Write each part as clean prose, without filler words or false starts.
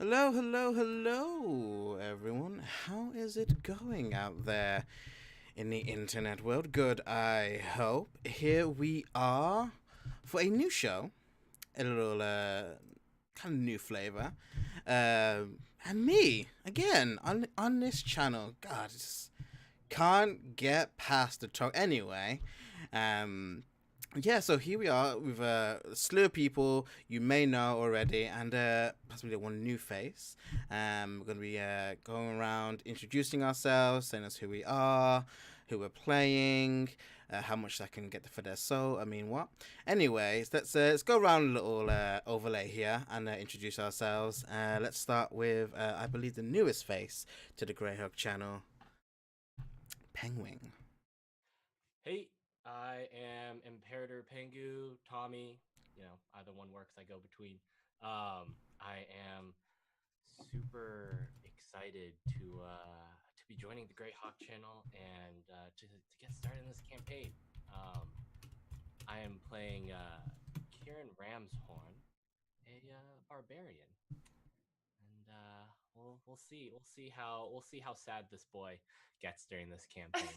Hello, hello, hello, everyone. How is it going out there in the internet world? Good, I hope. Here we are for a new show, a little kind of new flavor, and me again on this channel. God, just can't get past the talk. Anyway, um, yeah, so here we are with a slew of people you may know already, and possibly one new face. We're going to be going around introducing ourselves, saying us who we are, who we're playing, how much that can get for their soul. I mean, what? Anyways, let's go around a little overlay here and introduce ourselves. Let's start with, I believe, the newest face to the Greyhawk channel, Penguin. Hey, I am Imperator Pengu, Tommy. Either one works. I go between. I am super excited to be joining the Great Hawk channel and to get started in this campaign. I am playing Kieran Ramshorn, a barbarian, and we'll see how sad this boy gets during this campaign.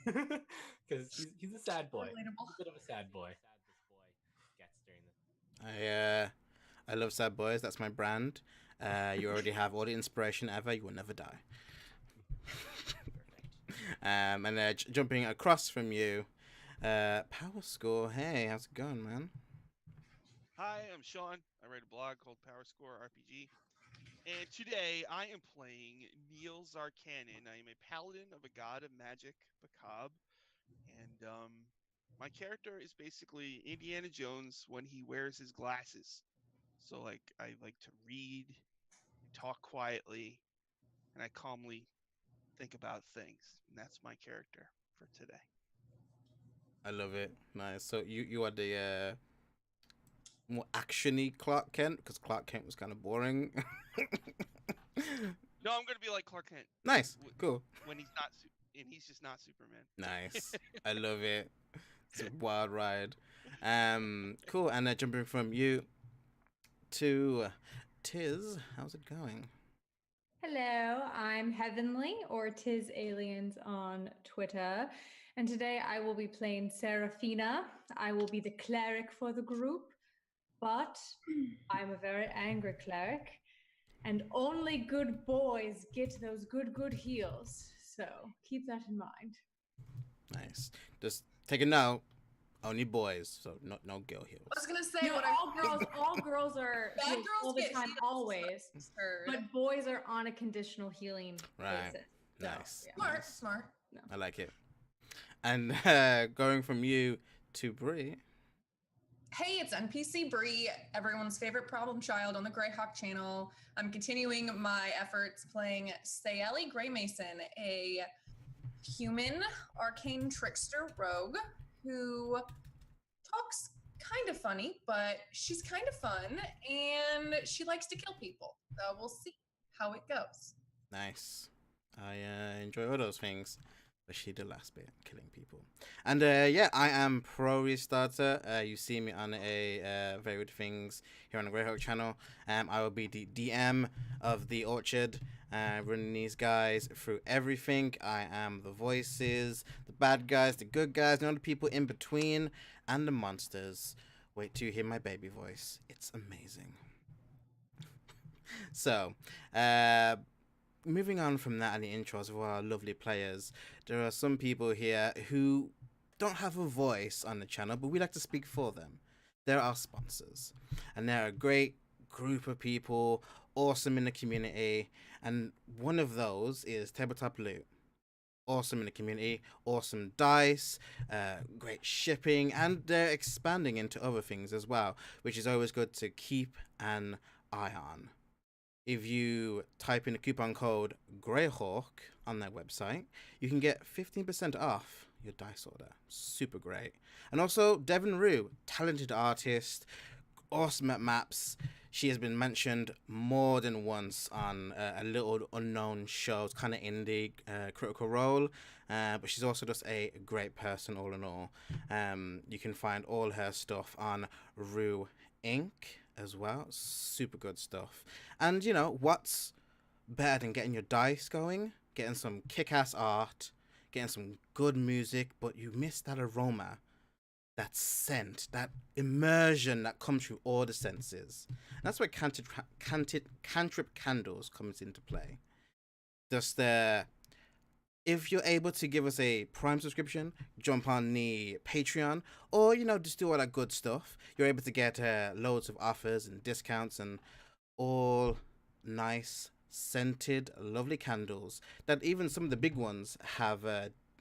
Because he's a sad boy. Relatable. He's a bit of a sad boy. I love sad boys. That's my brand. You already have all the inspiration ever. You will never die. And jumping across from you, Power Score. Hey, how's it going, man? Hi, I'm Sean. I write a blog called Power Score RPG. And today I am playing Neil Zarkanin. I am a paladin of a god of magic, Bakab. And my character is basically Indiana Jones when he wears his glasses. So, like, I like to read, talk quietly, and I calmly think about things. And that's my character for today. I love it. Nice. So you are the more actiony Clark Kent, because Clark Kent was kind of boring. No, I'm going to be like Clark Kent. Nice. Cool. When he's not, and he's just not Superman. Nice. I love it. It's a wild ride. Cool. And jumping from you to Tiz, how's it going? Hello, I'm Heavenly or Tis Aliens on Twitter. And today I will be playing Seraphina. I will be the cleric for the group, but I'm a very angry cleric. And only good boys get those good heals. So keep that in mind. Nice. Just take a note. Only boys, so no girl heals. I was gonna say No, all girls are Bad healed girls all the get time, healed. always. Heard. But boys are on a conditional healing Right. basis. Nice. Yeah. Smart, Nice. smart. I like it. And going from you to Bree. Hey, it's NPC Bree, everyone's favorite problem child on the Greyhawk channel. I'm continuing my efforts playing Sayeli Greymason, a human arcane trickster rogue who talks kind of funny, but she's kind of fun and she likes to kill people. So we'll see how it goes. Nice. I enjoy all those things, especially the last bit, killing people. And yeah, I am pro restarter. You see me on a varied things here on the Greyhawk channel. I will be the DM of the Orchard, running these guys through everything. I am the voices, the bad guys, the good guys, and all the people in between, and the monsters. Wait till you hear my baby voice. It's amazing. So, moving on from that and the intros of our lovely players, there are some people here who don't have a voice on the channel, but we like to speak for them. They're our sponsors, and they're a great group of people, awesome in the community, and one of those is Tabletop Loot. Awesome in the community, awesome dice, great shipping, and they're expanding into other things as well, which is always good to keep an eye on. If you type in the coupon code Greyhawk on their website, you can get 15% off your dice order. Super great. And also, Devon Rue, talented artist, awesome at maps. She has been mentioned more than once on a little unknown show. It's kind of indie, Critical Role, but she's also just a great person all in all. You can find all her stuff on Rue Inc. as well. Super good stuff. And you know what's better than getting your dice going, getting some kick-ass art, getting some good music, but you miss that aroma, that scent, that immersion that comes through all the senses. And that's where cantrip candles comes into play. Just if you're able to give us a Prime subscription, jump on the Patreon, or you know, just do all that good stuff. You're able to get loads of offers and discounts and all nice scented, lovely candles that even some of the big ones have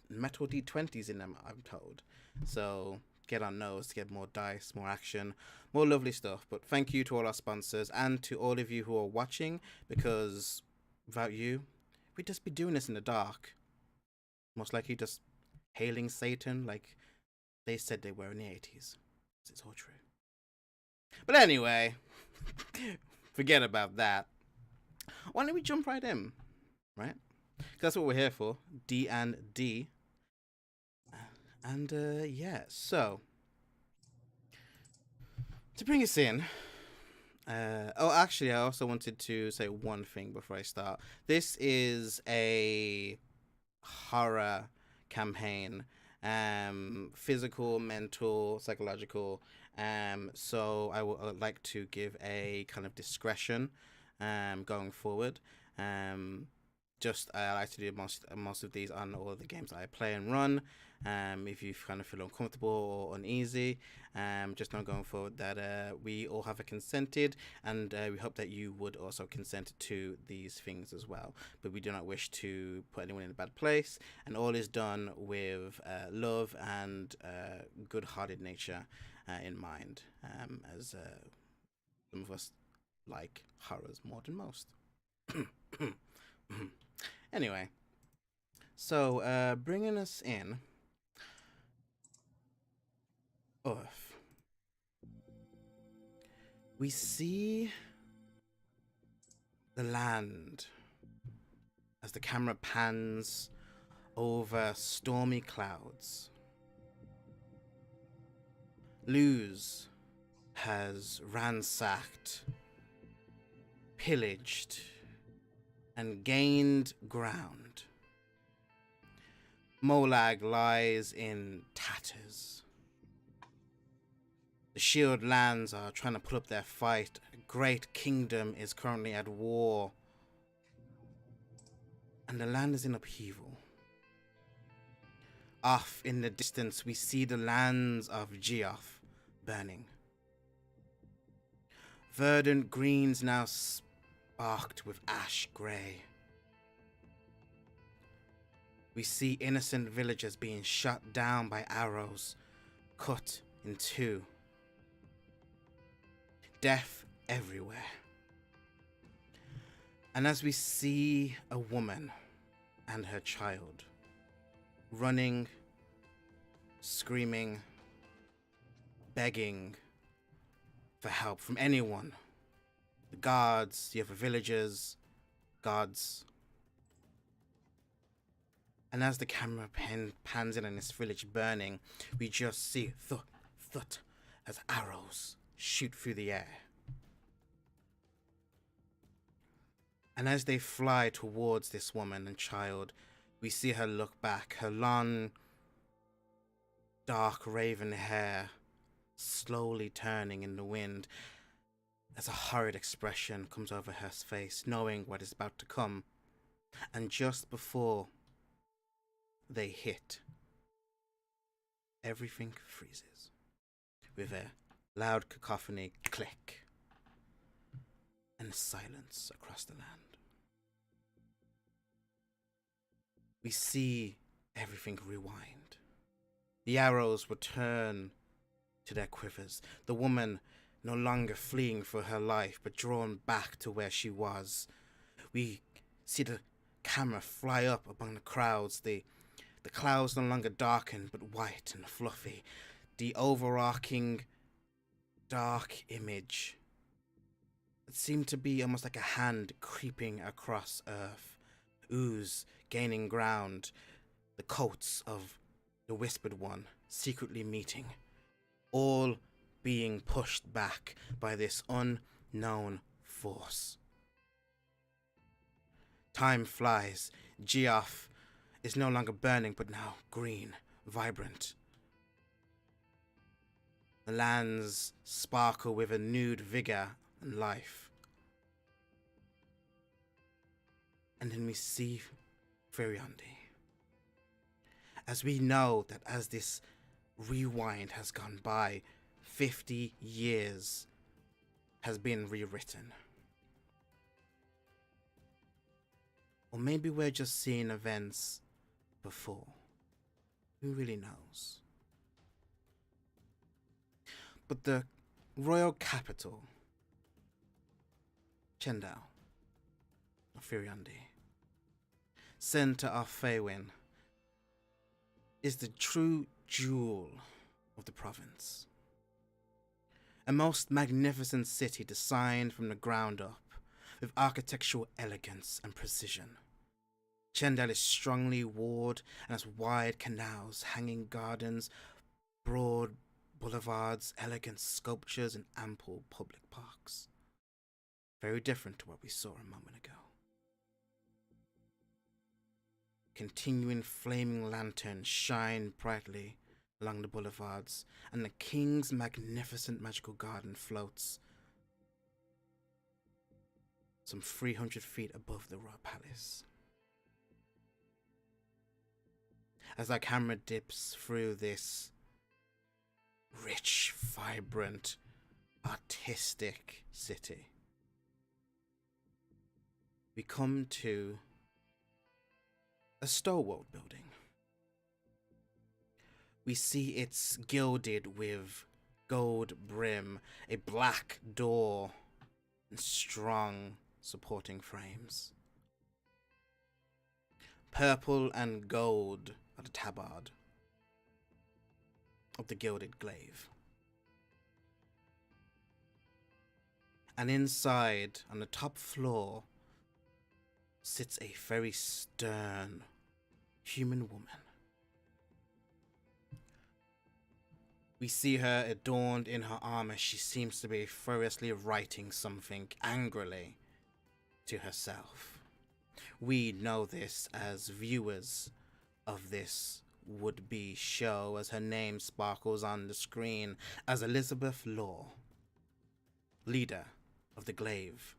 metal D20s in them, I'm told. So get on those to get more dice, more action, more lovely stuff. But thank you to all our sponsors and to all of you who are watching, because without you, we'd just be doing this in the dark. Most likely just hailing Satan like they said they were in the 80s. It's all true. But anyway, forget about that. Why don't we jump right in, right? 'Cause that's what we're here for, D&D. And yeah, so to bring us in, actually, I also wanted to say one thing before I start. This is a horror campaign, physical, mental, psychological. So I would like to give a kind of discretion going forward. Just I like to do most of these on all of the games I play and run. If you kind of feel uncomfortable or uneasy, just know going forward that we all have a consented, and we hope that you would also consent to these things as well. But we do not wish to put anyone in a bad place, and all is done with love and good-hearted nature in mind, as some of us like horrors more than most. Anyway, so bringing us in, Earth. We see the land as the camera pans over stormy clouds. Luz has ransacked, pillaged, and gained ground. Molag lies in tatters. The Shield lands are trying to put up their fight. A great kingdom is currently at war. And the land is in upheaval. Off in the distance, we see the lands of Geoff burning. Verdant greens now sparked with ash grey. We see innocent villagers being shot down by arrows, cut in two. Death everywhere. And as we see a woman and her child running, screaming, begging for help from anyone, the guards, the other villagers, gods. And as the camera pans in on this village burning, we just see thud, thud, as arrows shoot through the air. And as they fly towards this woman and child, we see her look back, her long, dark raven hair slowly turning in the wind as a horrid expression comes over her face, knowing what is about to come. And just before they hit, everything freezes with a loud cacophony click and silence across the land. We see everything rewind. The arrows return to their quivers. The woman no longer fleeing for her life, but drawn back to where she was. We see the camera fly up among the crowds. The clouds no longer darkened, but white and fluffy. The overarching dark image. It seemed to be almost like a hand creeping across Earth. Ooze gaining ground. The coats of the Whispered One secretly meeting. All being pushed back by this unknown force. Time flies. Geoff is no longer burning, but now green, vibrant. The lands sparkle with renewed vigor and life. And then we see Feriandi. As we know that as this rewind has gone by, 50 years has been rewritten. Or maybe we're just seeing events before. Who really knows? But the royal capital, Chendal, of Feriandi, center of Faewin, is the true jewel of the province. A most magnificent city designed from the ground up, with architectural elegance and precision. Chendal is strongly walled and has wide canals, hanging gardens, broad boulevards, elegant sculptures, and ample public parks. Very different to what we saw a moment ago. Continuing flaming lanterns shine brightly along the boulevards, and the king's magnificent magical garden floats some 300 feet above the royal palace. As our camera dips through this rich, vibrant, artistic city, we come to a Stowworld building. We see it's gilded with gold brim, a black door, and strong supporting frames. Purple and gold are the tabard of the gilded glaive. And inside, on the top floor, sits a very stern human woman. We see her adorned in her armor. She seems to be furiously writing something angrily to herself. We know this as viewers of this would-be show, as her name sparkles on the screen as Elizabeth Law, leader of the Glaive.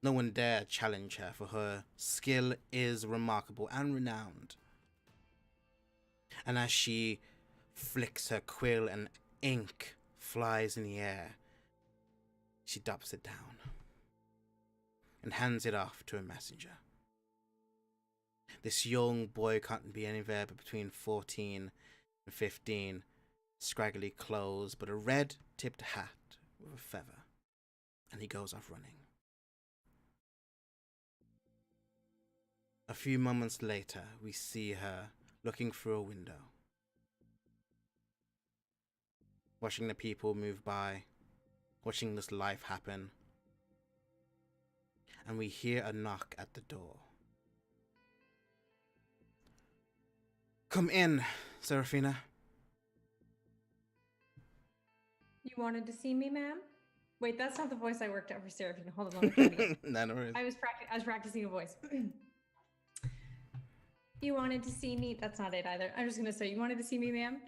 No one dare challenge her, for her skill is remarkable and renowned. And as she flicks her quill and ink flies in the air, she drops it down and hands it off to a messenger. This young boy can't be anywhere but between 14 and 15, scraggly clothes, but a red-tipped hat with a feather, and he goes off running. A few moments later, we see her looking through a window, watching the people move by, watching this life happen, and we hear a knock at the door. Come in, Seraphina. You wanted to see me, ma'am? Wait, that's not the voice I worked at for Seraphina. Hold on, let me try it again. No worries. I was practicing a voice. You wanted to see me? That's not it either. I'm just gonna say, you wanted to see me, ma'am?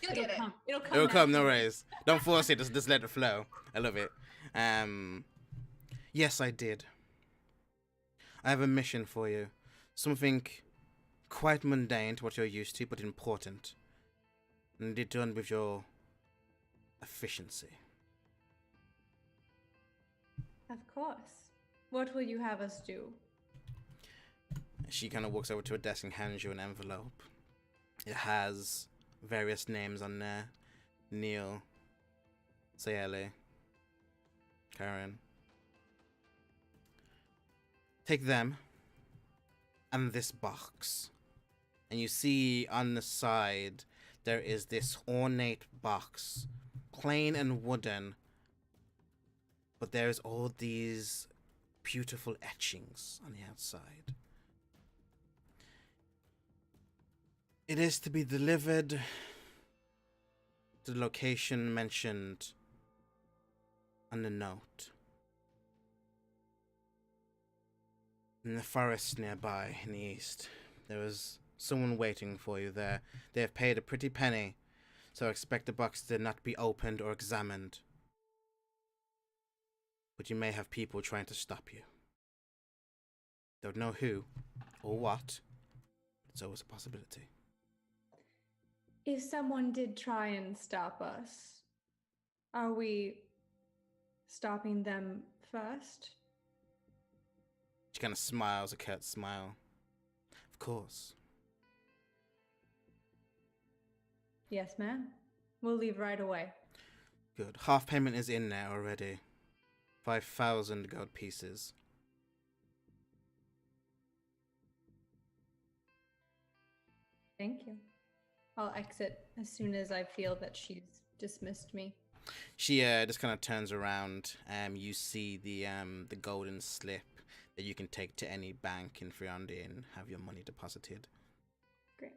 You'll get it. It'll come. It'll come, no naturally. worries. Don't force it, just let it flow. I love it. Yes, I did. I have a mission for you. Something quite mundane to what you're used to, but important. And it done with your efficiency. Of course. What will you have us do? She kind of walks over to a desk and hands you an envelope. It has various names on there. Neil, Sayeli, Karen. Take them and this box. And you see on the side there is this ornate box, plain and wooden, but there's all these beautiful etchings on the outside. It is to be delivered to the location mentioned on the note. In the forest nearby in the east, there was someone waiting for you there. They have paid a pretty penny, so expect the box to not be opened or examined. But you may have people trying to stop you. Don't know who or what. It's always a possibility. If someone did try and stop us, are we stopping them first? She kind of smiles, a curt smile. Of course. Yes, ma'am. We'll leave right away. Good. Half payment is in there already. 5,000 gold pieces. Thank you. I'll exit as soon as I feel that she's dismissed me. She just kind of turns around. You see the golden slip that you can take to any bank in Friandi and have your money deposited. Great.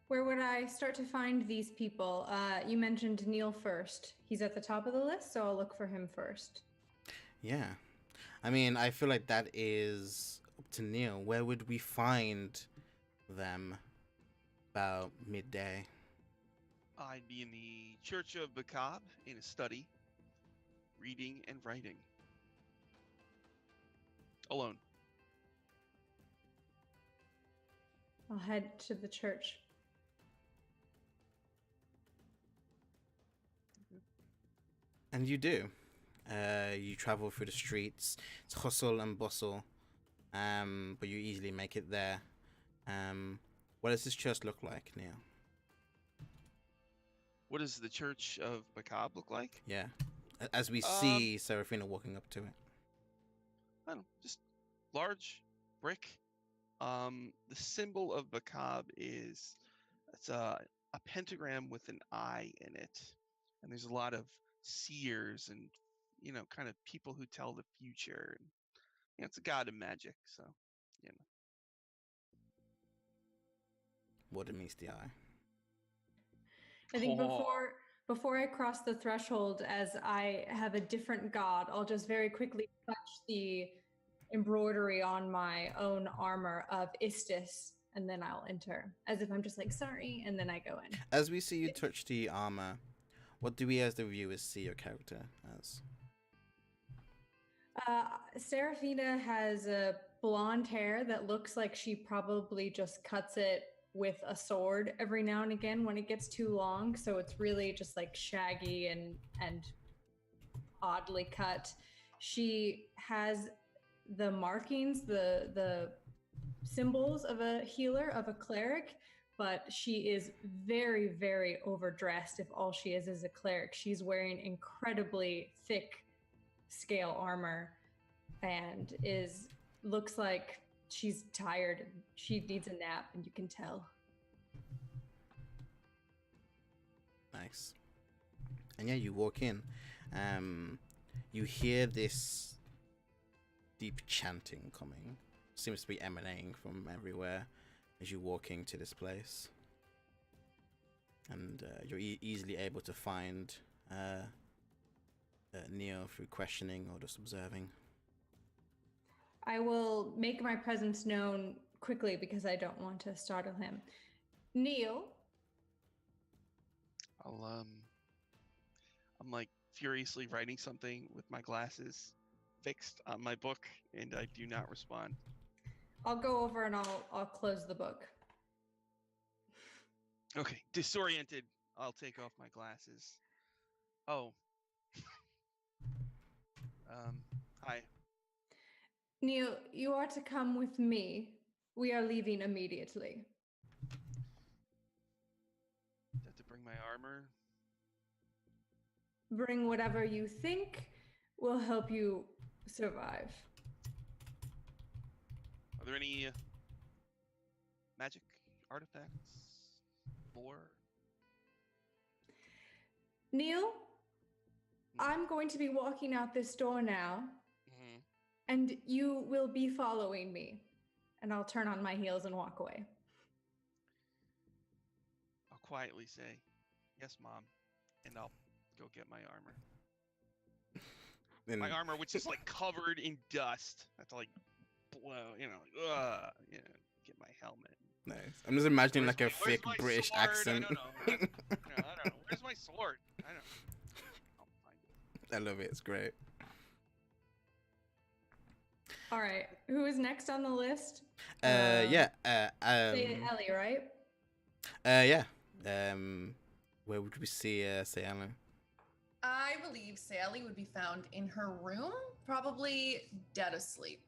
Where would I start to find these people? You mentioned Neil first. He's at the top of the list, so I'll look for him first. Yeah. I mean, I feel like that is up to Neil. Where would we find them about midday? I'd be in the Church of Bakab in a study, reading and writing. Alone. I'll head to the church. And you do. You travel through the streets. It's hustle and bustle, but you easily make it there. What does this church look like, Neil? What does the Church of Bakab look like? Yeah. As we see Seraphina walking up to it. I don't know, just large brick. The symbol of Bakab is it's a pentagram with an eye in it, and there's a lot of seers and kind of people who tell the future. And, it's a god of magic, so What it meets the eye. I think Oh. before I cross the threshold, as I have a different god, I'll just very quickly touch the embroidery on my own armor of Istis, and then I'll enter, as if I'm just like, sorry, and then I go in. As we see you touch the armor, what do we as the viewers see your character as? Seraphina has a blonde hair that looks like she probably just cuts it with a sword every now and again when it gets too long, so it's really just like shaggy and oddly cut. She has the markings, the symbols of a healer, of a cleric, but she is very, very overdressed if all she is a cleric. She's wearing incredibly thick scale armor and looks like she's tired. She needs a nap, and you can tell. Nice. And yeah, you walk in. You hear this deep chanting coming. Seems to be emanating from everywhere as you're walking to this place. And you're easily able to find Neo through questioning or just observing. I will make my presence known quickly because I don't want to startle him. Neil? I'm like furiously writing something with my glasses fixed on my book, and I do not respond. I'll go over and I'll close the book. Okay, disoriented, I'll take off my glasses. Oh. Hi. Neil, you are to come with me. We are leaving immediately. Have to bring my armor. Bring whatever you think will help you survive. Are there any magic artifacts? Lore? Neil, I'm going to be walking out this door now, Mm-hmm. and you will be following me. And I'll turn on my heels and walk away. Oh, quietly say, "Yes, Mom," and I'll go get my armor. Then, My armor, which is like covered in dust. I have to like blow, get my helmet. nice. I'm just imagining Where's like a where's thick my British sword? accent. I don't know. I don't know. Where's my sword? I don't know. I'll find it. I love it. It's great. All right. Who is next on the list? Yeah. Say Ellie, right? Yeah. Where would we see Sayana? I believe Sally would be found in her room, probably dead asleep.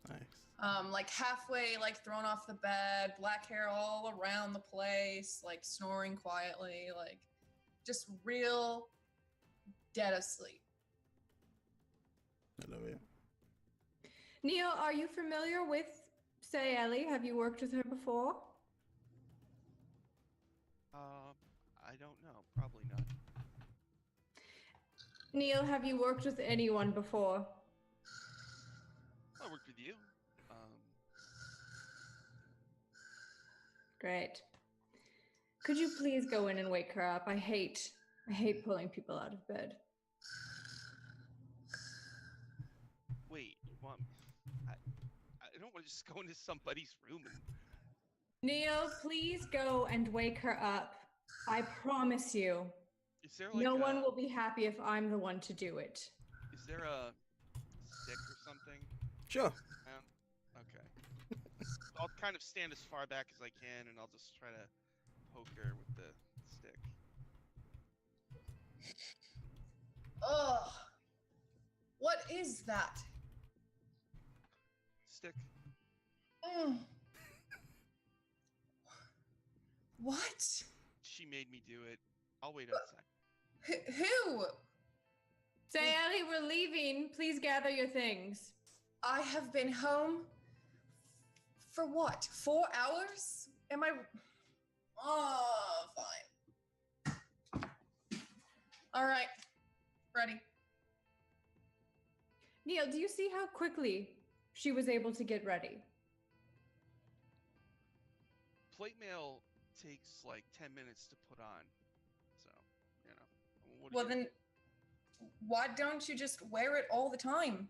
Nice. Like halfway, like thrown off the bed, black hair all around the place, like snoring quietly, like just real dead asleep. I love it. Neil, are you familiar with Say Ellie? Have you worked with her before? I don't know. Probably not. Neil, have you worked with anyone before? I worked with you. Great. Could you please go in and wake her up? I hate pulling people out of bed. Wait, you want? I don't want to just go into somebody's room and. Neil, please go and wake her up. I promise you. Is there like No one will be happy if I'm the one to do it. Is there a stick or something? Sure. Okay. I'll kind of stand as far back as I can, and I'll just try to poke her with the stick. Ugh. What is that? Stick. Mm. What? She made me do it. I'll wait outside. Who? Say Ellie, we're leaving. Please gather your things. I have been home for what? 4 hours? Am I? Oh, fine. All right. Ready. Neil, do you see how quickly she was able to get ready? Plate mail takes like 10 minutes to put on. So, what are Well, you then, why don't you just wear it all the time?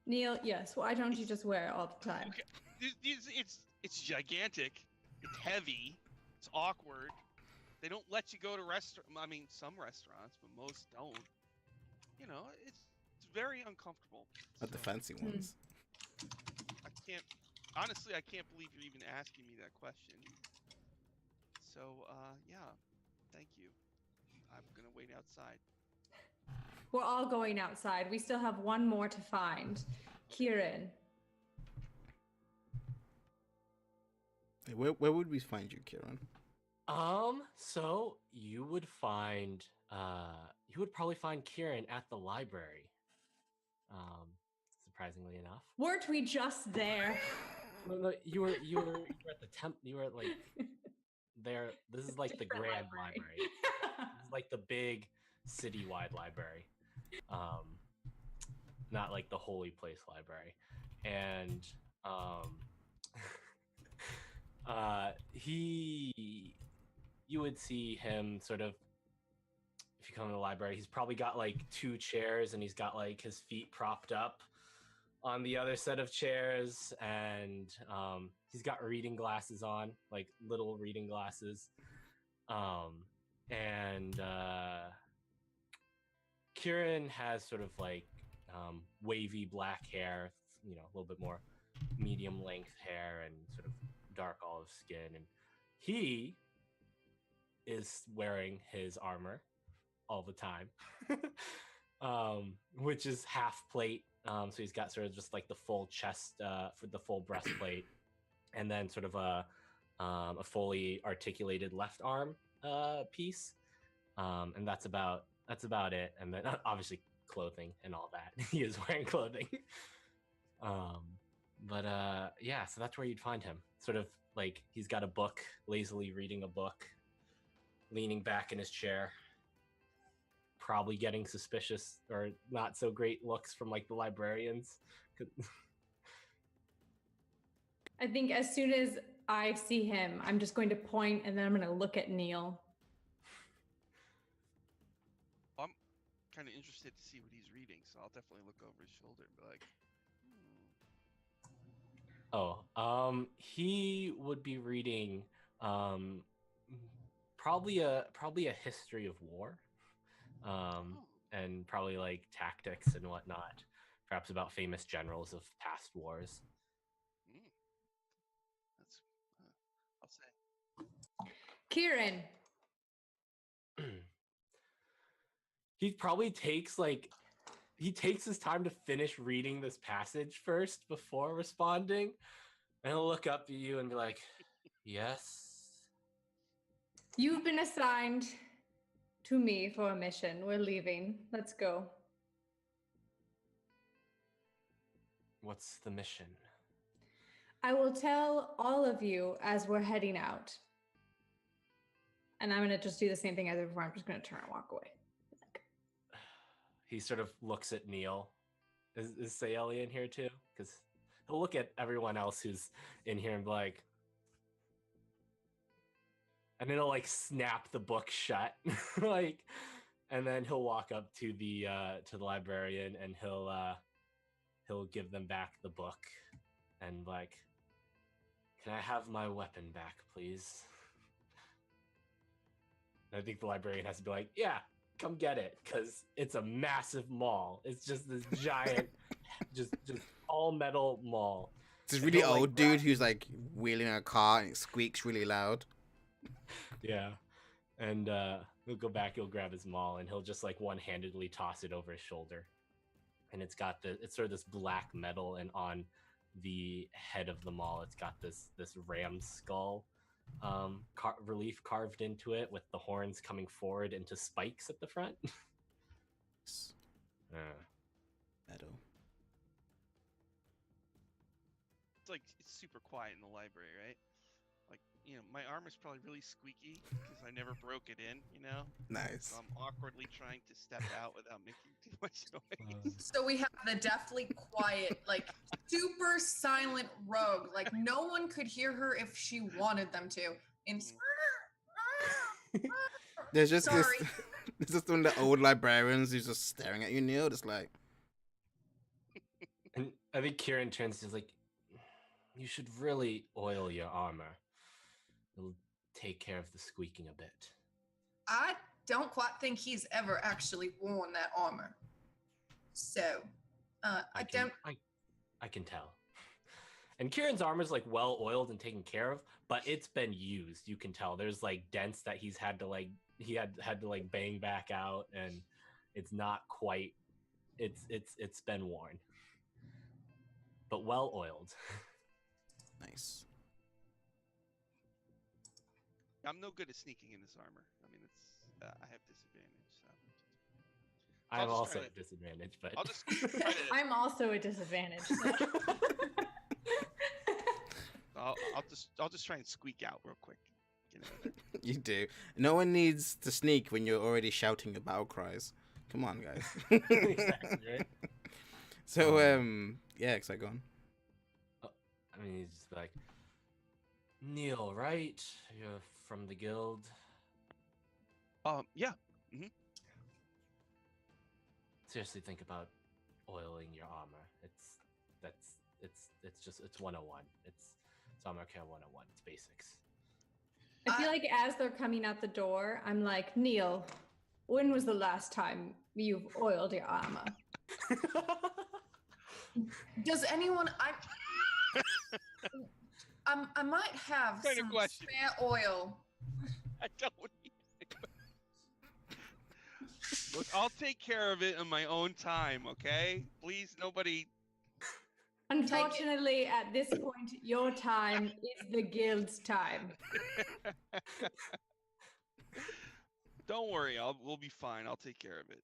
Neil, yes. Why don't you just wear it all the time? Okay. It's gigantic. It's heavy. It's awkward. They don't let you go to some restaurants, but most don't. It's very uncomfortable. Not the So, fancy ones. honestly, I can't believe you're even asking me that question. So, yeah, thank you. I'm gonna wait outside. We're all going outside. We still have one more to find. Kieran. Hey, where would we find you, Kieran? So you would probably find Kieran at the library. Surprisingly enough. Weren't we just there? No, you were at the temp. You were like there. This is like the Different grand library. This is like the big citywide library. Not like the holy place library. And you would see him sort of, if you come to the library, he's probably got like 2 chairs and he's got like his feet propped up on the other set of chairs, and he's got reading glasses on, like little reading glasses. And Kieran has sort of like wavy black hair, a little bit more medium length hair and sort of dark olive skin, and he is wearing his armor all the time, which is half plate. So he's got sort of just like the full chest, for the full breastplate, and then sort of a fully articulated left arm piece, and that's about it. And then obviously clothing and all that. He is wearing clothing. Yeah, so that's where you'd find him. Sort of like he's got a book, lazily reading a book, leaning back in his chair, probably getting suspicious or not so great looks from like the librarians. I think as soon as I see him, I'm just going to point and then I'm going to look at Neil. I'm kind of interested to see what he's reading, so I'll definitely look over his shoulder and be like, He would be reading probably a history of war, and probably like tactics and whatnot, perhaps about famous generals of past wars. That's, I'll say. Kieran. He probably takes his time to finish reading this passage first before responding, and he'll look up at you and be like, "Yes." You've been assigned to me for a mission. We're leaving. Let's go. What's the mission? I will tell all of you as we're heading out. And I'm going to just do the same thing as before. I'm just going to turn and walk away. He sort of looks at Neil. Is Sayeli in here too? Because he'll look at everyone else who's in here and be like, and then he'll like snap the book shut, like, and then he'll walk up to the librarian and he'll give them back the book and like, can I have my weapon back, please? And I think the librarian has to be like, yeah, come get it, because it's a massive mall. It's just this giant, just all metal mall. This really old dude who's like wheeling a car and it squeaks really loud. Yeah, and he'll go back. He'll grab his maul and he'll just like one-handedly toss it over his shoulder. And it's sort of this black metal, and on the head of the maul, it's got this ram skull relief carved into it with the horns coming forward into spikes at the front. Metal. It's super quiet in the library, right? Like, my armor's probably really squeaky because I never broke it in, Nice. So I'm awkwardly trying to step out without making too much noise. So we have the deathly quiet, like super silent rogue. Like no one could hear her if she wanted them to. And There's just Sorry. there's just one of the old librarians who's just staring at you, Neil, just like. And I think Kieran turns to like, you should really oil your armor. It'll take care of the squeaking a bit. I don't quite think he's ever actually worn that armor. So, I can tell. And Kieran's armor's like well oiled and taken care of, but it's been used. You can tell there's like dents that he had to bang back out, and it's not quite. It's been worn, but well oiled. Nice. I'm no good at sneaking in this armor. I mean, I have disadvantage. So I'm also at disadvantage, but I'll just try to. I'm also a disadvantage. I'll just try and squeak out real quick. Get out of there. You do. No one needs to sneak when you're already shouting your battle cries. Come on, guys. Exactly, right? So, yeah, so go on. I mean, he's just like, Neil, right? You're from the guild. Yeah. Seriously, think about oiling your armor. It's 101. It's armor care 101. It's basics. I feel like as they're coming out the door, I'm like, Neil, when was the last time you've oiled your armor? Does anyone? I might have Kind of some question. spare oil. I don't need it. Look, I'll take care of it in my own time, okay? Please, nobody. Unfortunately, at this point, your time is the guild's time. Don't worry, we'll be fine. I'll take care of it.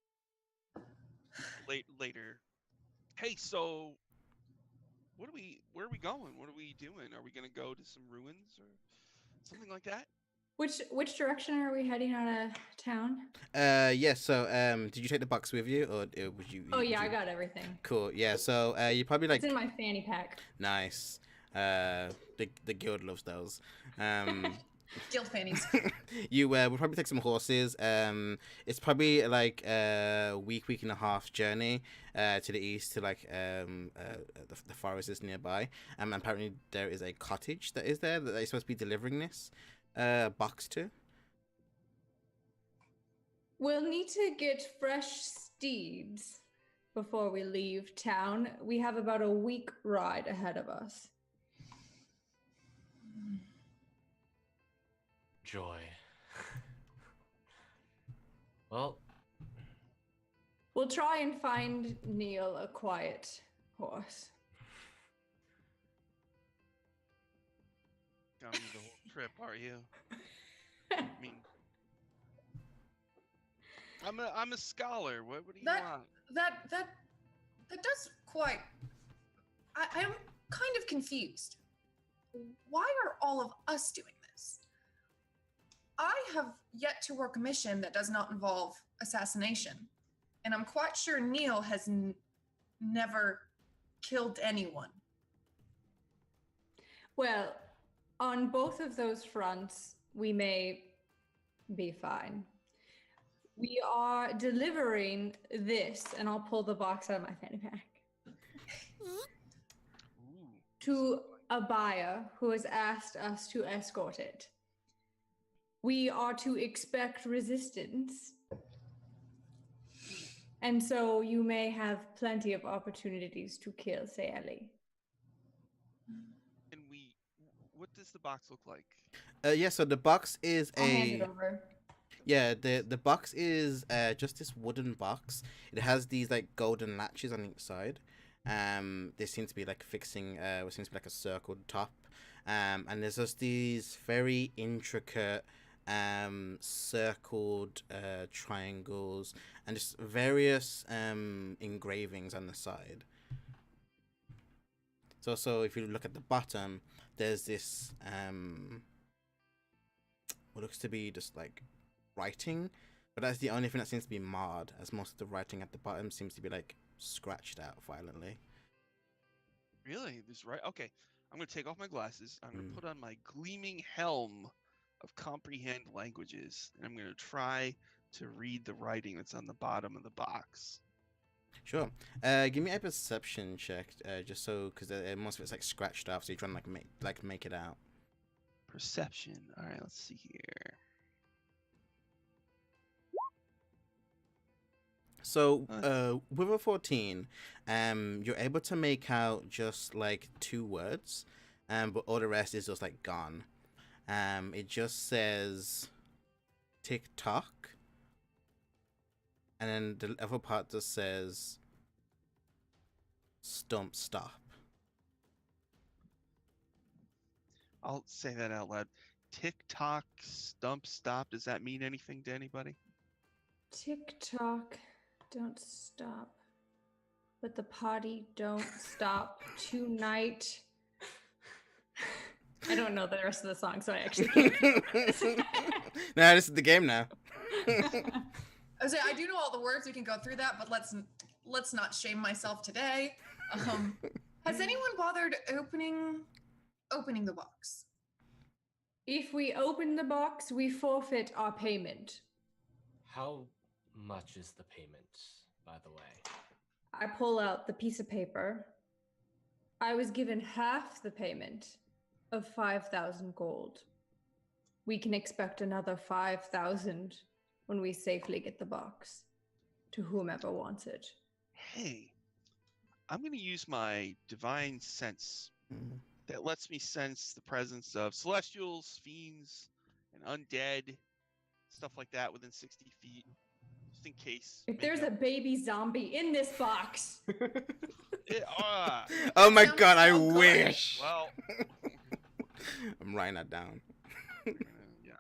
Later. Hey, so where are we going? What are we doing? Are we gonna go to some ruins or something like that? Which direction are we heading out of town? Yeah, so, did you take the box with you, or would you? Oh yeah, I got everything. Cool, yeah, so, you probably like. It's in my fanny pack. Nice. The guild loves those. Guild fannies. You will probably take some horses. It's probably like a week and a half journey to the east to like the forest is nearby. Apparently there is a cottage that is there that they're supposed to be delivering this box to. We'll need to get fresh steeds before we leave town. We have about a week ride ahead of us. Joy. Well, We'll try and find Neil a quiet horse. Gonna be the whole trip, are you? I mean, I'm a scholar. What do you want? That does quite. I'm kind of confused. Why are all of us doing this? I have yet to work a mission that does not involve assassination, and I'm quite sure Neil has never killed anyone. Well, on both of those fronts, we may be fine. We are delivering this, and I'll pull the box out of my fanny pack, Ooh. to a buyer who has asked us to escort it. We are to expect resistance. And so you may have plenty of opportunities to kill Sayeli. And what does the box look like? Yeah, so the box is I'll hand it over. Yeah, the box is just this wooden box. It has these like golden latches on each side. They seem to be like fixing what seems to be like a circled top. And there's just these very intricate circled triangles and just various engravings on the side. So if you look at the bottom, there's this what looks to be just like writing, but that's the only thing that seems to be marred, as most of the writing at the bottom seems to be like scratched out violently. Really? This right? Okay. I'm gonna take off my glasses. I'm gonna put on my gleaming helm of comprehend languages, and I'm gonna try to read the writing that's on the bottom of the box. Sure. Give me a perception check, just so because most of it's like scratched off, so you're trying to make it out. Perception. All right. Let's see here. So, with a 14, you're able to make out just like 2 words, but all the rest is just like gone. It just says TikTok, and then the other part just says stump stop. I'll say that out loud. TikTok stump stop. Does that mean anything to anybody? TikTok, don't stop. But the party don't stop tonight. I don't know the rest of the song, so I actually can't. Nah, this is the game now. I was say I do know all the words. We can go through that, but let's not shame myself today. Has anyone bothered opening the box? If we open the box, we forfeit our payment. how much is the payment, by the way? I pull out the piece of paper. I was given half the payment of 5,000 gold. We can expect another 5,000 when we safely get the box to whomever wants it. Hey, I'm going to use my divine sense that lets me sense the presence of celestials, fiends, and undead, stuff like that within 60 feet, just in case. If there's a baby zombie in this box, Oh my Sounds god, I so good. wish. Well, I'm writing that down. yeah.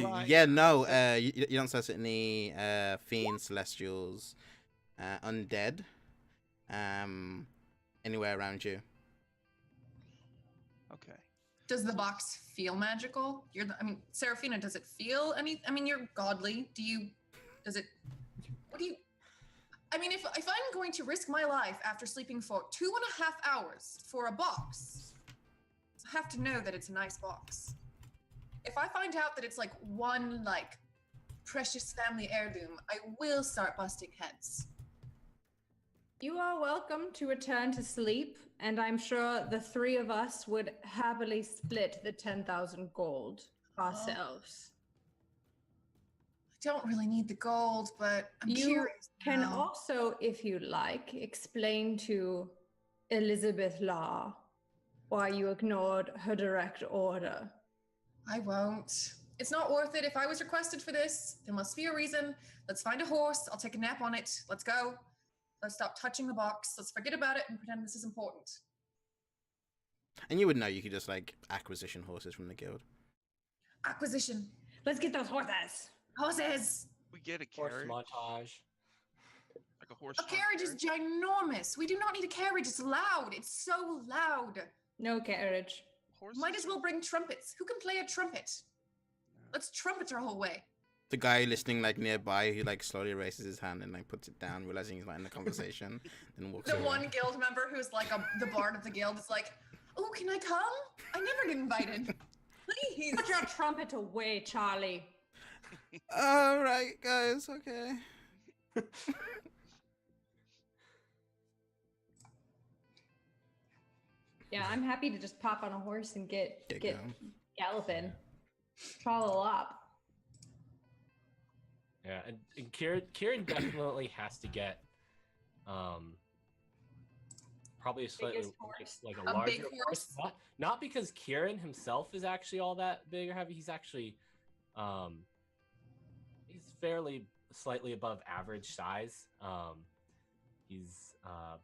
Right. Yeah, no, you don't sense any fiends, celestials, undead, anywhere around you. Okay. Does the box feel magical? Seraphina, does it feel any? I mean, you're godly. Does it? What do you? I mean, if I'm going to risk my life after sleeping for 2.5 hours for a box, I have to know that it's a nice box. If I find out that it's like one like precious family heirloom, I will start busting heads. You are welcome to return to sleep, and I'm sure the three of us would happily split the 10,000 gold ourselves. I don't really need the gold, but I'm You curious. can now. also, if you like, explain to Elizabeth Law why you ignored her direct order. I won't. It's not worth it. If I was requested for this, there must be a reason. Let's find a horse. I'll take a nap on it. Let's go. Let's stop touching the box. Let's forget about it and pretend this is important. And you would know you could just like acquisition horses from the guild. Acquisition. Let's get those horses. Horses. We get a Horse carriage, montage. like a horse. A carriage is ginormous. We do not need a carriage. It's loud. It's so loud. No carriage. Horses Might as well bring trumpets. Who can play a trumpet? Let's trumpet our whole way. The guy listening like nearby, he like slowly raises his hand and like puts it down, realizing he's not in the conversation, then walks The away. one guild member who's like the bard of the guild is like, oh, can I come? I never get invited. Please. Put your trumpet away, Charlie. All right, guys. Okay. Yeah, I'm happy to just pop on a horse and get going. galloping. Follow up. Yeah, and Kieran definitely has to get probably a slightly Biggest horse. like a A larger big horse. horse? Not because Kieran himself is actually all that big or heavy. He's actually he's fairly slightly above average size.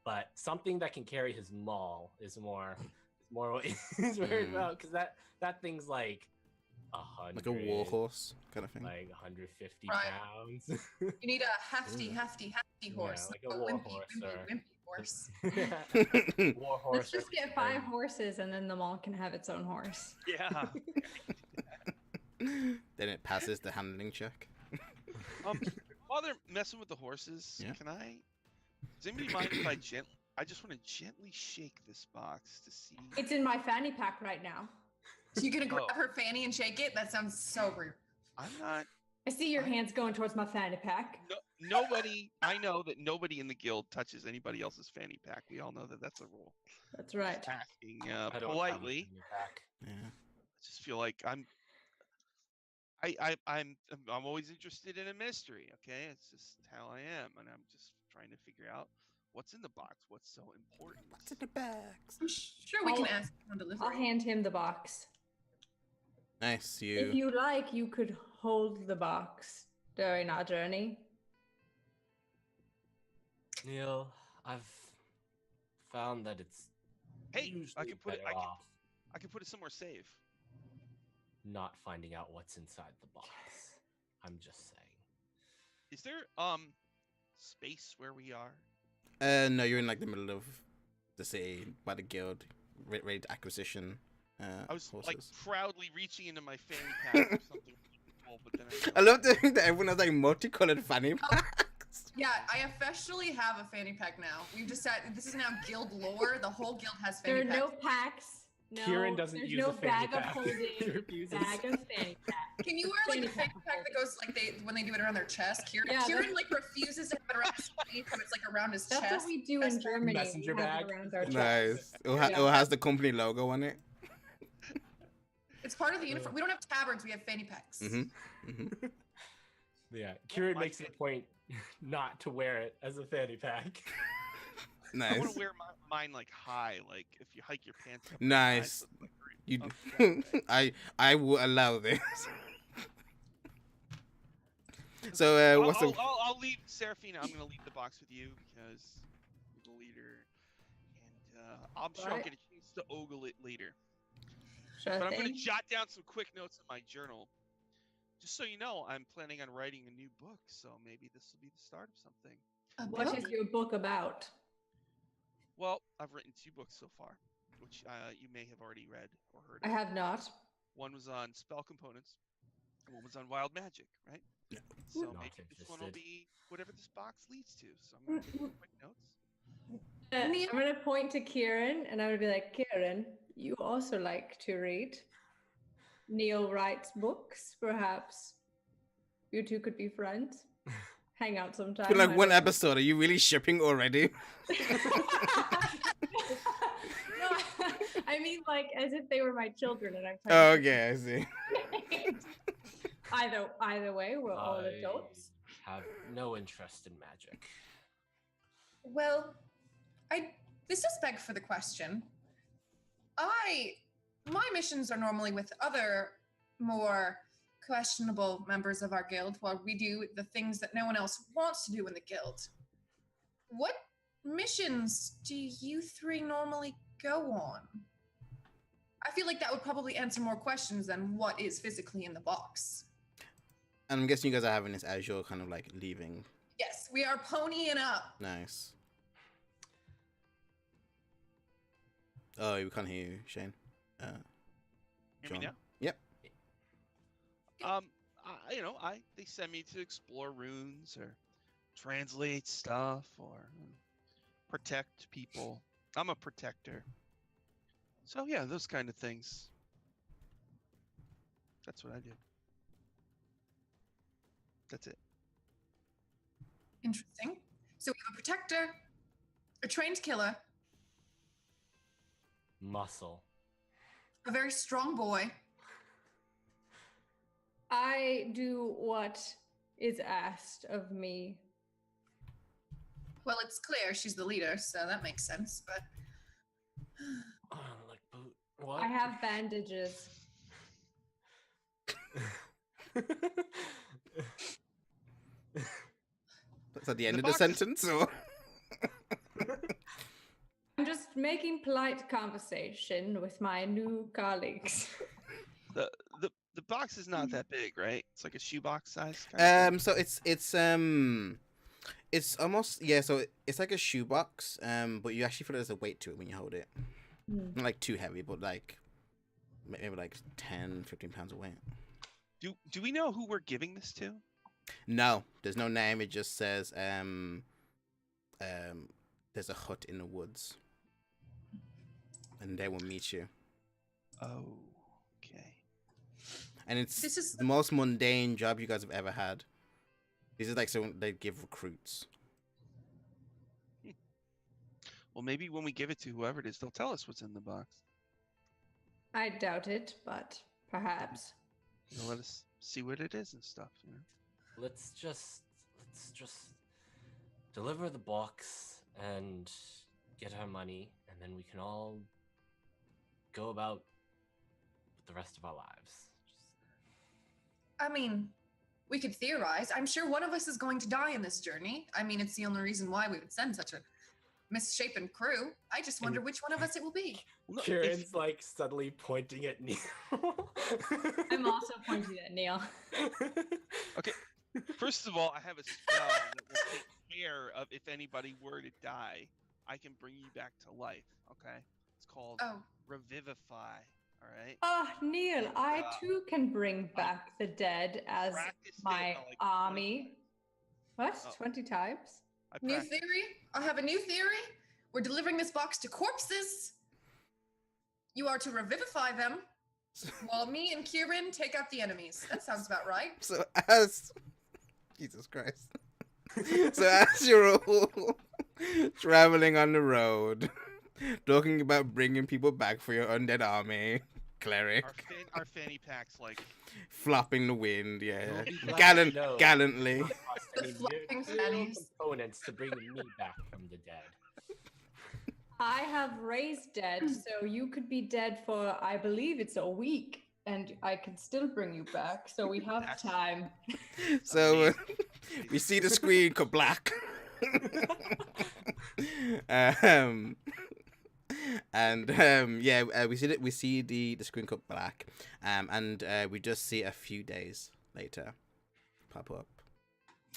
But something that can carry his maul is more what he's worried about, because that thing's like 100, Like a war horse kind of thing. like 150 Right. pounds. You need a hefty horse. like a not war wimpy, horse wimpy, or- wimpy horse. War horse. Let's just get 5 horses, and then the mall can have its own horse. Yeah. Then it passes the handling check. While they're messing with the horses, Yeah. can I? Does anybody mind if I just want to gently shake this box to see? It's in my fanny pack right now. You gonna grab Oh. her fanny and shake it? That sounds so rude. I'm not. I see your hands going towards my fanny pack. No, nobody. I know that nobody in the guild touches anybody else's fanny pack. We all know that that's a rule. That's right. Just asking I don't have a politely. fanny pack. Yeah. I just feel like I'm always interested in a mystery. Okay, it's just how I am, and I'm just trying to figure out what's in the box. What's so important? What's in the bags? I'm sure we can I'll- ask on I'll delivery. hand him the box. Nice. If you like, you could hold the box during our journey. Neil, I've found that it's Hey, I usually can put it. better off I can put it somewhere safe. not finding out what's inside the box. I'm just saying. Is there space where we are? No, you're in like the middle of the city by the guild, ready to acquisition I was horses. like proudly reaching into my fanny pack or something cool, but then I love the thing that everyone has like multicolored fanny Oh. packs. Yeah, I officially have a fanny pack now. We've just said this is now guild lore. The whole guild has There fanny are no packs. packs. No, Kieran doesn't there's use no a fanny bag of pack. holding. He refuses. Bag of fanny pack. Can you wear like a Fanny fanny pack pack that goes like when they do it around their chest? Kieran, Yeah, Kieran that's- like refuses to have it around his face, but it's like around his That's chest. what we do in That's Germany. messenger we have it bag. around our chest. Nice. Yeah. It has the company logo on it. It's part of the uniform. We don't have tabards. We have fanny packs. Yeah, Kieran my makes it a point not to wear it as a fanny pack. I want Nice. to wear mine like high, like if you hike your pants up. Nice. Like, You, okay. I will allow this. So what's the? I'll leave Seraphina. I'm gonna leave the box with you because you're the leader, and I'm sure I'll Right. get a chance to ogle it later. Sure But I'm gonna thing. jot down some quick notes in my journal, just so you know. I'm planning on writing a new book, so maybe this will be the start of something. A What book? is your book about? Well, I've written 2 books so far, which you may have already read or heard. I of. have not. One was on spell components, The one was on wild magic, right? Yeah. So Not maybe this one will interested. be whatever this box leads to. So I'm gonna take some quick notes. I'm going to point to Kieran and I'm going to be like, Kieran, you also like to read. Neil writes books. Perhaps you two could be friends. Hang out sometime. For like I one don't know. episode, are you really shipping already? No, I mean like as if they were my children and I'm Oh, trying to okay, I see. either way, we're all I adults. have no interest in magic. Well, this does beg for the question. My missions are normally with other more questionable members of our guild, while we do the things that no one else wants to do in the guild. What missions do you three normally go on? I feel like that would probably answer more questions than what is physically in the box. And I'm guessing you guys are having this as you're kind of like leaving. Yes, we are ponying up. Nice. Oh, we can't hear you, Shane. Hear me John. now? Yep. They send me to explore runes or translate stuff or protect people. I'm a protector. So yeah, those kind of things. That's what I do. That's it. Interesting. So we have a protector, a trained killer, Muscle. a very strong boy. I do what is asked of me. Well, it's clear she's the leader, so that makes sense. But Like boot. What? I have bandages. That's at the end The of the box- sentence, or? I'm just making polite conversation with my new colleagues. The box is not that big, right? It's like a shoebox size. Kind of So it's almost, yeah. So it's like a shoebox. But you actually feel there's a weight to it when you hold it. Not like too heavy, but like maybe like 10, 15 pounds of weight. Do we know who we're giving this to? No, there's no name. It just says there's a hut in the woods, and they will meet you. Oh, okay. And it's This is- the most mundane job you guys have ever had. This is like someone they give recruits. Well, maybe when we give it to whoever it is, they'll tell us what's in the box. I doubt it, but perhaps. They'll let us see what it is and stuff. You know? Let's just deliver the box and get our money, and then we can all go about with the rest of our lives. I mean, we could theorize. I'm sure one of us is going to die in this journey. I mean, it's the only reason why we would send such a misshapen crew. I just wonder which one of us it will be. Well, no, if- Kieran's like suddenly pointing at Neil. I'm also pointing at Neil. Okay. First of all, I have a spell that will take care of if anybody were to die. I can bring you back to life. Okay. It's called Oh, Revivify. All right. Ah, Neil, I Uh, too can bring back the dead as Practiced it my like 20 army. What? Oh. 20 types? I new practiced- theory? I have a new theory. We're delivering this box to corpses. You are to revivify them, while me and Kieran take out the enemies. That sounds about right. So as Jesus Christ. So as you're all traveling on the road, talking about bringing people back for your undead army, cleric, our fanny packs like flopping the wind, yeah, You'll be glad to know gallantly. it cost The any flapping material fannies. components to bring me back from the dead. I have raised dead, so you could be dead for, I believe it's a week, and I can still bring you back, so we have That's- time. So we see the screen go black. We see the screen go black, and we just see a few days later pop up.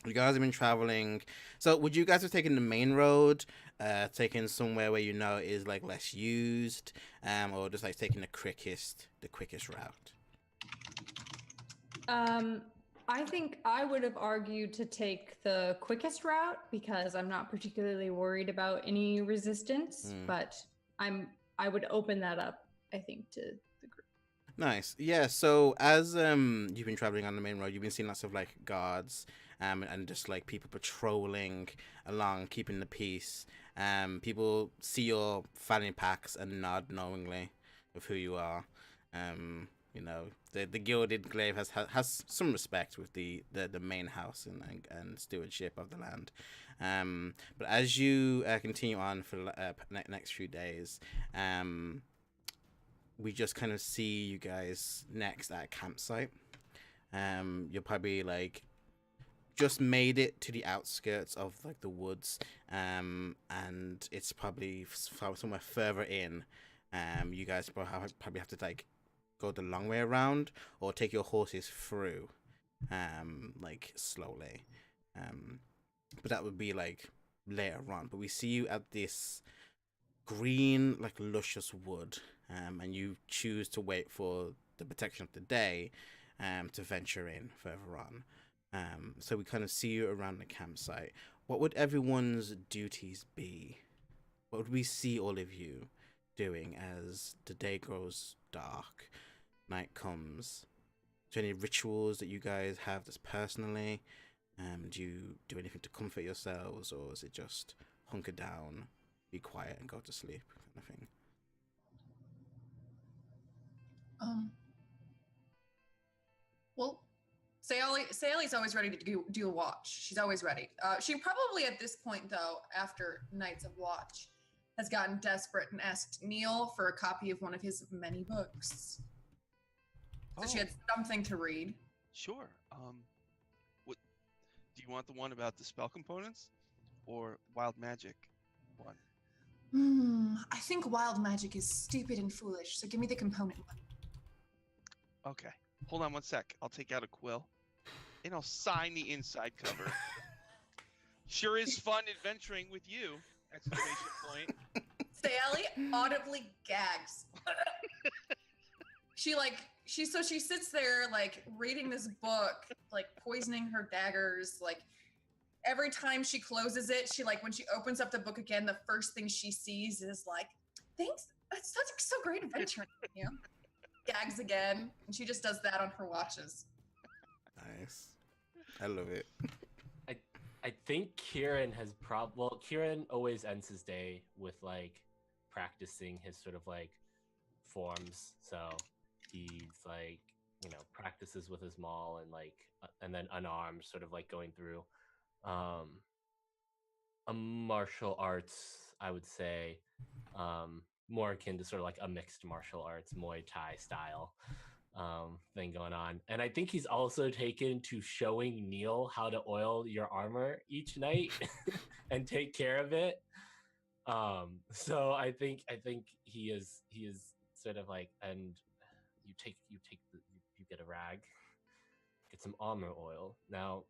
You guys have been traveling. So would you guys have taken the main road, taken somewhere where you know is like less used, or just like taking the quickest route? I think I would have argued to take the quickest route because I'm not particularly worried about any resistance, but I would open that up, I think, to the group. Nice. Yeah, so as you've been traveling on the main road, you've been seeing lots of like guards and just like people patrolling along, keeping the peace. People see your fanny packs and nod knowingly of who you are. You know, the Gilded Glaive has some respect with the main house and stewardship of the land. But as you continue on for the next few days, we just kind of see you guys next at a campsite. You're probably like just made it to the outskirts of like the woods, and it's probably somewhere further in. You guys probably have to like go the long way around or take your horses through, like slowly. But that would be like later on. But we see you at this green, like luscious wood, and you choose to wait for the protection of the day, to venture in further on. So we kind of see you around the campsite. What would everyone's duties be? What would we see all of you doing as the day grows dark, night comes? Is there any rituals that you guys have that's personally? Do you do anything to comfort yourselves, or is it just hunker down, be quiet, and go to sleep kind of thing? Well, Sayali's always ready to do a watch. She's always ready. She probably at this point, though, after nights of watch, has gotten desperate and asked Neil for a copy of one of his many books. So she had something to read. Sure. What do you want? The one about the spell components, or wild magic one? I think wild magic is stupid and foolish. So give me the component one. Okay. Hold on one sec. I'll take out a quill, and I'll sign the inside cover. Sure is fun adventuring with you! Exclamation point. Sayali audibly gags. She sits there like reading this book, like poisoning her daggers. Like every time she closes it, she like when she opens up the book again, the first thing she sees is like, "Thanks, it's so great adventuring with you." Gags again, and she just does that on her watches. Nice. I love it. I think Kieran has Kieran always ends his day with like practicing his sort of like forms. So he's like, practices with his maul and like and then unarmed, sort of like going through a martial arts, I would say, more akin to sort of like a mixed martial arts Muay Thai style thing going on. And I think he's also taken to showing Neil how to oil your armor each night and take care of it. So I think he is sort of like, and you get a rag, get some armor oil. Now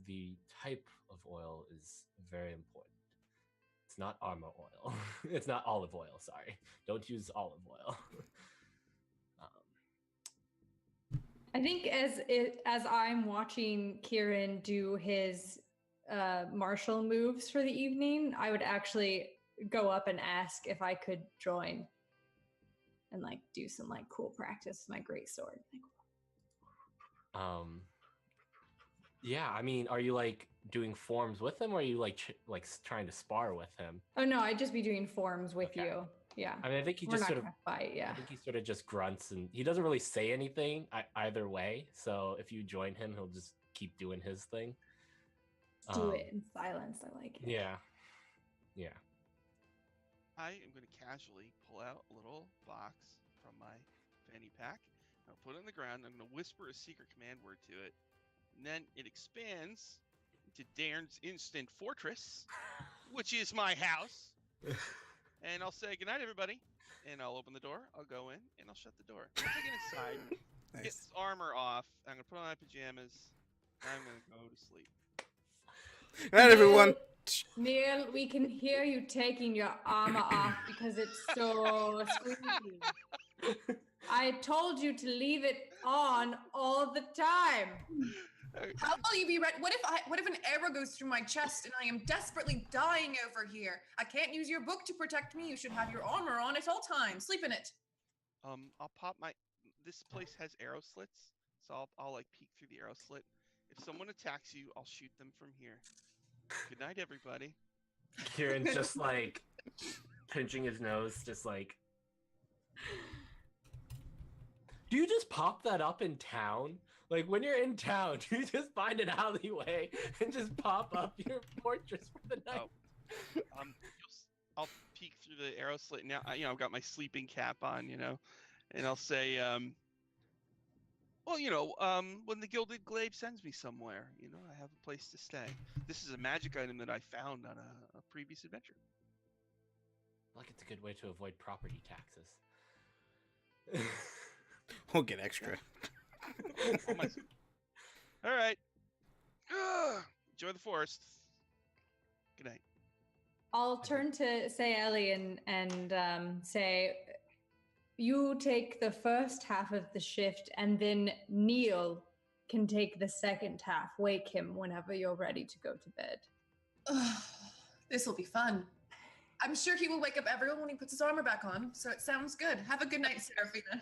the type of oil is very important. It's not armor oil. It's not olive oil. Sorry, don't use olive oil. I think as I'm watching Kieran do his martial moves for the evening, I would actually go up and ask if I could join and like do some like cool practice with my greatsword. Yeah, I mean, are you like doing forms with him, or are you like trying to spar with him? Oh no, I'd just be doing forms with you. Yeah. I mean, I think he We're just not sort of gonna fight. Yeah. I think he sort of just grunts, and he doesn't really say anything either way. So if you join him, he'll just keep doing his thing. Do it in silence. I like it. Yeah. I am going to casually pull out a little box from my fanny pack. I'll put it on the ground. I'm going to whisper a secret command word to it. And then it expands into Darren's Instant Fortress, which is my house. And I'll say, "Good night, everybody." And I'll open the door. I'll go in, and I'll shut the door. Once I get inside, Nice. get this armor off. I'm going to put on my pajamas. I'm going to go to sleep. All right, everyone. Neil, we can hear you taking your armor off because it's so squeaky. I told you to leave it on all the time. How will you be ready? What if an arrow goes through my chest and I am desperately dying over here? I can't use your book to protect me. You should have your armor on at all times. Sleep in it. I'll pop my. This place has arrow slits, so I'll like peek through the arrow slit. If someone attacks you, I'll shoot them from here. Good night, everybody. Kieran's just like pinching his nose, just like. Do you just pop that up in town? Like when you're in town, do you just find an alleyway and just pop up your fortress for the night? Oh. I'll peek through the arrow slit now. I've got my sleeping cap on, and I'll say, when the Gilded Glaive sends me somewhere, I have a place to stay. This is a magic item that I found on a previous adventure. Like it's a good way to avoid property taxes. We'll get extra. All right. Enjoy the forest. Good night. I'll turn to Sayeli and say, you take the first half of the shift, and then Neil can take the second half. Wake him whenever you're ready to go to bed. This will be fun. I'm sure he will wake up everyone when he puts his armor back on, so it sounds good. Have a good night, Seraphina.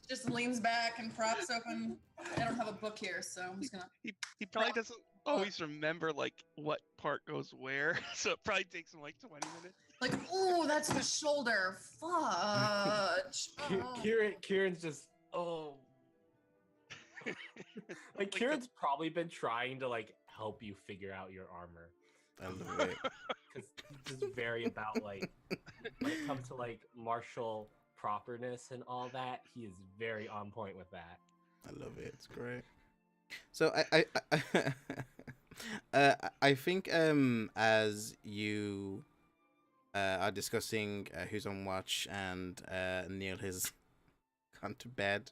Just leans back and props open. I don't have a book here, so I'm just gonna. He probably doesn't always remember like what part goes where, so it probably takes him like 20 minutes. Like, oh, that's the shoulder. Fudge. Oh. Kieran's just like Kieran's probably been trying to like help you figure out your armor. I love it. Because he's just very about like when it comes to like martial properness and all that, he is very on point with that. I love it. It's great. So I think as you are discussing who's on watch and Neil has gone to bed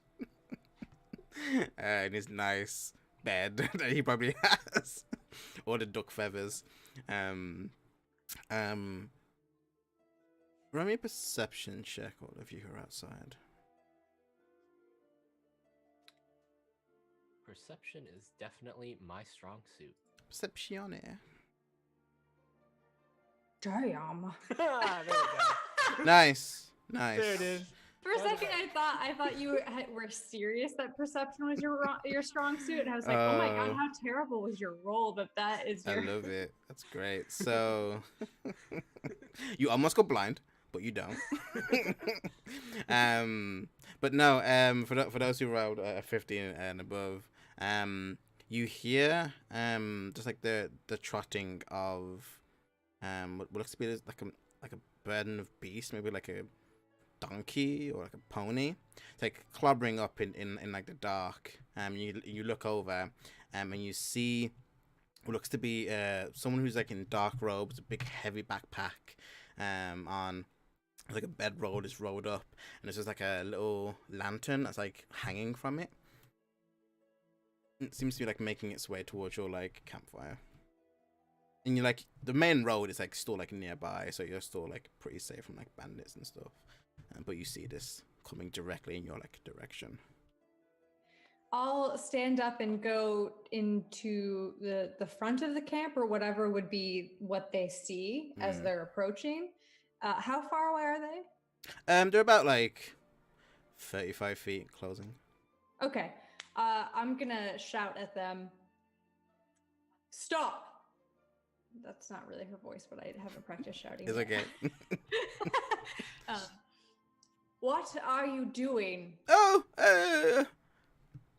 in his nice bed that he probably has, all the duck feathers. Run me a perception check, all of you who are outside. Perception is definitely my strong suit. Perceptione. Damn. There we go. Nice. Nice. There it is. For a second, I thought you were serious that perception was your strong suit, and I was like, oh my god, how terrible was your roll? But that is your. I love it. That's great. So you almost go blind, but you don't. But no. For those who rolled 15 and above, you hear just like the trotting of what looks to be like a burden of beast, maybe like a donkey or like a pony. It's like clobbering up in like the dark. You look over and you see what looks to be someone who's like in dark robes, a big heavy backpack on like a bedroll is rolled up, and there's just like a little lantern that's like hanging from it. It seems to be like making its way towards your like campfire. And you're like, the main road is like still like nearby, so you're still like pretty safe from like bandits and stuff. But you see this coming directly in your like direction. I'll stand up and go into the front of the camp, or whatever would be what they see as they're approaching. How far away are they? They're about like 35 feet closing. Okay. I'm gonna shout at them. Stop! That's not really her voice, but I haven't practiced shouting. It's yet. okay. What are you doing? Oh,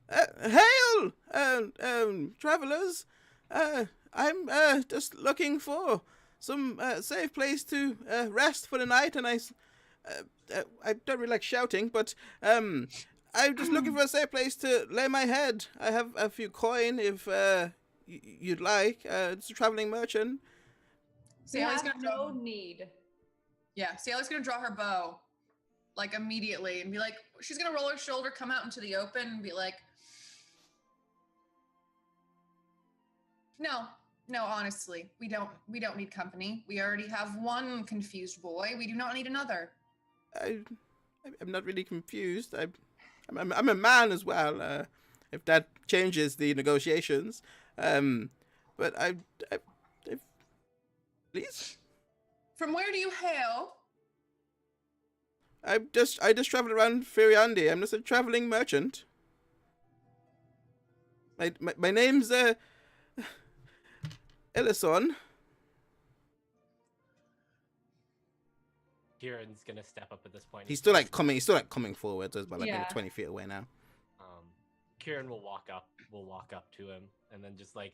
hail, travelers. I'm just looking for some safe place to rest for the night, and I don't really like shouting, but I'm just looking for a safe place to lay my head. I have a few coin if you'd like. It's a traveling merchant. You have no need. Yeah, Sally's gonna draw her bow, like immediately, and be like, she's gonna roll her shoulder, come out into the open, and be like, no, honestly, we don't need company. We already have one confused boy. We do not need another. I'm not really confused. I'm a man as well. If that changes the negotiations, but please. From where do you hail? I just travel around Firiandi. I'm just a traveling merchant. My name's Ellison. Kieran's gonna step up at this point. He's still like coming forward, so it's about like Yeah. maybe 20 feet away now. Kieran will walk up to him and then just like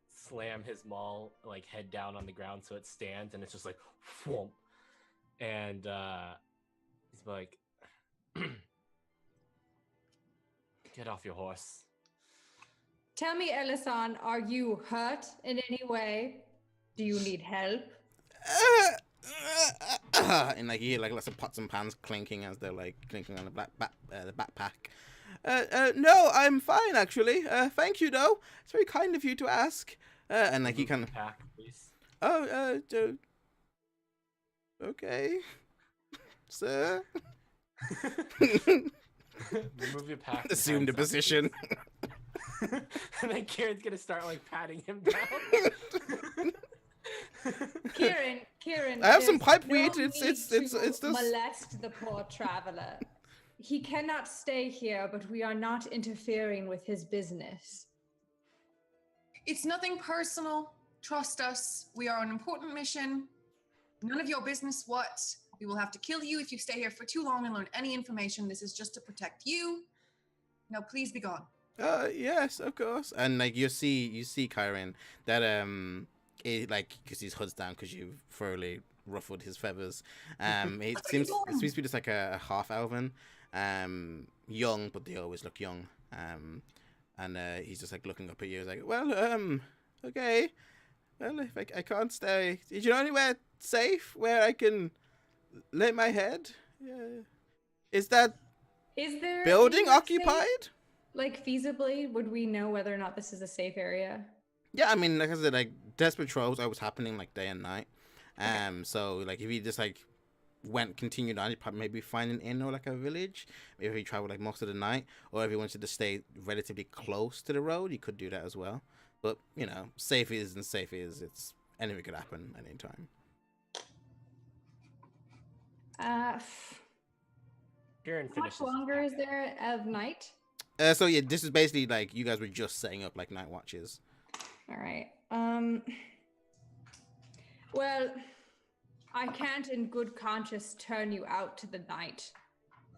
slam his maul like head down on the ground so it stands and it's just like whoomp. And he's like get off your horse. Tell me, Ellison, are you hurt in any way? Do you need help? And like you hear like lots of pots and pans clinking as they're like clinking on the the backpack. No, I'm fine actually. Thank you though. It's very kind of you to ask. And like he kind of. Pack, please. Oh, okay, sir. Remove your pack. Assume the position. And then Kieran's gonna start like patting him down. Kieran. I have some there's pipe no weed. need It's to just. molest the poor traveler. He cannot stay here, but we are not interfering with his business. It's nothing personal. Trust us. We are on an important mission. None of your business what. We will have to kill you if you stay here for too long and learn any information. This is just to protect you. Now, please be gone. Yes, of course. And like you see Kyron that like because his hood's down because you've thoroughly ruffled his feathers. It seems to be just like a half elven, young, but they always look young. And he's just like looking up at you. He's like, well, okay. Well, if I can't stay, did you know anywhere safe where I can lay my head? Yeah. Is that Is there building anywhere occupied? safe? Like feasibly, would we know whether or not this is a safe area? Yeah, I mean, like I said, like death patrols always happening like day and night. So like if you just like continued on, you'd probably maybe find an inn or like a village. Maybe if you travel like most of the night, or if you wanted to stay relatively close to the road, you could do that as well. But you know, safe is and safe is. It's anything could happen at any time. Kieran How finishes. much longer is there of night? So yeah, this is basically like you guys were just setting up like night watches. All right. Well, I can't in good conscience turn you out to the night,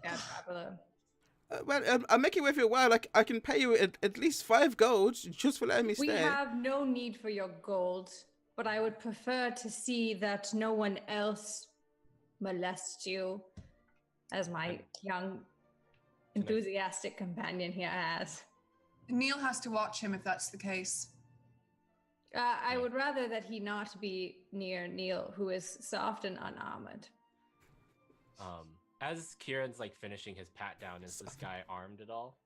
traveler. Well, I'll make it worth your while. Like I can pay you at least 5 gold just for letting me stay. We have no need for your gold, but I would prefer to see that no one else molests you, as my young, enthusiastic companion here has. Neil has to watch him if that's the case. I would rather that he not be near Neil, who is soft and unarmored. As Kieran's like finishing his pat down, is this guy armed at all?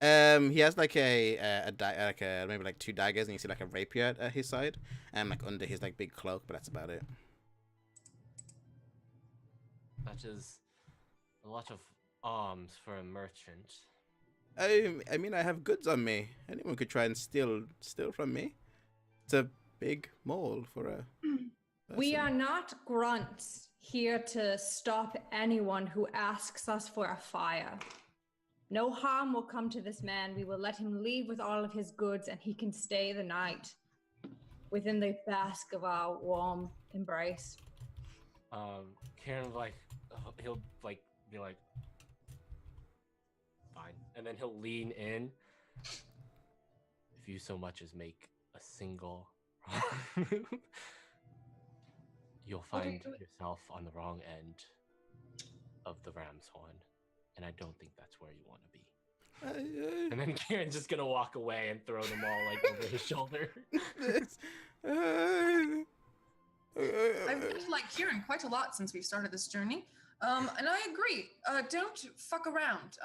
He has like maybe like 2 daggers, and you see like a rapier at his side, and like under his like big cloak, but that's about it. That is a lot of arms for a merchant. I mean, I have goods on me. Anyone could try and steal from me. It's a big mole for a. We person. are not grunts here to stop anyone who asks us for a fire. No harm will come to this man. We will let him leave with all of his goods, and he can stay the night within the bask of our warm embrace. Kieran he'll like be like fine, and then he'll lean in. If you so much as make a single you'll find yourself on the wrong end of the ram's horn, and I don't think that's where you want to be. And then Kieran's just gonna walk away and throw them all like over his shoulder. I've really liked Kieran quite a lot since we've started this journey. And I agree. Don't fuck around.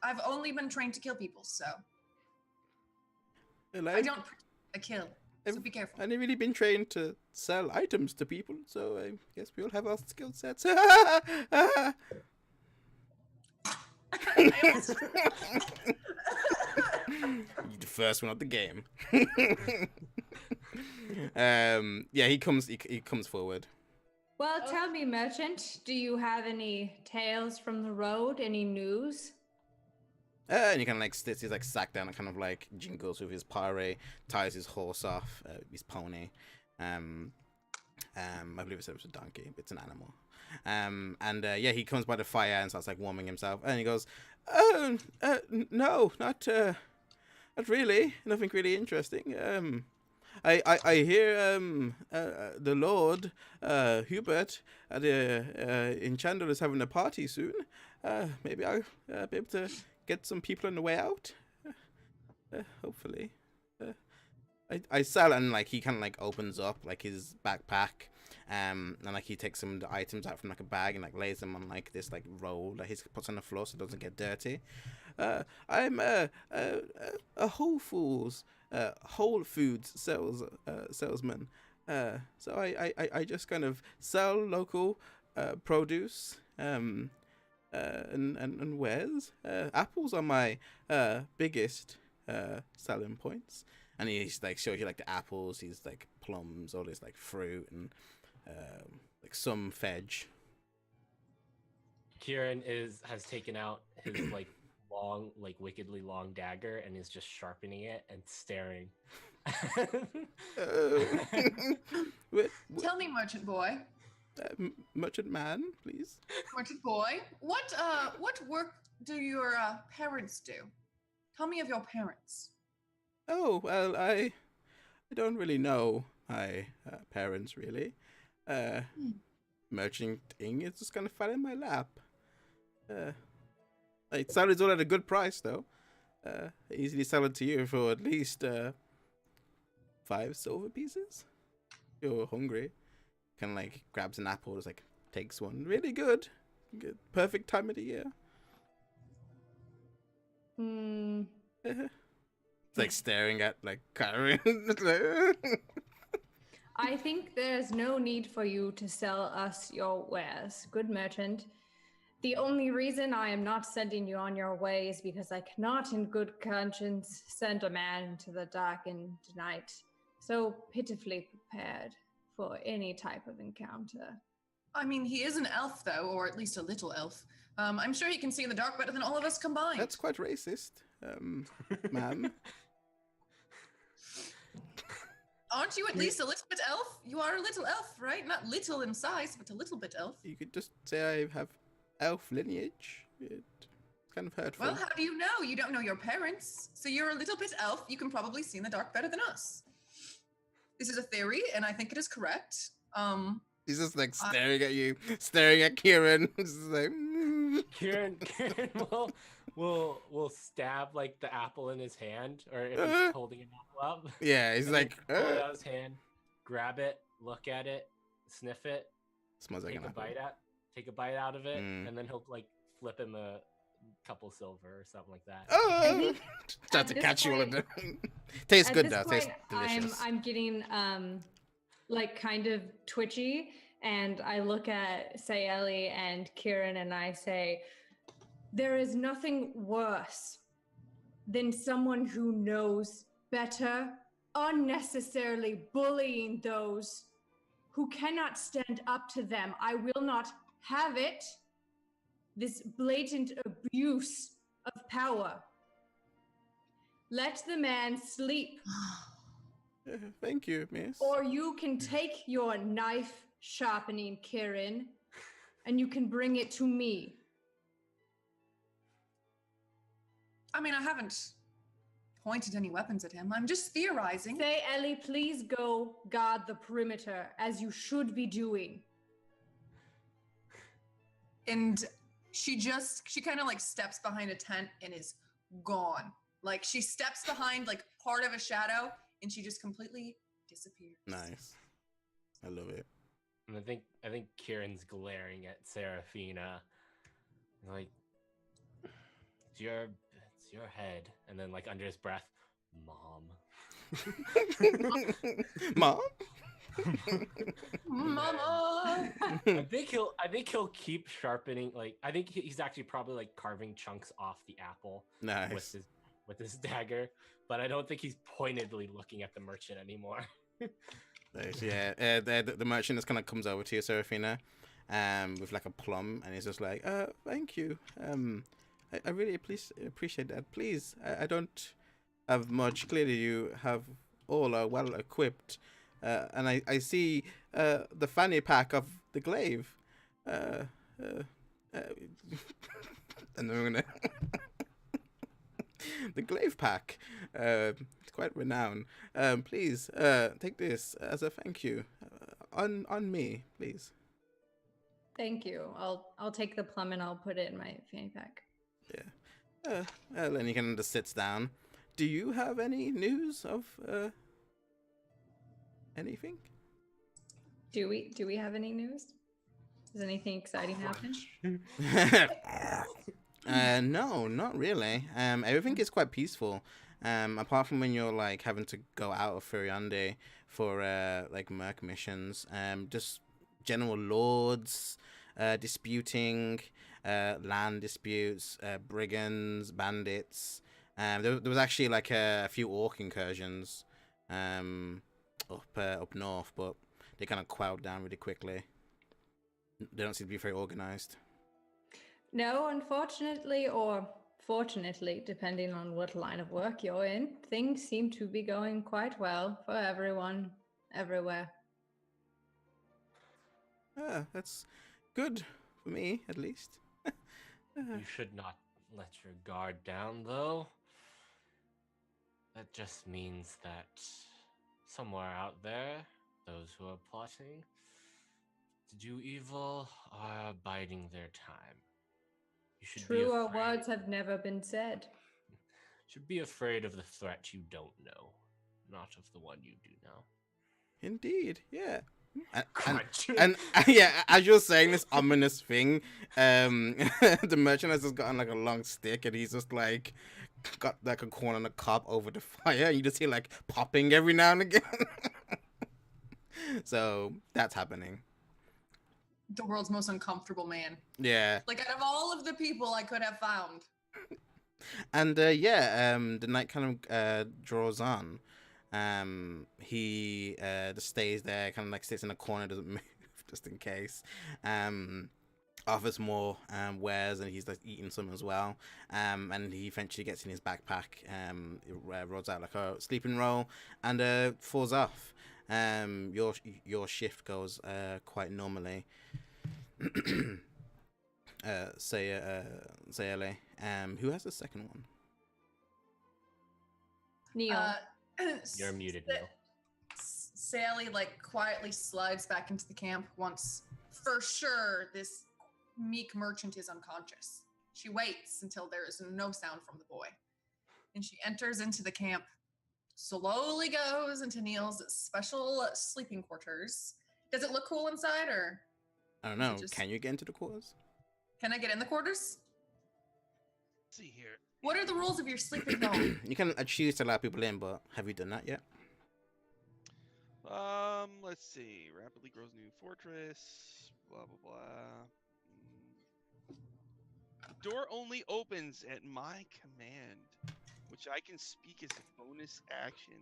I've only been trained to kill people, so I don't kill. So be careful. I've really been trained to sell items to people, so I guess we all have our skill sets. You're the first one of the game. Yeah, he comes forward. Well, tell me, merchant, do you have any tales from the road? Any news? And he kind of like sits his like sack down and kind of like jingles with his pare, ties his horse off, his pony. I believe it's a donkey. It's an animal. Yeah, he comes by the fire and starts like warming himself. And he goes, no, not really. Nothing really interesting. I hear the Lord Hubert at in Chandler is having a party soon. Maybe I'll be able to get some people on the way out. Hopefully. I sell, and like he kind of like opens up like his backpack, and like he takes some of the items out from like a bag and like lays them on like this like roll that he puts on the floor so it doesn't get dirty. I'm a Whole Foods salesman. So I just kind of sell local produce and wares. Apples are my biggest selling points. And he's like shows you like the apples, he's like plums, all this like fruit and like some veg. Kieran has taken out his like long, like wickedly long dagger and is just sharpening it and staring. Tell me, merchant boy. Merchant man, please. Merchant boy, what work do your parents do? Tell me of your parents. Oh, well, I don't really know my parents, really. Merchanting is just kind of fell in my lap. It sounds all at a good price, though. I easily sell it to you for at least 5 silver pieces. If you're hungry. Kind of like grabs an apple, just like takes one. Really good. Perfect time of the year. It's like staring at like Karen. I think there's no need for you to sell us your wares, good merchant. The only reason I am not sending you on your way is because I cannot in good conscience send a man into the darkened night, so pitifully prepared for any type of encounter. I mean, he is an elf, though, or at least a little elf. I'm sure he can see in the dark better than all of us combined. That's quite racist, ma'am. Aren't you at least a little bit elf? You are a little elf, right? Not little in size, but a little bit elf. You could just say I have elf lineage. It's kind of hurtful. Well, how do you know? You don't know your parents. So you're a little bit elf. You can probably see in the dark better than us. This is a theory, and I think it is correct. He's just like staring at you, staring at Kieran. Just like, Kieran will stab like the apple in his hand, or if he's holding an apple up. Yeah, he's like, pull it out of his hand, grab it, look at it, sniff it, smells like take an a apple. take a bite out of it, Mm. and then he'll like flip him a couple silver or something like that. Oh, trying to this catch you all of point- them. Tastes At good this though. Tastes point, delicious. I'm getting like kind of twitchy, and I look at Sayeli and Kieran and I say, there is nothing worse than someone who knows better unnecessarily bullying those who cannot stand up to them. I will not have it. This blatant abuse of power. Let the man sleep, Thank you, miss. or you can take your knife sharpening, Kieran, and you can bring it to me. I mean, I haven't pointed any weapons at him. I'm just theorizing. Say, Ellie, please go guard the perimeter, as you should be doing. And she kind of like steps behind a tent and is gone. Like she steps behind like part of a shadow and she just completely disappears. Nice. I love it. And I think Kieran's glaring at Seraphina, like, it's your head, and then like under his breath, Mom. Mom? Mama! I think he'll keep sharpening. Like I think he's actually probably like carving chunks off the apple Nice. with his dagger. But I don't think he's pointedly looking at the merchant anymore. Nice. Yeah. The merchant just kind of comes over to you, Serafina, with like a plum, and he's just like, thank you. I really appreciate that. Please, I don't have much. Clearly, you have all are well equipped, and I see the fanny pack of the glaive. And then we're gonna the glaive pack. It's quite renowned. Please, take this as a thank you. On me, please. Thank you. I'll take the plum and I'll put it in my fanny pack. Yeah. Then he kind of just sits down. Do you have any news of anything? Do we have any news? Is anything exciting happen? No, not really. Everything is quite peaceful. Apart from when you're like having to go out of Furiande for like merc missions. Just general lords disputing, land disputes, brigands, bandits. There was actually like a few orc incursions up north, but they kind of quelled down really quickly. They don't seem to be very organized. No, unfortunately, or fortunately, depending on what line of work you're in, things seem to be going quite well for everyone, everywhere. That's good for me, at least. You should not let your guard down, though. That just means that somewhere out there, those who are plotting to do evil are biding their time. You should be Truer afraid. words have never been said. Should be afraid of the threat you don't know, not of the one you do know. Indeed, yeah. Crunch. And yeah, as you're saying this ominous thing, the merchant has just gotten like a long stick, and he's just like got like a corn on a cob over the fire, and you just hear like popping every now and again. So that's happening. The world's most uncomfortable man. Yeah. Like out of all of the people I could have found. And the night kind of draws on. He just stays there, kind of like sits in a corner, doesn't move, just in case. Offers more wares, and he's like eating some as well. And he eventually gets in his backpack. It rolls out like a sleeping roll and falls off. Your shift goes quite normally. Sayele. Who has the second one? Neil. You're muted, Neil. Sally like quietly slides back into the camp once for sure this meek merchant is unconscious. She waits until there is no sound from the boy. And she enters into the camp, slowly goes into Neil's special sleeping quarters. Does it look cool inside, or? I don't know. Just- Can you get into the quarters? Can I get in the quarters? Let's see here. What are the rules of your sleeping home? You can choose to allow people in, but have you done that yet? Let's see. Rapidly grows new fortress. Blah blah blah. Door only opens at my command, which I can speak as a bonus action.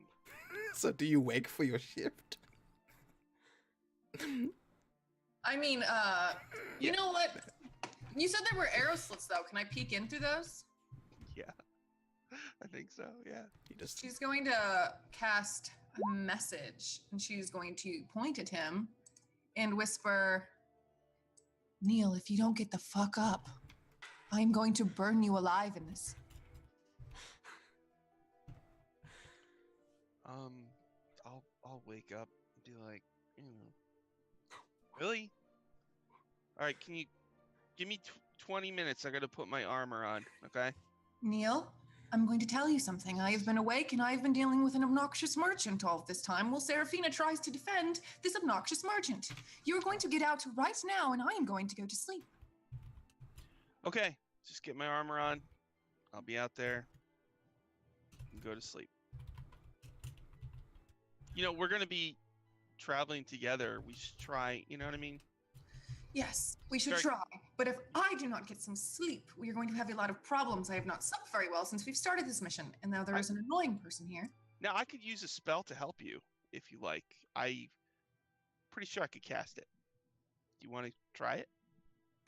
So do you wake for your shift? I mean, you Yeah. know what? You said there were arrow slits, though. Can I peek in through those? Yeah, I think so. Yeah. You just She's going to cast a message, and she's going to point at him and whisper, Neil, if you don't get the fuck up, I'm going to burn you alive in this. I'll wake up and be like, really? All right, can you give me 20 minutes? I gotta put my armor on, okay? Neil, I'm going to tell you something. I have been awake and I have been dealing with an obnoxious merchant all of this time while Serafina tries to defend this obnoxious merchant. You are going to get out right now and I am going to go to sleep. Okay, just get my armor on. I'll be out there and go to sleep. You know, we're gonna be traveling together. We should try, you know what I mean? Yes, we should Very- try. But if I do not get some sleep, we are going to have a lot of problems. I have not slept very well since we've started this mission, and now there is an annoying person here. Now I could use a spell to help you if you like. I pretty sure I could cast it. Do you want to try it?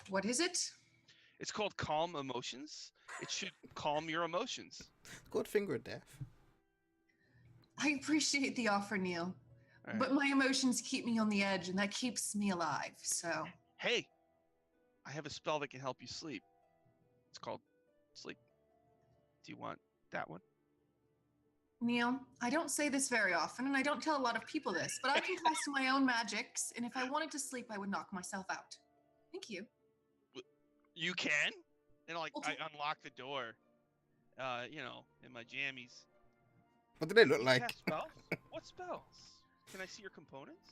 What is it? It's called Calm Emotions. It should calm your emotions. It's called Finger of Death. I appreciate the offer, Neil, All right. but my emotions keep me on the edge, and that keeps me alive. So, Hey, I have a spell that can help you sleep. It's called Sleep. Do you want that one? Neil, I don't say this very often, and I don't tell a lot of people this, but I can cast my own magics, and if I wanted to sleep, I would knock myself out. Thank you. You can? And like Okay. I unlock the door. In my jammies. What do they look You like? cast spells? What spells? Can I see your components?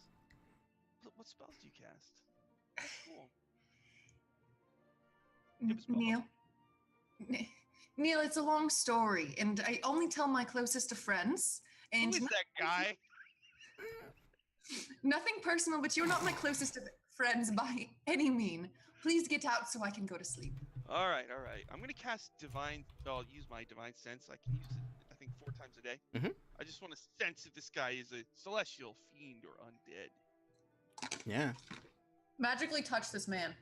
What spells do you cast? That's cool. Give us both. Neil, it's a long story, and I only tell my closest of friends. Who And is that guy? nothing personal, but you're not my closest of friends by any mean. Please get out so I can go to sleep. All right. I'm gonna cast divine. I'll use my divine sense. I can use it, I think, 4 times a day. Mhm. I just want to sense if this guy is a celestial, fiend, or undead. Yeah. Magically touch this man.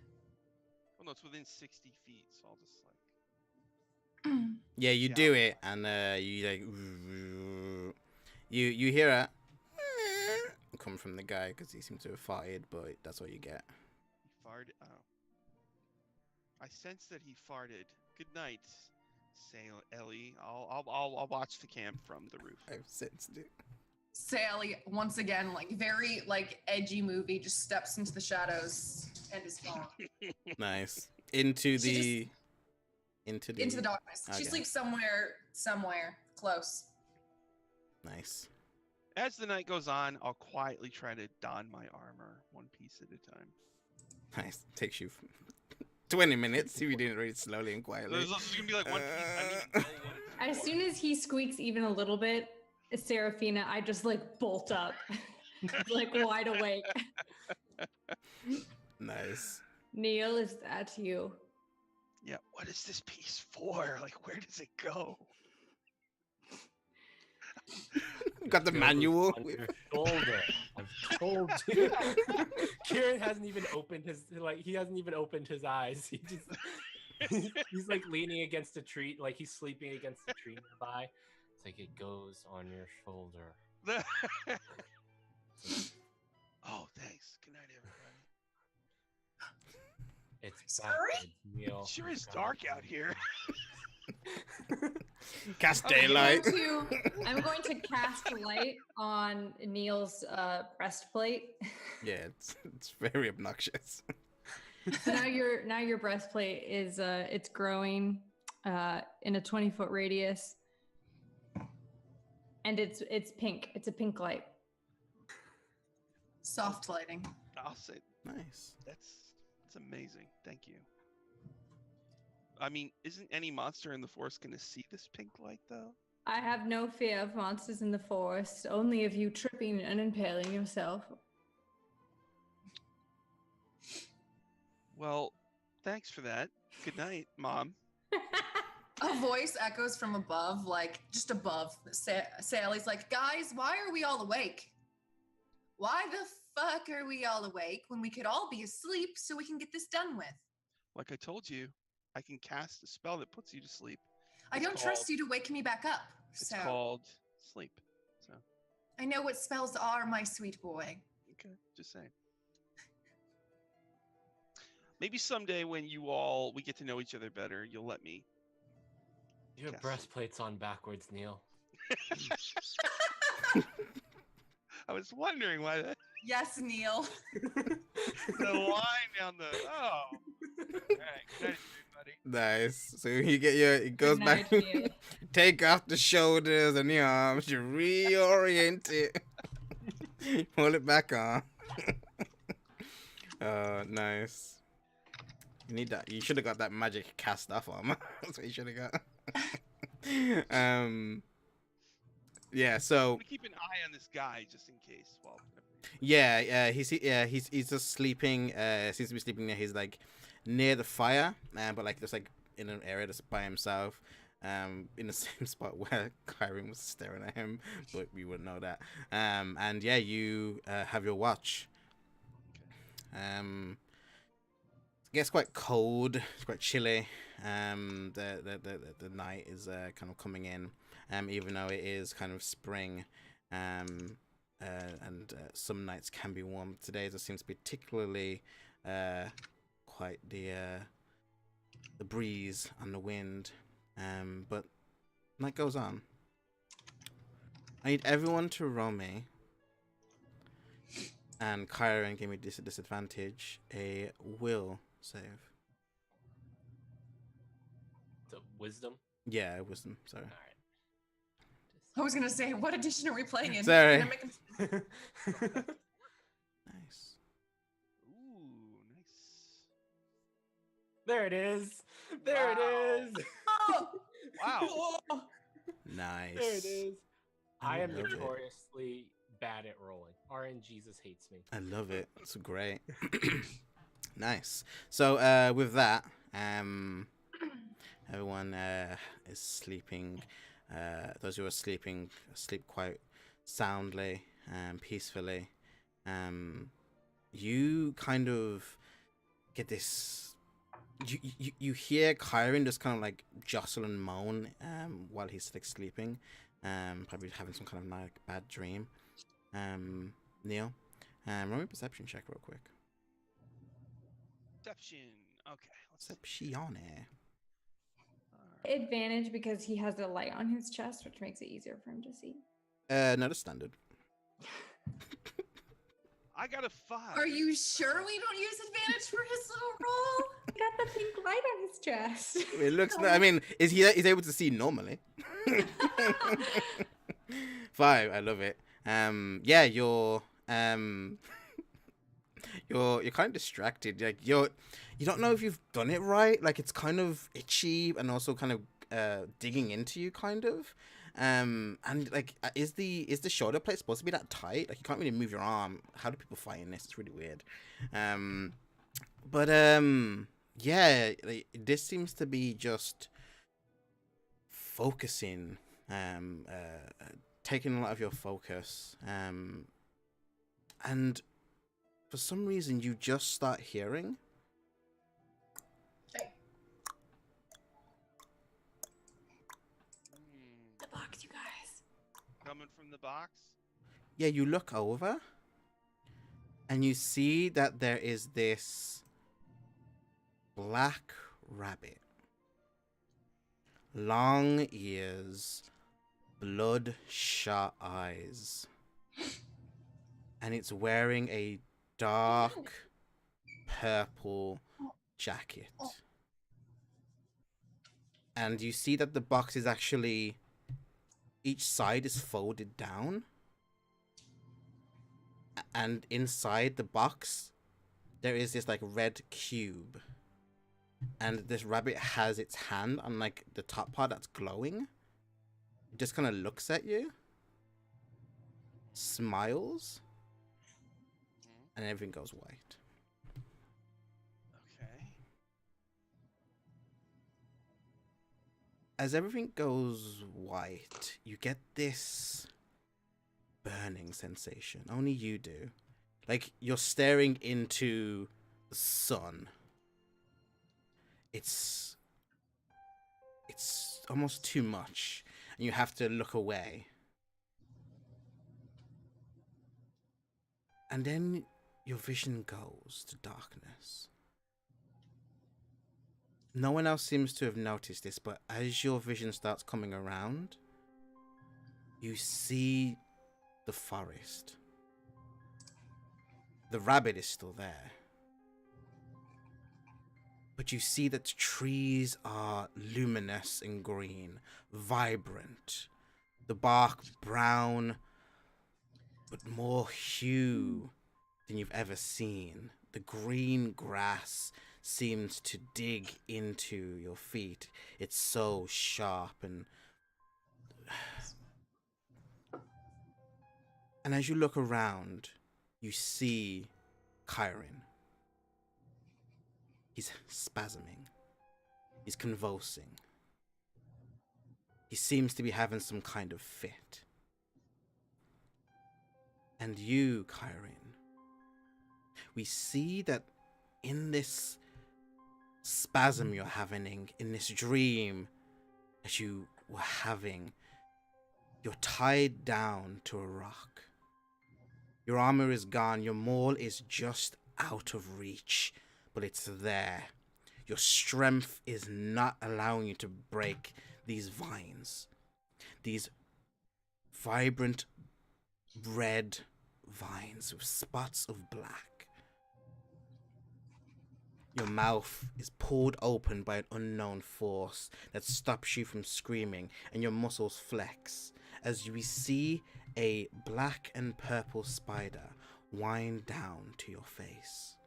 Oh no, it's within 60 feet, so I'll just like. Yeah, you Yeah. do it, and you like you hear a come from the guy because he seems to have farted, but that's what you get. He farted. Oh. I sense that he farted. Good night, say Ellie. I'll watch the camp from the roof. I've sensed it. Sally, once again, like very like edgy movie, just steps into the shadows and is gone. Nice. Into She the into Into the darkness. She Okay. sleeps somewhere close. Nice. As the night goes on, I'll quietly try to don my armor one piece at a time. Nice. Takes you 20 minutes if you didn't read it slowly and quietly. There's also gonna be like one piece. I don't even know what it's As for. soon as he squeaks even a little bit, Seraphina, I just like bolt up, like wide awake. Nice. Neil, is that you? Yeah, what is this piece for? Like, where does it go? Got the Goes manual. on your shoulder. I've told you. Kieran hasn't even opened his eyes. He just he's like leaning against a tree, like he's sleeping against a tree nearby. It's like it goes on your shoulder. Oh, thanks. Good night, everybody. It's Sorry? backwards, Neil. It sure is dark out here. Cast Okay, daylight. I'm going to cast light on Neil's breastplate. Yeah, it's very obnoxious. So now your breastplate is it's growing in a 20-foot radius, and it's pink. It's a pink light. Soft lighting. I'll say Nice. that's amazing. Thank you. I mean, isn't any monster in the forest going to see this pink light, though? I have no fear of monsters in the forest, only of you tripping and impaling yourself. Well, thanks for that. Good night, Mom. A voice echoes from above, like just above. Sally's like, guys, why are we all awake? Why the fuck are we all awake when we could all be asleep so we can get this done with? Like I told you, I can cast a spell that puts you to sleep. I It's don't trust called- you to wake me back up. It's So called sleep. So, I know what spells are, my sweet boy. okay, just saying. Maybe someday when we get to know each other better, you'll let me. Your Yes. breastplate's on backwards, Neil. I was wondering why that Yes, Neil. the line down the. Oh. All right. Good night, everybody. Nice. So you get it goes Good back. night, Neil. Take off the shoulders and the arms. You reorient it. Pull it back on. Nice. You need that. You should have got that magic cast off armor. That's what you should have got. Yeah. I'm So gonna keep an eye on this guy just in case. Well, He's just sleeping. Seems to be sleeping near his like near the fire, but like just like in an area that's by himself. In the same spot where Kyron was staring at him, but we wouldn't know that. And yeah, you have your watch. It gets quite cold. It's quite chilly. The night is kind of coming in. Even though it is kind of spring. And some nights can be warm. Today there seems to be particularly quite the breeze and the wind. But night goes on. I need everyone to roll me. And Kyron gave me disadvantage. A will save. So wisdom. Yeah, wisdom. Sorry. All I was gonna say, what edition are we playing in? Sorry. Gonna make him- right. Nice. Ooh, nice. There it is. There it is. Oh! Wow. Nice. There it is. I am love it. notoriously bad at rolling. RNGesus hates me. I love it. It's great. Nice. So with that, everyone is sleeping. Those who are sleeping sleep quite soundly and peacefully. You kind of get this. You hear Kyron just kind of like jostle and moan while he's like sleeping, probably having some kind of like bad dream. Neil, roll me a perception check real quick. Perception. Okay. Let's see. Perceptione. Alright. Advantage because he has a light on his chest, which makes it easier for him to see. No, the standard. I got a 5. Are you sure we don't use advantage for his little roll? He got the pink light on his chest. It looks. I mean, he's able to see normally. 5. I love it. Yeah, you're you're kind of distracted. Like you don't know if you've done it right. Like it's kind of itchy and also kind of digging into you, kind of. And like, is the shoulder plate supposed to be that tight? Like you can't really move your arm. How do people fight in this? It's really weird. But yeah, like, this seems to be just focusing, taking a lot of your focus, and for some reason you just start hearing. Okay. Hmm, The box, you guys. coming from the box. Yeah, you look over, and you see that there is this black rabbit. Long ears, bloodshot eyes. And it's wearing a dark purple jacket. And you see that the box is actually, each side is folded down. And inside the box, there is this like red cube. And this rabbit has its hand on like the top part that's glowing. It just kind of looks at you, smiles, and everything goes white. Okay. As everything goes white, you get this burning sensation. Only you do. Like you're staring into the sun. It's almost too much, and you have to look away. And then your vision goes to darkness. No one else seems to have noticed this, but as your vision starts coming around, you see the forest. The rabbit is still there. But you see that the trees are luminous and green, vibrant. The bark brown, but more hue than you've ever seen. The green grass seems to dig into your feet. It's so sharp and as you look around, you see Kyron. He's spasming. He's convulsing. He seems to be having some kind of fit. And you, Kyron, we see that in this spasm you're having, in this dream that you were having, you're tied down to a rock. Your armor is gone, your maul is just out of reach, but it's there. Your strength is not allowing you to break these vines. These vibrant red vines with spots of black. Your mouth is pulled open by an unknown force that stops you from screaming, and your muscles flex as we see a black and purple spider wind down to your face.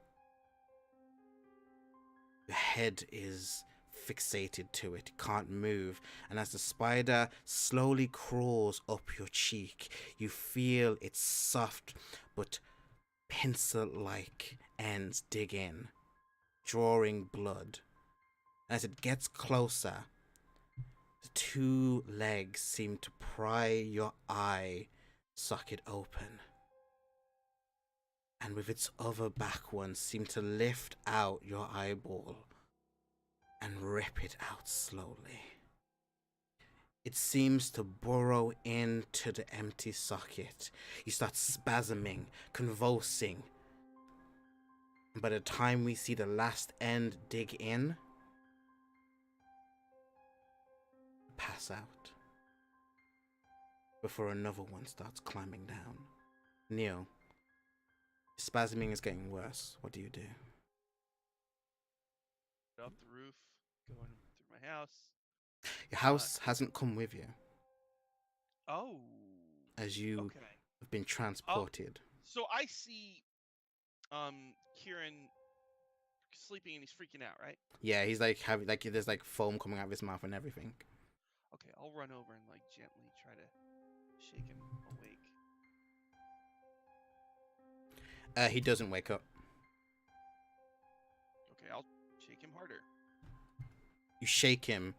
Your head is fixated to it, can't move, and as the spider slowly crawls up your cheek, you feel its soft but pencil-like ends dig in, drawing blood. As it gets closer, the two legs seem to pry your eye socket open, and with its other back one seem to lift out your eyeball and rip it out slowly. It seems to burrow into the empty socket. You start spasming, convulsing. And by the time we see the last end dig in, pass out. Before another one starts climbing down. Neil, spasming is getting worse. What do you do? Off the roof, going through my house. Your house hasn't come with you, Oh. as you Okay. have been transported. So I see Kieran sleeping and he's freaking out, right? Yeah, he's like having like there's like foam coming out of his mouth and everything. Okay, I'll run over and like gently try to shake him awake. He doesn't wake up. Okay, I'll shake him harder. You shake him,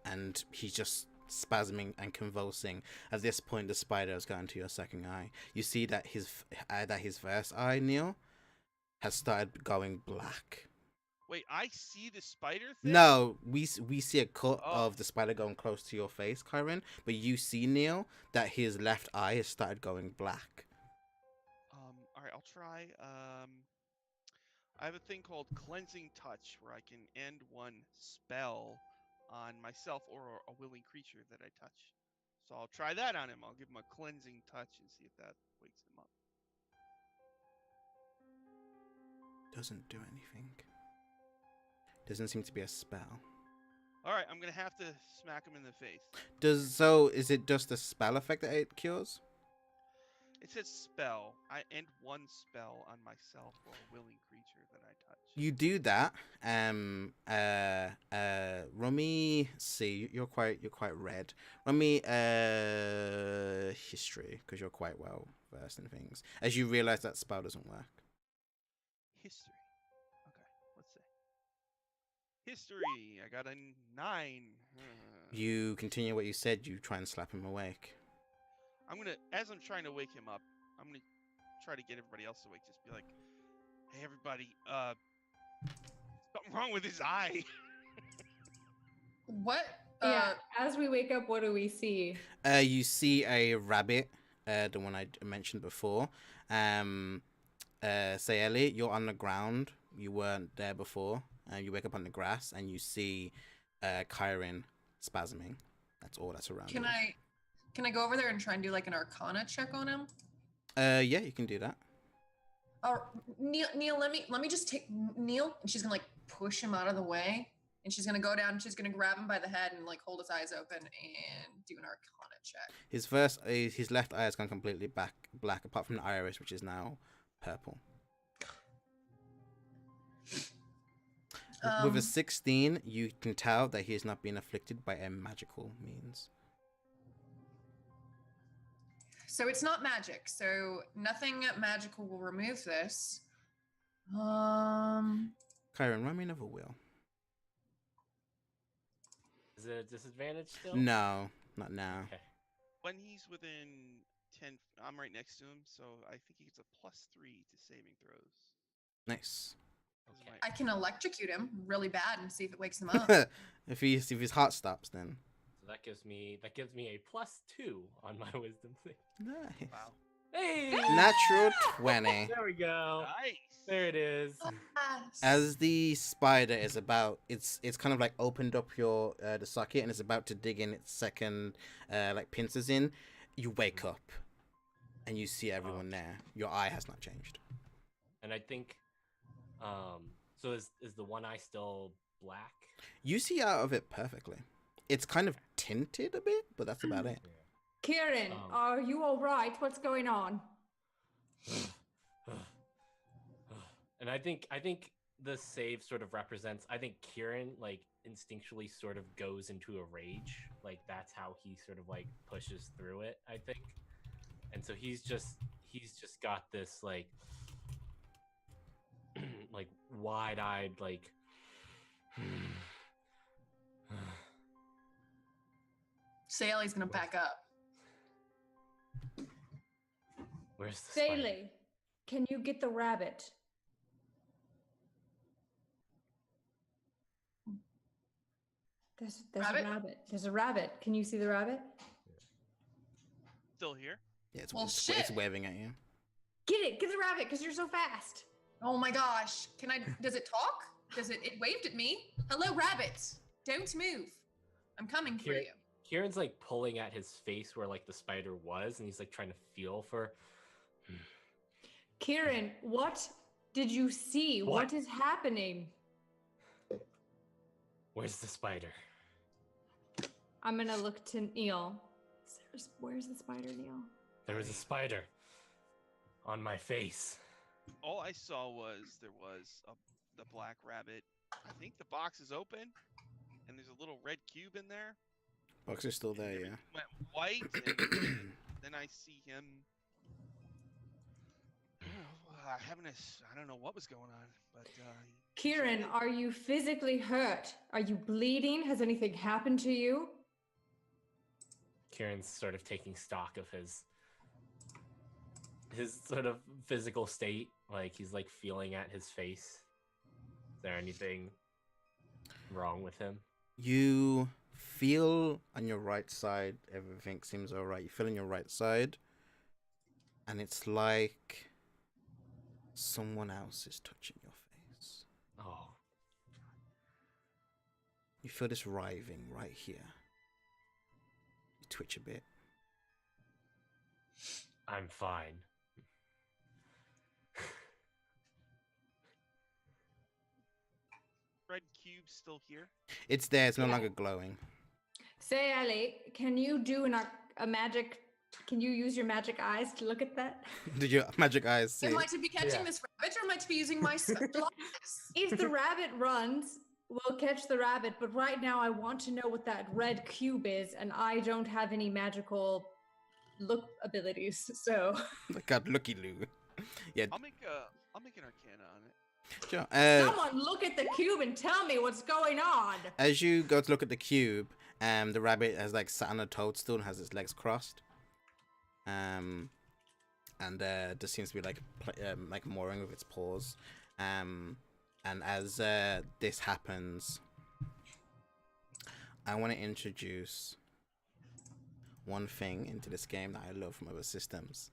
and he's just spasming and convulsing. At this point, the spider has gotten to your second eye. You see that his first eye, Neil, has started going black. Wait, I see the spider thing? No, we see a cut Oh. of the spider going close to your face, Kyron. But you see, Neil, that his left eye has started going black. All right, I'll try. I have a thing called Cleansing Touch, where I can end one spell on myself or a willing creature that I touch. So I'll try that on him. I'll give him a Cleansing Touch and see if that wakes him up. Doesn't do anything. Doesn't seem to be a spell. All right, I'm gonna have to smack him in the face. Is it just a spell effect that it cures? It says spell. I end one spell on myself or a willing creature that I touch. You do that. Run see, you're quite red. Run me history, because you're quite well versed in things. As you realize that spell doesn't work. History. Okay, let's see. History. I got a 9. You continue what you said. You try and slap him awake. As I'm trying to wake him up, I'm gonna try to get everybody else awake. Just be like, hey, everybody, something wrong with his eye. What? Yeah. As we wake up, what do we see? You see a rabbit, the one I mentioned before. Say, Elliot, you're on the ground. You weren't there before. You wake up on the grass and you see Kyron spasming. That's all that's around. Can I go over there and try and do like an Arcana check on him? Yeah, you can do that. Oh, Neil, let me just take Neil, and she's gonna like push him out of the way, and she's gonna go down, and she's gonna grab him by the head and like hold his eyes open and do an Arcana check. His left eye has gone completely black, apart from the iris, which is now purple. With a 16, you can tell that he has not been afflicted by a magical means. So it's not magic. So nothing magical will remove this. Kyron, run me another wheel. Is it a disadvantage still? No, not now. Okay. When he's within 10, I'm right next to him, so I think he gets a +3 to saving throws. Nice. 'Cause Okay. I can electrocute him really bad and see if it wakes him up. if his heart stops, then So that gives me a +2 on my wisdom thing. nice. Wow. Hey! Natural 20. There we go. Nice. There it is. Yes. As the spider is about, it's kind of like opened up your the socket and it's about to dig in its second like pincers in. You wake up, and you see everyone there. Your eye has not changed. And I think, so is the one eye still black? You see out of it perfectly. It's kind of tinted a bit, but that's about it. Kieran, Um, are you all right? What's going on? And I think the save sort of represents. I think Kieran like instinctually sort of goes into a rage. Like that's how he sort of like pushes through it. I think, and so he's just got this like like wide-eyed like. Sally's gonna back up. Where's the spider? Saley, can you get the rabbit? There's Rabbit? a rabbit. There's a rabbit. Can you see the rabbit? Still here? Yeah, it's, Well, it's shit. waving at you. Get it. Get the rabbit because you're so fast. Oh my gosh. Can I does it talk? It waved at me? Hello, rabbit. Don't move. I'm coming for Here- you. Kieran's like pulling at his face where like the spider was, and he's like trying to feel for. Kieran, what did you see? What? What is happening? Where's the spider? I'm gonna look to Neil. Where's the spider, Neil? There was a spider on my face. All I saw was there was the black rabbit. I think the box is open, and there's a little red cube in there. Box is still and there, yeah. everything went white, and then I see him. I don't know what was going on, but Kieran, are you physically hurt? Are you bleeding? Has anything happened to you? Kieran's sort of taking stock of his sort of physical state. Like he's like feeling at his face. Is there anything wrong with him? You feel on your right side, everything seems alright. You feel on your right side, and it's like someone else is touching your face. Oh, You feel this writhing right here. You twitch a bit. I'm fine. red cube still here. It's there, it's no Yeah. longer glowing. Say, Ali, can you do a magic? Can you use your magic eyes to look at that? Did your magic eyes see? Am I to be catching Yeah. this rabbit or am I to be using my special eyes? If the rabbit runs, we'll catch the rabbit. But right now, I want to know what that red cube is, and I don't have any magical look abilities. So God, looky Lou. Yeah, I'll make an arcana on it. sure. someone look at the cube and tell me what's going on. As you go to look at the cube, the rabbit has like sat on a toadstool and has its legs crossed. And just seems to be like mooring with its paws. And as this happens, I want to introduce one thing into this game that I love from other systems.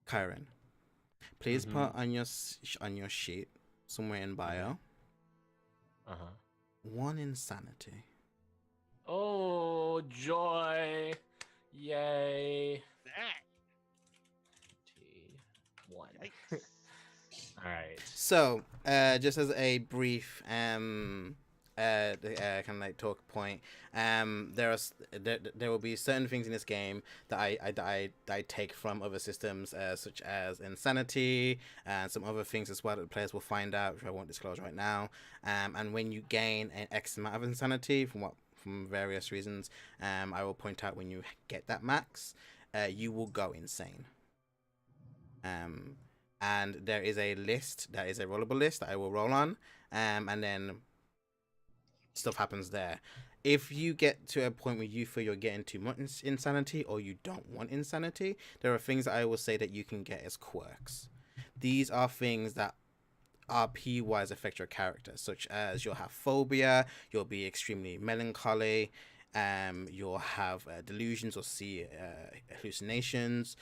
Kyron, please put on your sheet somewhere in bio Uh-huh. 1 insanity. Oh, joy. Yay. That. One. Yikes. All right. So, just as a brief kind of like talk point, there will be certain things in this game that I take from other systems, such as insanity and some other things as well that the players will find out, which I won't disclose right now. And when you gain an X amount of insanity from various reasons, I will point out when you get that max. you will go insane. And there is a list that is a rollable list that I will roll on, and then stuff happens there. If you get to a point where you feel you're getting too much insanity or you don't want insanity, there are things that I will say that you can get as quirks. These are things that RP wise affect your character, such as you'll have phobia, you'll be extremely melancholy, you'll have delusions or see hallucinations,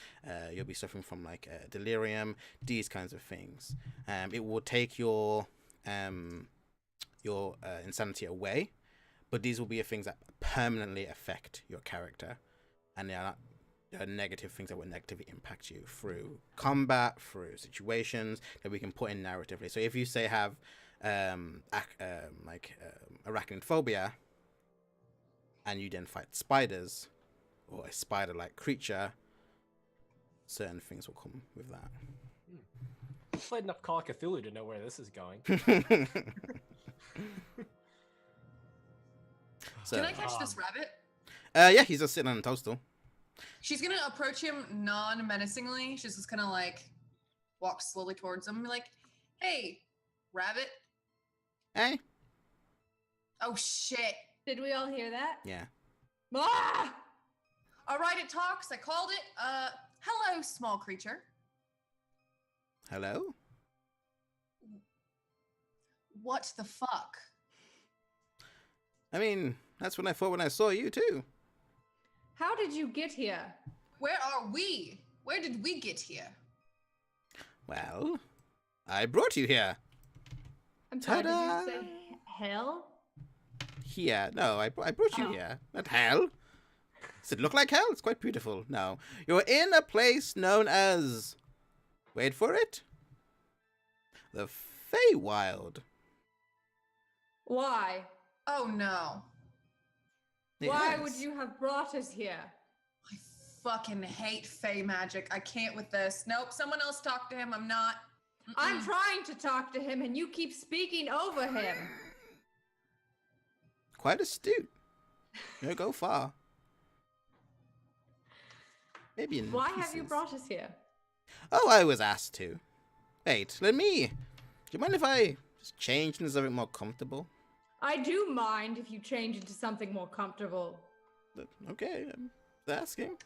you'll be suffering from like delirium, these kinds of things. It will take your insanity away, but these will be things that permanently affect your character, and they are negative things that will negatively impact you through combat, through situations that we can put in narratively. So if you say have arachnid phobia, and you then fight spiders or a spider-like creature, certain things will come with that. I've played enough Call of Cthulhu to know where this is going. So, Can I catch this rabbit? yeah, he's just sitting on a toadstool. She's gonna approach him non-menacingly. She's just gonna like walk slowly towards him and be like, "Hey, rabbit." Hey? Oh shit. Did we all hear that? Yeah. Ah! All right, it talks. I called it. Hello, small creature. Hello? What the fuck? I mean, that's what I thought when I saw you too. How did you get here? Where are we? Where did we get here? Well, I brought you here. I'm sorry, Ta-da! did you say hell? Here. No, I brought you Oh. here. Not hell. Does it look like hell? It's quite beautiful. No. You're in a place known as... Wait for it. The Feywild. Why? Oh no. Why would Yes. you have brought us here? I fucking hate Fey magic. I can't with this. Nope, someone else talk to him. I'm not. I'm Mm-mm. trying to talk to him and you keep speaking over him. Quite astute. You go far. Maybe in Why have you pieces. brought us here? Oh, I was asked to. Wait, let me. Do you mind if I just change into something more comfortable? I do mind if you change into something more comfortable. Okay, I'm asking.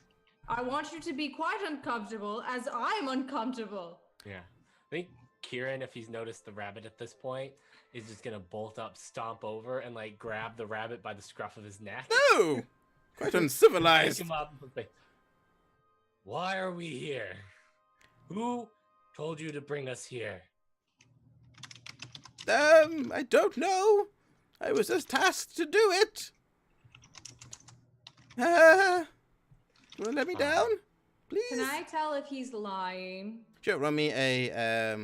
I want you to be quite uncomfortable as I'm uncomfortable. Yeah. I think Kieran, if he's noticed the rabbit at this point, is just gonna bolt up, stomp over, and like grab the rabbit by the scruff of his neck. No! Quite Pick uncivilized. him up and say, "Why are we here? Who told you to bring us here?" I don't know. I was just tasked to do it. You wanna let me down? Please? Can I tell if he's lying? Sure, run me a,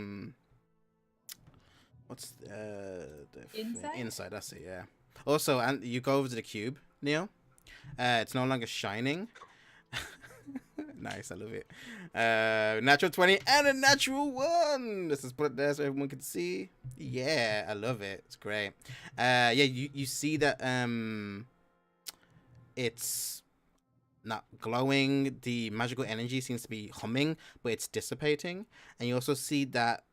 what's, Insight? Insight, that's it, yeah. Also, and you go over to the cube, Neil. It's no longer shining. Nice, I love it. Natural 20 and a natural 1. Let's just put it there so everyone can see. Yeah, I love it. It's great. Yeah, you see that it's not glowing. The magical energy seems to be humming, but it's dissipating. And you also see that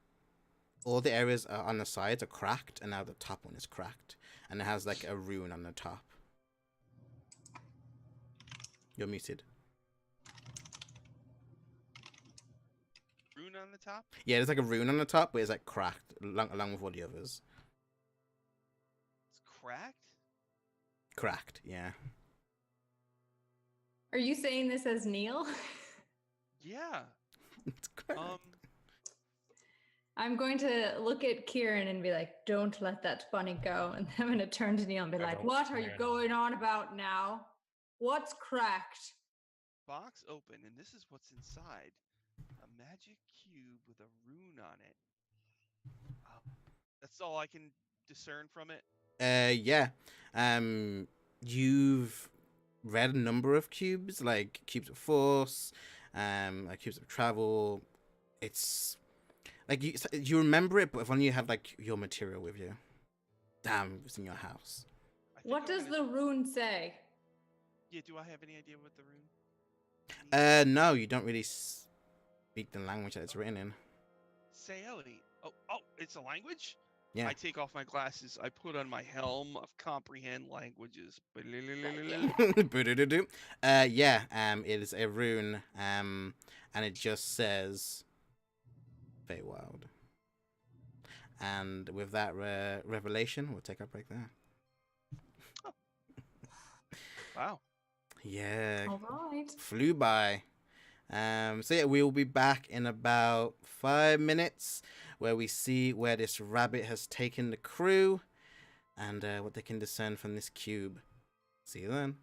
all the areas on the sides are cracked, and now the top one is cracked, and it has like a rune on the top. You're muted. Rune on the top. Yeah, there's like a rune on the top, but it's like cracked along with all the others. It's cracked. Cracked, yeah. Are you saying this as Neil? Yeah. It's cracked. I'm going to look at Kieran and be like, don't let that bunny go. And I'm going to turn to Neil and be I like, don't what are you care. going on about now? What's cracked? Box open, and this is what's inside. A magic cube with a rune on it. That's all I can discern from it. Yeah. You've read a number of cubes, like cubes of force, like cubes of travel. It's like you remember it, but if only you had like your material with you. Damn, it's in your house. I think What I'm does gonna- the rune say? Yeah, do I have any idea what the rune? No, you don't really speak the language that it's written in. Saeli. Oh, it's a language? Yeah. I take off my glasses. I put on my helm of comprehend languages. Boo-doo-doo-doo. Yeah, it is a rune, and it just says Feywild. And with that revelation, we'll take our break there. Wow. Yeah, All right. flew by. So yeah, we'll be back in about 5 minutes, where we see where this rabbit has taken the crew, and what they can discern from this cube. See you then.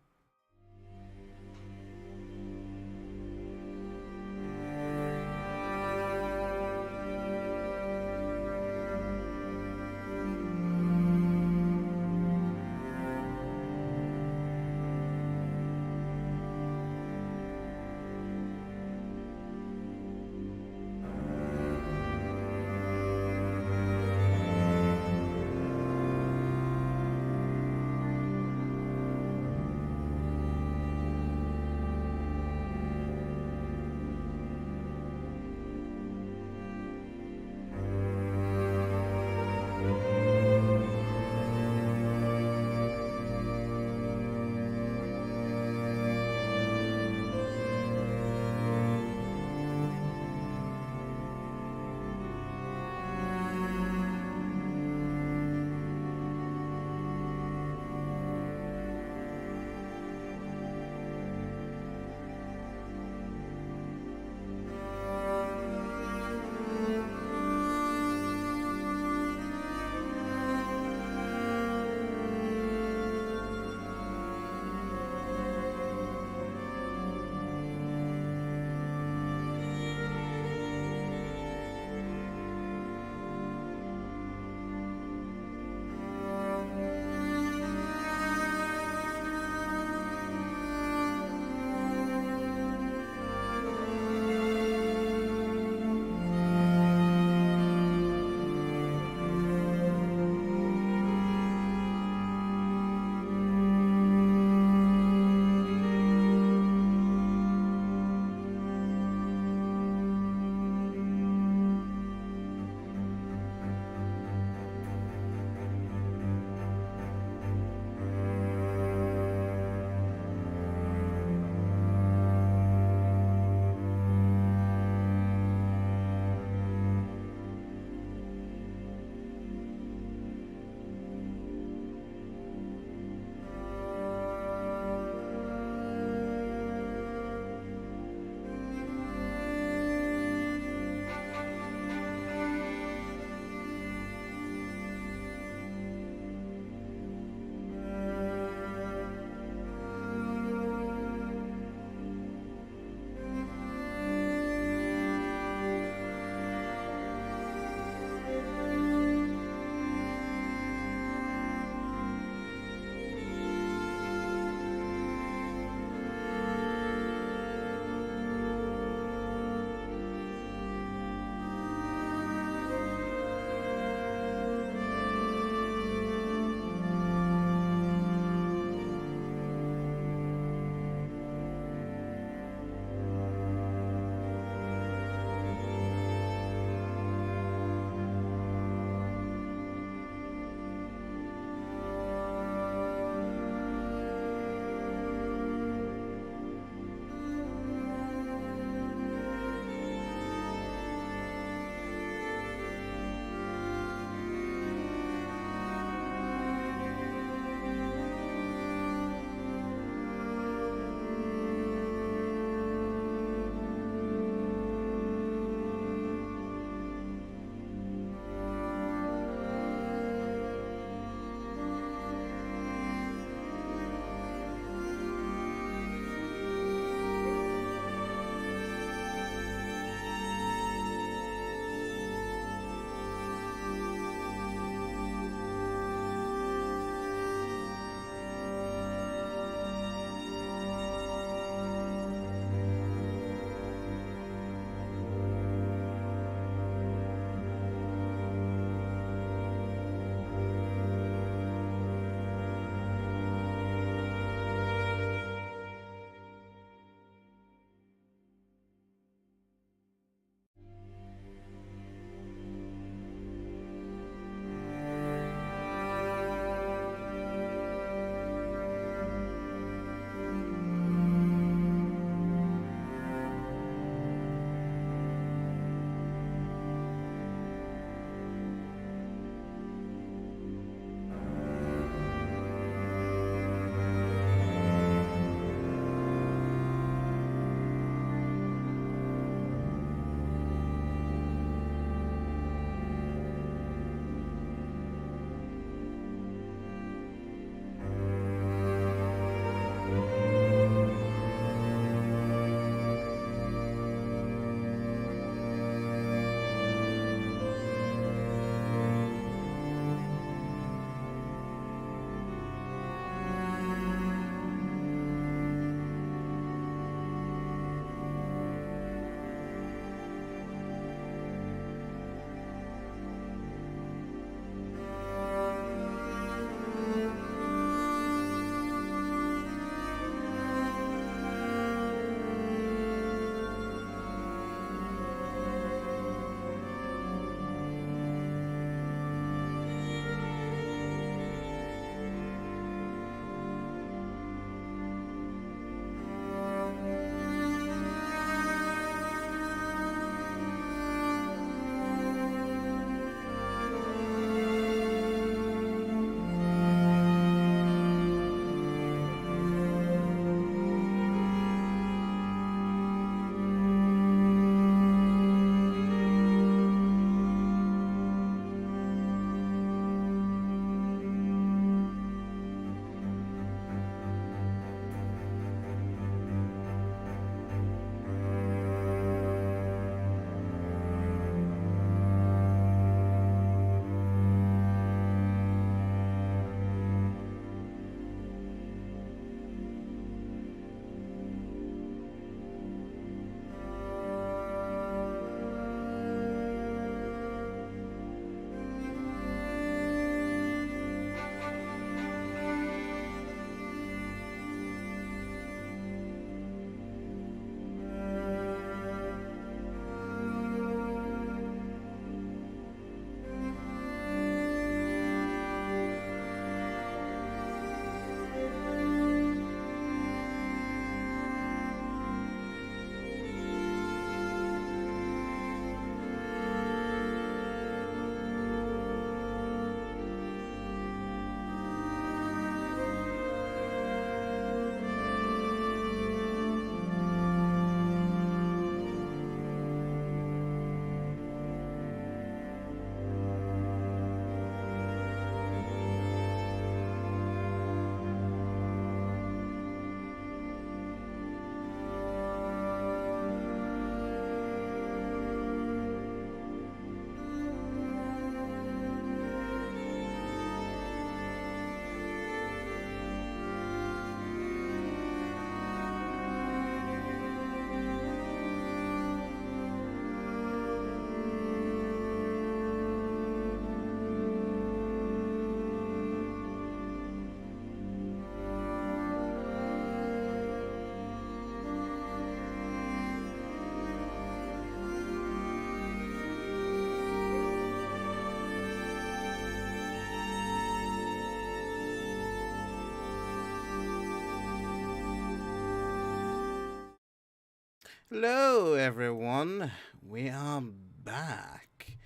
Hello, everyone. We are back.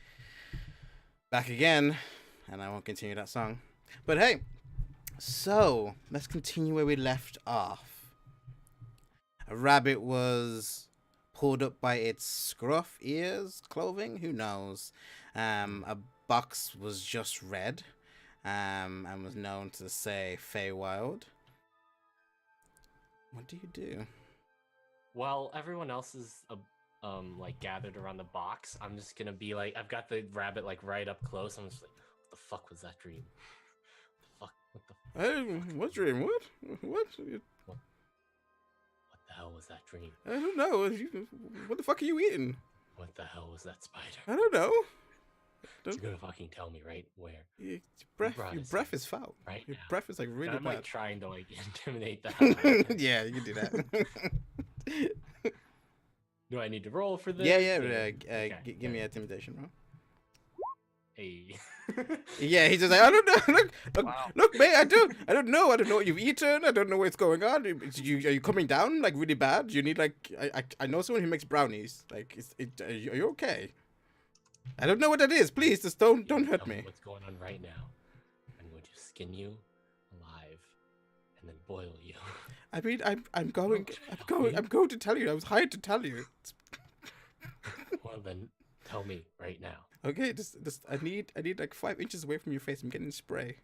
Back again. And I won't continue that song. But hey, so let's continue where we left off. A rabbit was pulled up by its scruff, ears, clothing, who knows. A box was just red, and was known to say Feywild. What do you do? While everyone else is like gathered around the box, I'm just gonna be like, I've got the rabbit like right up close. I'm just like, what the fuck was that dream? What the fuck? What dream? What? What? What the hell was that dream? I don't know. What the fuck are you eating? What the hell was that spider? I don't know. You're gonna fucking tell me right where? Your brought your us breath here is foul. right Your now. breath is like really I'm like bad. trying to like intimidate the hell out of him. Yeah, you can do that. Do I need to roll for this? yeah. Okay, Give me an intimidation roll. Hey. Yeah, he's just like, I don't know. Look, Wow. look, mate. I don't know what you've eaten. I don't know what's going on. Are you coming down like really bad? Do you need like I know someone who makes brownies. Like, are you okay? I don't know what that is. Please, just don't Tell hurt me. What's going on right now? I'm going to skin you alive and then boil you. I mean, I'm going to tell you. I was hired to tell you. Well then, tell me right now. Okay, just I need like 5 inches away from your face. I'm getting spray.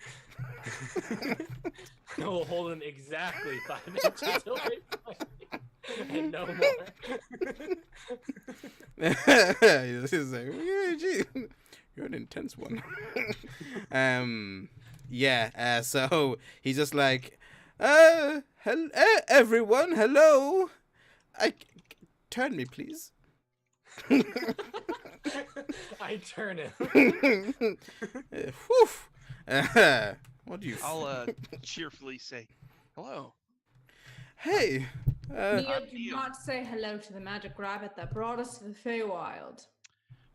I will hold him exactly 5 inches away from my face, and no more. This is like, yeah, gee, you're an intense one. Yeah. So he's just like, everyone, hello. Turn me, please. I turn him. Whew. What do you? I'll cheerfully say, hello. Hey. Neil, do Neil. not say hello to the magic rabbit that brought us to the Feywild.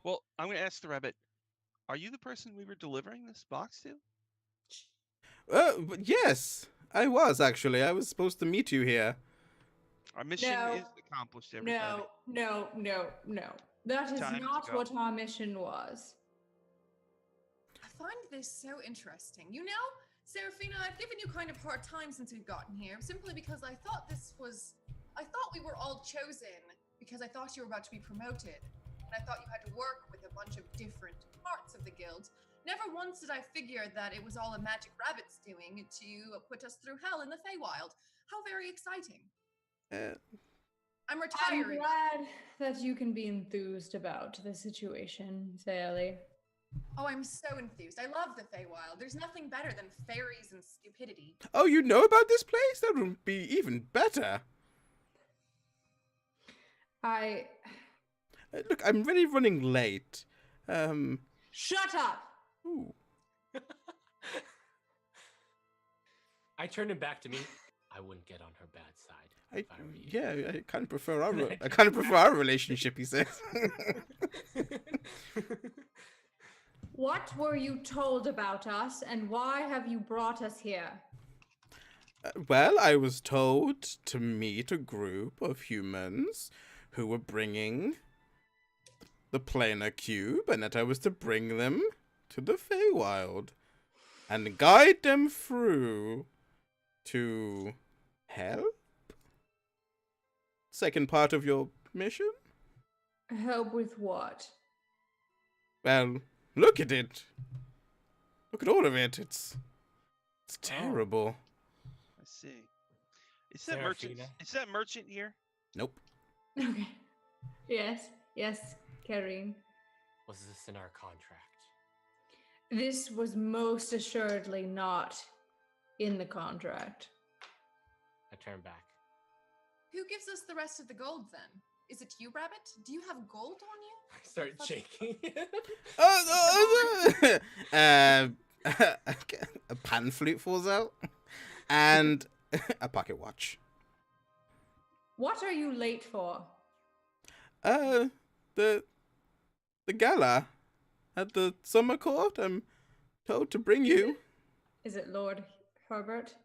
Well, I'm going to ask the rabbit, are you the person we were delivering this box to? But yes, I was actually. I was supposed to meet you here. Our mission No. is accomplished, everybody. No. That is Time to not go. what our mission was. I find this so interesting. You know, Serafina, I've given you kind of hard time since we've gotten here, simply because I thought we were all chosen because I thought you were about to be promoted. And I thought you had to work with a bunch of different parts of the guild. Never once did I figure that it was all a magic rabbit's doing to put us through hell in the Feywild. How very exciting. Uh, I'm I'm retiring. glad that you can be enthused about the situation, Sally. Oh, I'm so enthused. I love the Feywild. There's nothing better than fairies and stupidity. oh, you know about this place? That would be even better. Look, I'm really running late. Shut up! Ooh. I turned him back to me. I wouldn't get on her bad side. If I were you. Yeah, I kind of prefer our relationship. He says. What were you told about us, and why have you brought us here? Well, I was told to meet a group of humans who were bringing the planar cube, and that I was to bring them to the Feywild and guide them through to help. Second part of your mission? Help with what? Well, look at it. Look at all of it. It's terrible. I see. Is that merchant? Serafina? Is that merchant here? Nope. Okay. Yes, Karine. Was this in our contract? This was most assuredly not in the contract. I turn back. Who gives us the rest of the gold then? Is it you, Rabbit? Do you have gold on you? I start shaking. A pan flute falls out, and a pocket watch. What are you late for? The gala at the summer court. I'm told to bring you. Is it Lord Herbert?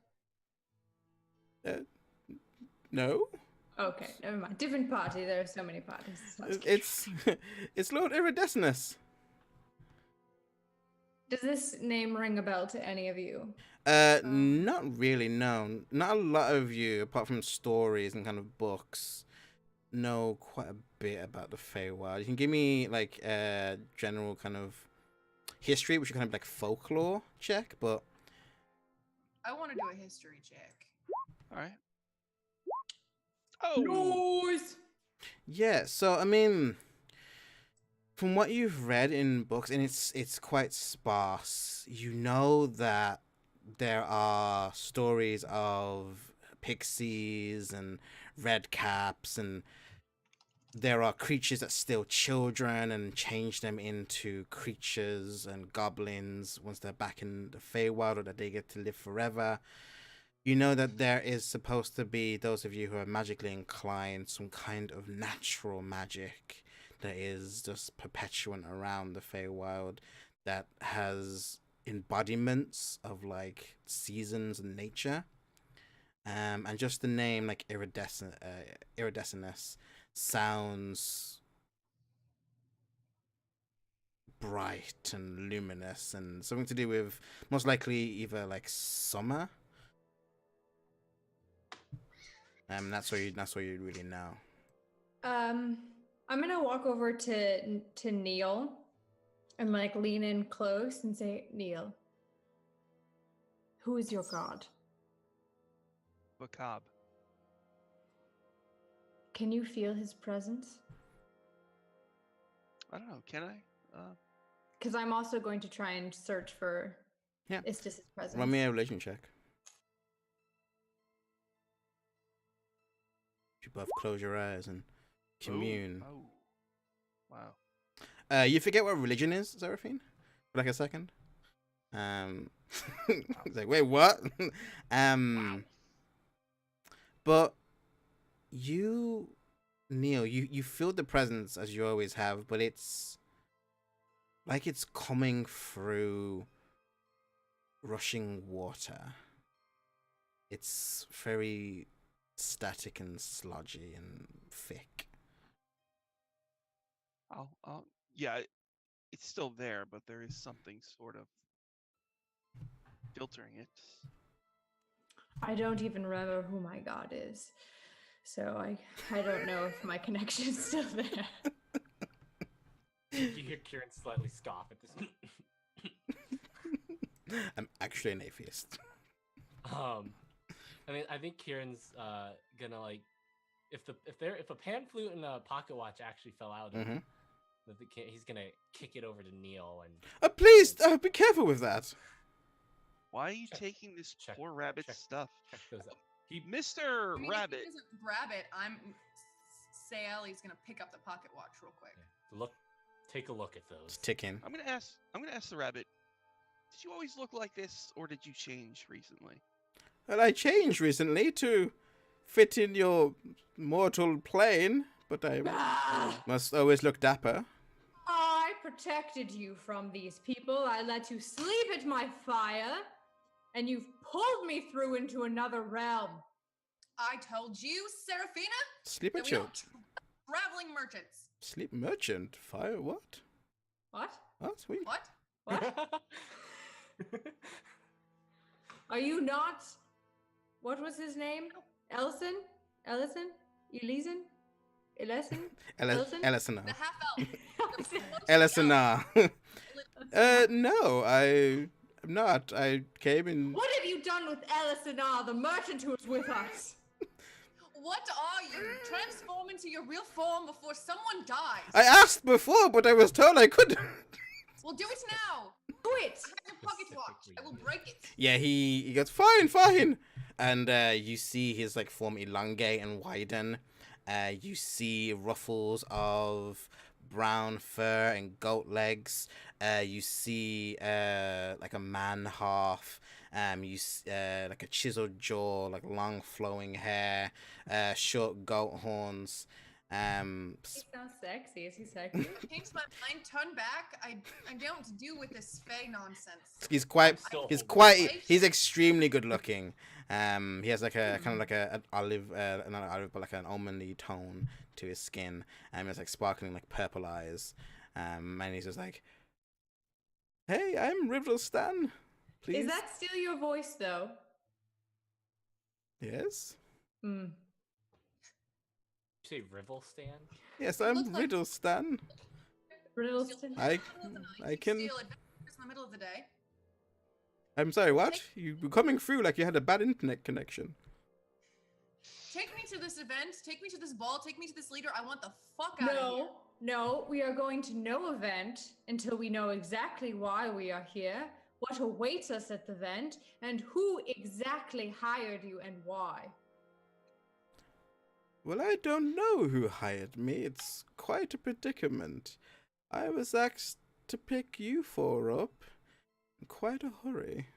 No. Okay, never mind. Different party. There are so many parties. It's it's Lord Iridescence. Does this name ring a bell to any of you? Not really. No, not a lot of you, apart from stories and kind of books, know quite a bit about the Feywild. You can give me like a general kind of history, which is kind of like folklore check, but I want to do a history check. All right. Oh, Noise. yeah. So I mean, from what you've read in books, and it's quite sparse, you know that there are stories of pixies and red caps, and there are creatures that steal children and change them into creatures and goblins once they're back in the Feywild, or that they get to live forever. You know that there is supposed to be, those of you who are magically inclined, some kind of natural magic that is just perpetuant around the Feywild that has embodiments of like seasons and nature. And just the name like iridescence sounds bright and luminous and something to do with most likely either like summer. That's what you really know. I'm gonna walk over to Neil and like lean in close and say, Neil, who is your god? Bakab. Can you feel his presence? I don't know. Can I? Because I'm also going to try and search for Istis' presence. Run me a religion check. You both close your eyes and commune. Oh. Wow. You forget what religion is, Seraphine? For like a second. It's like, wait, what? Wow. But you, Neil, you feel the presence as you always have, but it's like it's coming through rushing water. It's very static and sludgy and thick. Yeah, it's still there, but there is something sort of filtering it. I don't even remember who my god is. So I don't know if my connection is still there. You hear Kieran slightly scoff at this. I'm actually an atheist. I mean, I think Kieran's gonna like, if a pan flute and a pocket watch actually fell out, Mm-hmm. he's gonna kick it over to Neil and. Please, be careful with that. Why are you taking this poor rabbit's stuff? Check those up. Mr. I mean, Rabbit. if he doesn't grab it, Sayali's gonna pick up the pocket watch real quick. Take a look at those. It's ticking. I'm gonna ask the rabbit. Did you always look like this, or did you change recently? Well, I changed recently to fit in your mortal plane, but I must always look dapper. I protected you from these people. I let you sleep at my fire, and you've pulled me through into another realm. I told you, Seraphina, Sleep that at we your don't traveling merchants. sleep merchant fire. What? What? What? Sweet. What? What? Are you not? What was his name? Ellison? Ellison? Ellison. The half elf. Ellison. No, I'm not. I came in. What have you done with Ellison, the merchant who was with us? What are you? Transform into your real form before someone dies. I asked before, but I was told I couldn't. Well, do it now. Do it! I have your pocket watch. I will break it. Yeah, he goes, fine. And you see his like form elongate and widen. You see ruffles of brown fur and goat legs. You see like a man half. Like a chiseled jaw, like long flowing hair, short goat horns. He sounds sexy. Is he sexy? Change my mind. Turn back. I don't do with this fey nonsense. He's I'm still extremely good looking. He has like a kind of like an olive, not an olive, but like an almondy tone to his skin. He has like sparkling like purple eyes. And he's just like, "Hey, I'm Rivelstan. Please." Is that still your voice, though? Yes. Hmm. You say Rivelstan? Yes, It I'm looks like- Riddlestan. Riddleston? I can. Steal adventures in the middle of the day. I'm sorry. What? You were coming through like you had a bad internet connection. Take me to this event. Take me to this ball. Take me to this leader. I want the fuck out of here. No, we are going to no event until we know exactly why we are here, what awaits us at the event, and who exactly hired you and why. Well, I don't know who hired me. It's quite a predicament. I was asked to pick you four up in quite a hurry.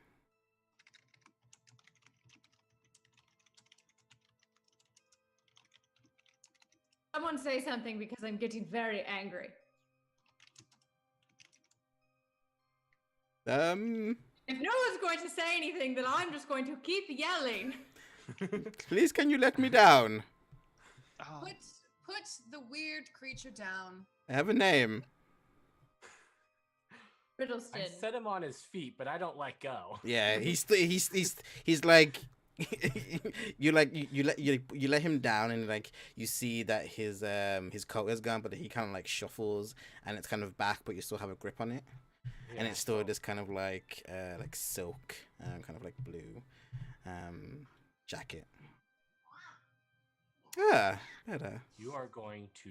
Someone say something because I'm getting very angry. If no one's going to say anything, then I'm just going to keep yelling. Please, can you let me down? Oh, Put the weird creature down. I have a name. Riddleston. I set him on his feet, but I don't let go. Yeah, he's like you let him down, and like you see that his coat is gone, but he kind of like shuffles and it's kind of back, but you still have a grip on it, and Yeah, it's still so this kind of like silk, kind of like blue jacket. Ah, better. You are going to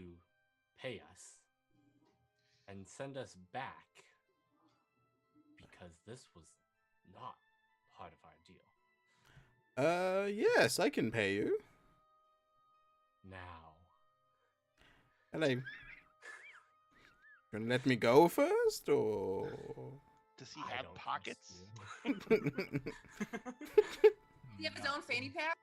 pay us and send us back because this was not part of our deal. Yes, I can pay you. Now, Hello. Gonna let me go first, or? does he I have don't trust pockets? you. Does he have his own fanny pack?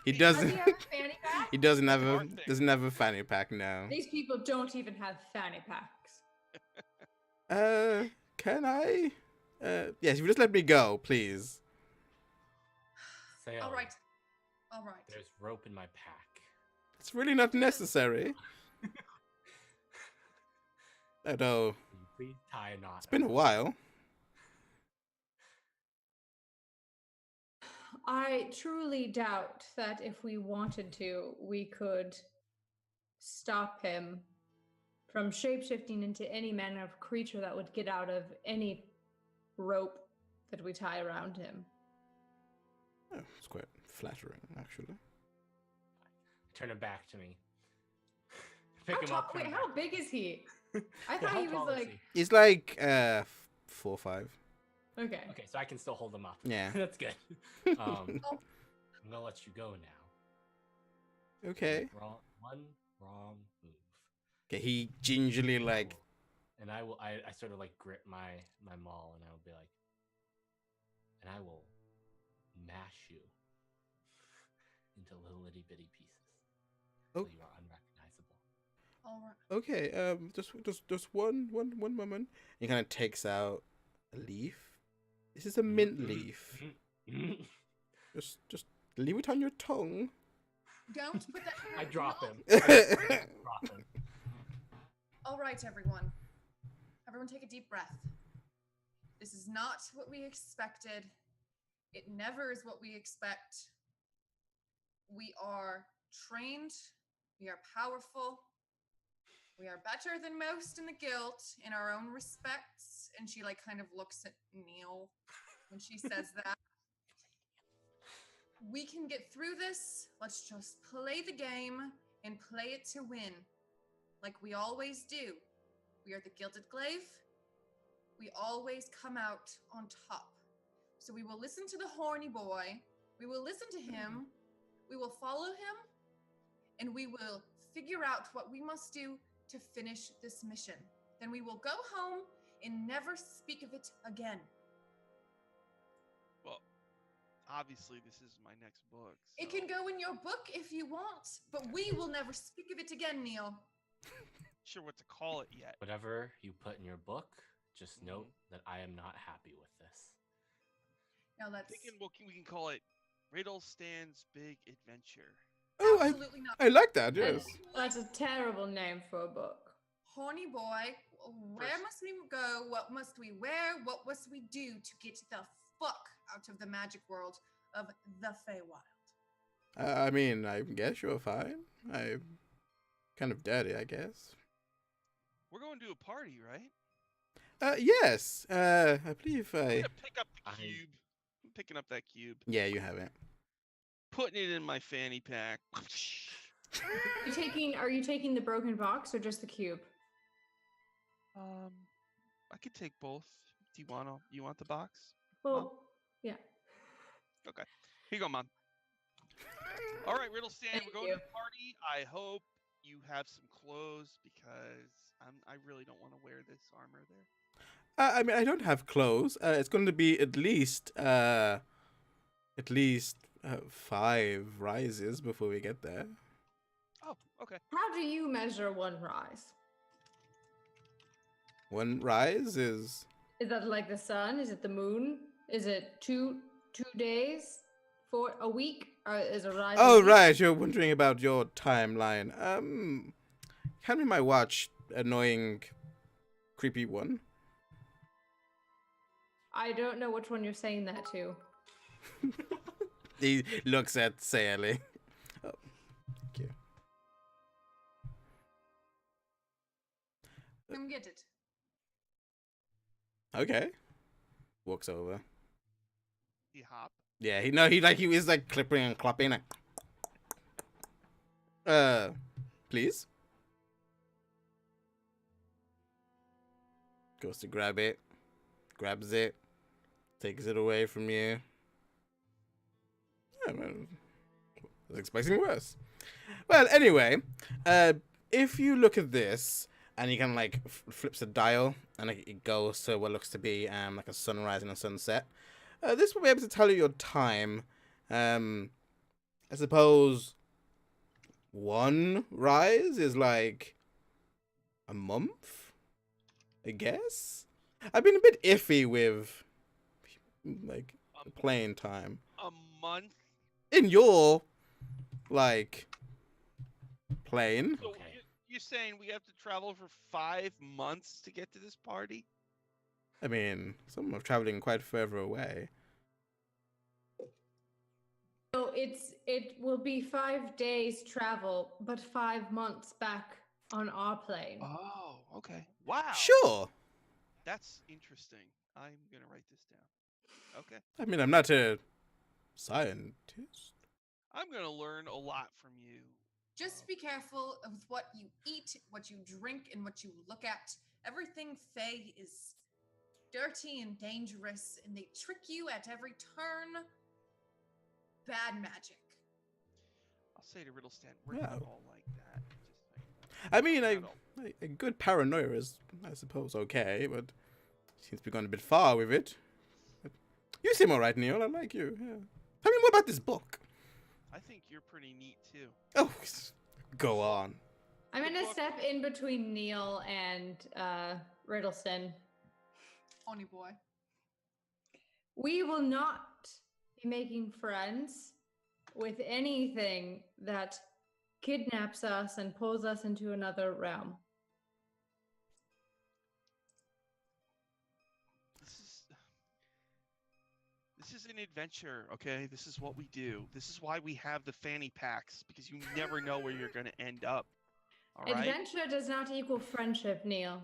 He Does doesn't. he have a fanny pack? He doesn't have a Smart thing. doesn't have a fanny pack now. These people don't even have fanny packs. Can I? Yes, if you just let me go, please. Sail, All right. there's rope in my pack. It's really not necessary. Although Can you please tie a knot? it's been a around it? while. I truly doubt that if we wanted to, we could stop him from shapeshifting into any manner of creature that would get out of any rope that we tie around him. Oh, it's quite flattering, actually. Turn him back to me. Pick him How, up. turn wait, him how back. big is he? I Yeah, thought how he was tall is like. he? He's like 4 or 5. Okay. Okay, so I can still hold him up. Yeah. That's good. I'm gonna let you go now. Okay. One wrong move. Okay. He gingerly like. And I will. I sort of like grip my maul, and I will be like, and I will mash you into little itty bitty pieces. Oh. So you are unrecognizable. All right. Okay. Just one moment. He kind of takes out a leaf. This is a mint leaf. Just leave it on your tongue. Don't put that. in I your drop mouth. him. I drop him. All right, everyone. Everyone, take a deep breath. This is not what we expected. It never is what we expect. We are trained. We are powerful. We are better than most in the guild in our own respects. And she like kind of looks at Neil when she says that. We can get through this. Let's just play the game and play it to win. Like we always do. We are the Gilded Glaive. We always come out on top. So we will listen to the horny boy. We will listen to him. We will follow him. And we will figure out what we must do to finish this mission. Then we will go home and never speak of it again. Well, obviously this is my next book. It so- can go in your book if you want, but we will never speak of it again, Neil. Sure what to call it yet. Whatever you put in your book, just Mm-hmm. note that I am not happy with this. No, that's Thinking we can call it Riddle Stan's Big Adventure. Oh, absolutely not. I like that. Yes. That's a terrible name for a book. Horny boy, where First- must we go? What must we wear? What must we do to get the fuck out of the magic world of the Feywild? I mean, I guess you're fine. I'm kind of dirty, I guess. We're going to a party, right? Yes. I believe I'm I. gonna pick up the I- cube. I'm picking up that cube, Yeah, you have it. putting it in my fanny pack. Are you taking the broken box or just the cube? I could take both. Do you want the box? Well, yeah. Here you go, Mom. All right, Riddle Stan, Thank we're going you. to the party. I hope you have some clothes because I really don't want to wear this armor there. I mean, I don't have clothes. It's going to be at least 5 rises before we get there. Oh, okay. How do you measure one rise? One rise is. Is that like the sun? Is it the moon? Is it two days for a week? Or is a rise? a Oh week? right, you're wondering about your timeline. Hand me my watch, annoying, creepy one. I don't know which one you're saying that to. He looks at Sally. Oh, thank you. Come get it. Okay. Walks over. You hop. Yeah, he was like clipping and clopping. Like, please. Goes to grab it, grabs it, takes it away from you. Yeah, man, I was expecting worse. Well, anyway, if you look at this and you can like flips a dial and like, it goes to what looks to be like a sunrise and a sunset. This will be able to tell you your time. I suppose one rise is like a month, I guess. I've been a bit iffy with like playing time. A month. In your like plane. So Okay. you're saying we have to travel for 5 months to get to this party? I mean, some are traveling quite further away. So it will be 5 days travel, but 5 months back on our plane. Oh, okay. Wow. Sure. That's interesting. I'm gonna write this down. Okay. I mean, I'm not a scientist. I'm gonna learn a lot from you. Just be careful of what you eat, what you drink, and what you look at. Everything Fey is dirty and dangerous, and they trick you at every turn. Bad magic. I'll say to Riddlestan, we're not Wow. all like that. Just so you know. I mean, Not all. a good paranoia is, I suppose, okay, but seems to be going a bit far with it. But you seem alright, Neil. I like you. Yeah. Tell me more about this book. I think you're pretty neat too. Oh, go on. I'm The gonna book- step in between Neil and Riddleston. Honey boy. We will not be making friends with anything that kidnaps us and pulls us into another realm. This is an adventure, okay? This is what we do. This is why we have the fanny packs because you never know where you're gonna end up. All right? Adventure does not equal friendship, Neil.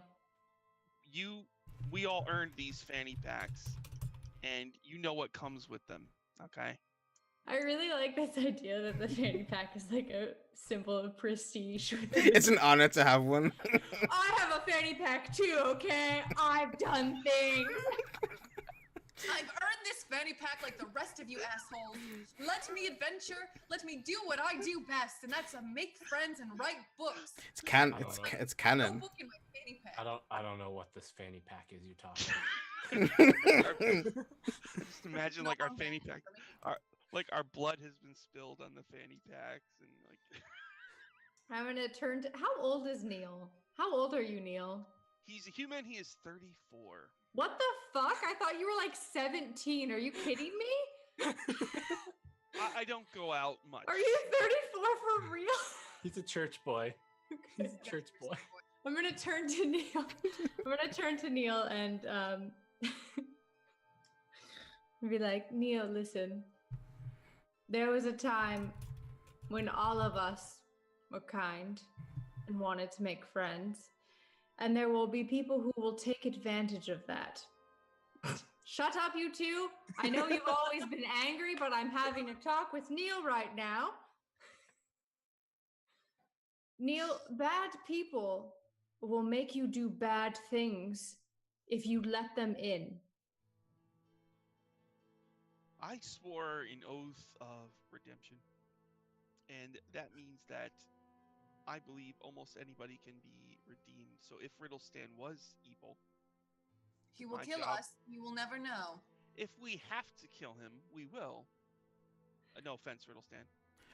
We all earned these fanny packs, and you know what comes with them, okay? I really like this idea that the fanny pack is like a symbol of prestige. It's an honor to have one. I have a fanny pack too, okay? I've done things. I've earned this fanny pack like the rest of you assholes. Let me adventure. Let me do what I do best, and that's to make friends and write books. It's No canon. book in my fanny pack. I don't know what this fanny pack is you're talking about. Just imagine like our fanny pack, like our blood has been spilled on the fanny packs, and like I'm gonna How old is Neil? How old are you, Neil? he's a human. He is 34. What the fuck? I thought you were like 17. Are you kidding me? I don't go out much. Are you 34 for real? He's a church boy. He's a church boy. I'm gonna turn to Neil. I'm gonna turn to Neil and be like, Neil, listen. There was a time when all of us were kind and wanted to make friends, and there will be people who will take advantage of that. Shut up, you two. I know you've always been angry, but I'm having a talk with Neil right now. Neil, bad people will make you do bad things if you let them in. I swore an oath of redemption. And that means that I believe almost anybody can be redeemed. So if Riddlestan was evil, He will My kill job- us. You will never know. if we have to kill him, we will. No offense, Riddlestan.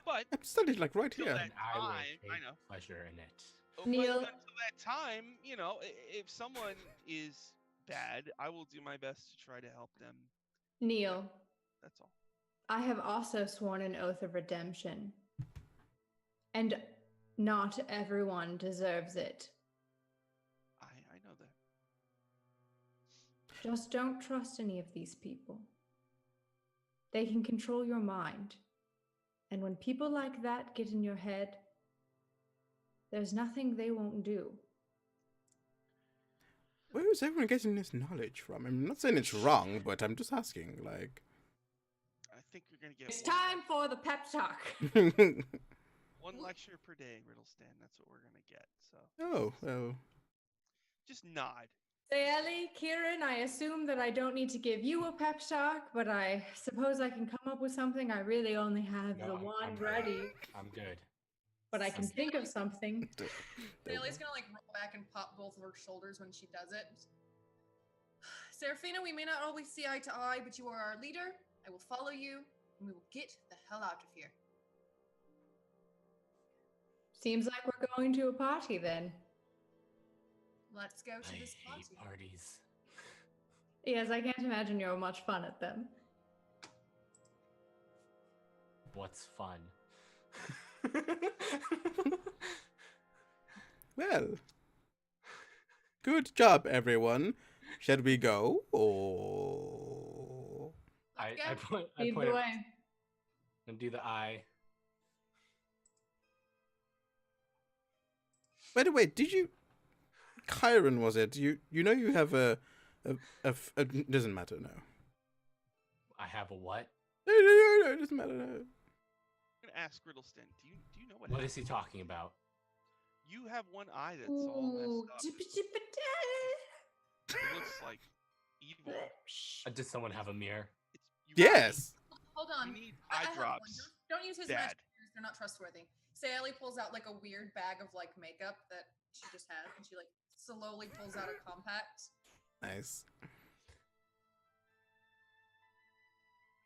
But I'm studied like right Till here. that- And I will I take know. pleasure in it. Neil- But until that time, you know, if someone is bad, I will do my best to try to help them. Neil, That's all. I have also sworn an oath of redemption. And not everyone deserves it. I know that. Just don't trust any of these people. They can control your mind. And when people like that get in your head, there's nothing they won't do. Where is everyone getting this knowledge from? I'm not saying it's wrong, but I'm just asking, like. I think you're gonna get It's one time for the pep talk. one lecture per day, Riddlestan. That's what we're gonna get. So Oh, well. just nod. Sayeli, Kieran, I assume that I don't need to give you a pep talk, but I suppose I can come up with something. I really only have No, the I'm one good. ready, I'm good. but I can think of something. Bailey's gonna like roll back and pop both of her shoulders when she does it. Seraphina, we may not always see eye to eye, but you are our leader. I will follow you, and we will get the hell out of here. Seems like we're going to a party then. Let's go to I this hate party. parties. Yes, I can't imagine you're much fun at them. What's fun? Well. Good job, everyone. Shall we go? Or. I Yeah. point Lead at- the way. and do the eye. By the way, did you. Kyron, was it? You know you have a doesn't matter, no. I have a what? No, it doesn't matter, no. I'm gonna ask Riddlestan. Do you know what? What is he happened? talking about? You have one eye that's all Ooh, messed up. It looks like evil. Does someone have a mirror? It's you Yes! Hold You on. need I eye have one. drops. Don't use his Dad. magic mirrors. They're not trustworthy. Sayeli pulls out like a weird bag of like makeup that she just has, and she like slowly pulls out a compact. Nice.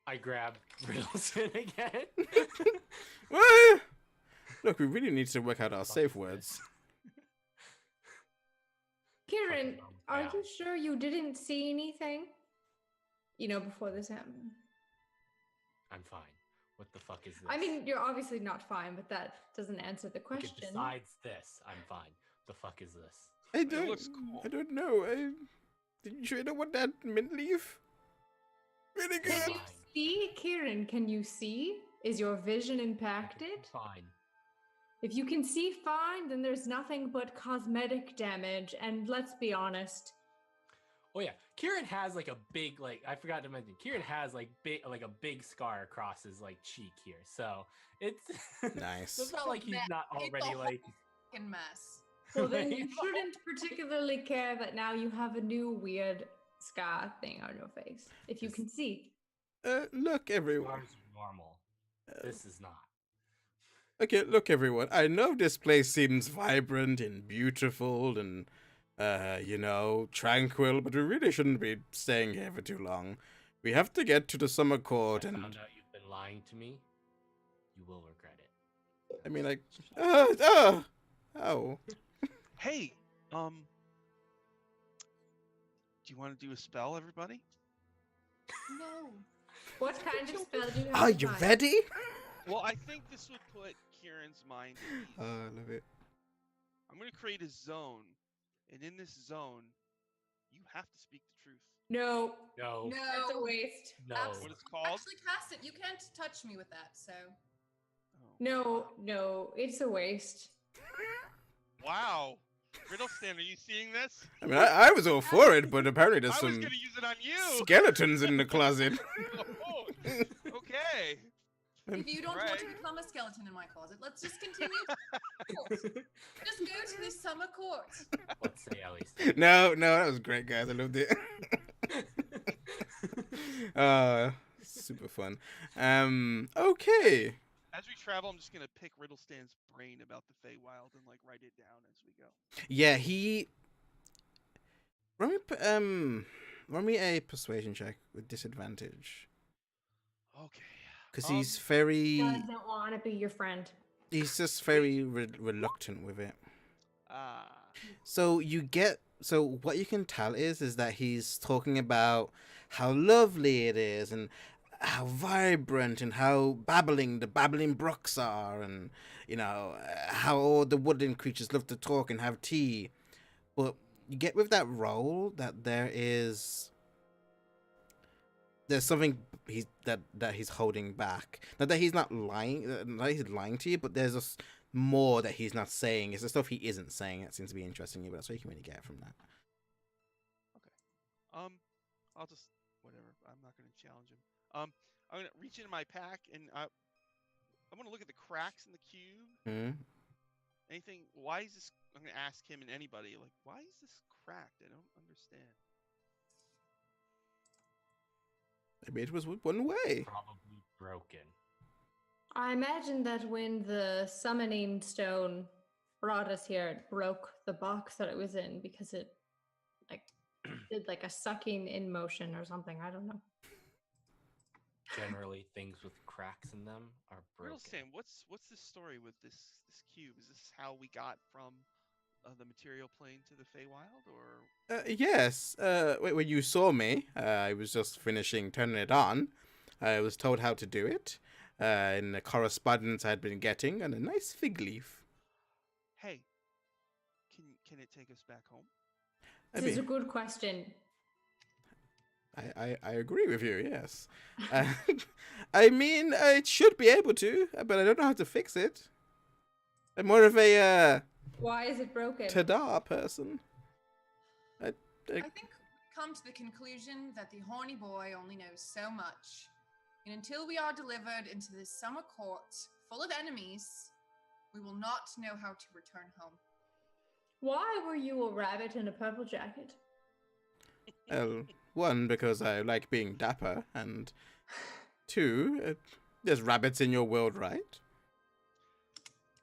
I grab Riddleston again. Well, look, we really need to work out our Fuck safe is words. Kieran, Fucking are yeah. you sure you didn't see anything? You know, before this happened. I'm fine. What the fuck is this? I mean, you're obviously not fine, but that doesn't answer the Okay, question. besides this, I'm fine. The fuck is this? I It don't. looks cool. I don't know. Did you sure you don't want that mint leaf? Really Can good. you see, Kieran? Can you see? Is your vision impacted? Fine. If you can see fine, then there's nothing but cosmetic damage. And let's be honest, Oh yeah, Kieran has like a big I forgot to mention. Kieran has like a big scar across his like cheek here. So it's Nice. it's not like he's not It's a already whole like. fucking mess. well, then you Right? shouldn't particularly care that now you have a new weird scar thing on your face. If you This- can see. Look, everyone. Scars are normal. This is not. Okay, look, everyone. I know this place seems vibrant and beautiful and, tranquil, but we really shouldn't be staying here for too long. We have to get to the summer court, I and found out you've been lying to me. You will regret it. I mean, like, oh, Hey, Do you want to do a spell, everybody? No. What kind of spell do you have? Are in you mind? ready? Well, I think this would put Kieran's mind at ease. I love it. I'm going to create a zone, and in this zone, you have to speak the truth. No, No. that's a waste. No. What it's called? Actually, cast it. You can't touch me with that, so. Oh. No, it's a waste. Wow. Riddlestan, are you seeing this? I mean, I was all for it, but apparently there's I was some going to use it on you. skeletons in the closet. Oh, okay. If you don't want Right. to become a skeleton in my closet, let's just continue. Just go to the summer court. Let's say at least. No, that was great, guys. I loved it. Super fun. Okay. As we travel, I'm just going to pick Riddlestan's brain about the Feywild and like write it down as we go. Yeah, he. Run me a persuasion check with disadvantage. Okay. Because he's very. Doesn't want to be your friend. He's just very reluctant with it. Ah. So you get. So what you can tell is that he's talking about how lovely it is and how vibrant and how babbling the babbling brooks are, and how all the woodland creatures love to talk and have tea. But you get with that role that there's something that he's holding back. Not that he's not lying, not that he's lying to you, but there's just more that he's not saying. It's the stuff he isn't saying that seems to be interesting you, but that's what you can really get from that. I'll just whatever. I'm not going to challenge him. I'm going to reach into my pack and I want to look at the cracks in the cube. Hmm? Anything? Why is this? I'm going to ask him and anybody like, why is this cracked? I don't understand. Maybe it was one way. Probably broken. I imagine that when the summoning stone brought us here, it broke the box that it was in because it did like a sucking in motion or something. I don't know. Generally, things with cracks in them are broken. Riddlestan, what's the story with this cube? Is this how we got from the material plane to the Feywild, or? Yes. When you saw me, I was just finishing turning it on. I was told how to do it in the correspondence I had been getting, and a nice fig leaf. Hey, can it take us back home? I This is a mean, good question. I agree with you. Yes. I mean, it should be able to, but I don't know how to fix it. I'm more of a Why is it broken? ta-da person. I think we've come to the conclusion that the horny boy only knows so much. And until we are delivered into this summer court full of enemies, we will not know how to return home. Why were you a rabbit in a purple jacket? Well, one, because I like being dapper, and two, there's rabbits in your world, right?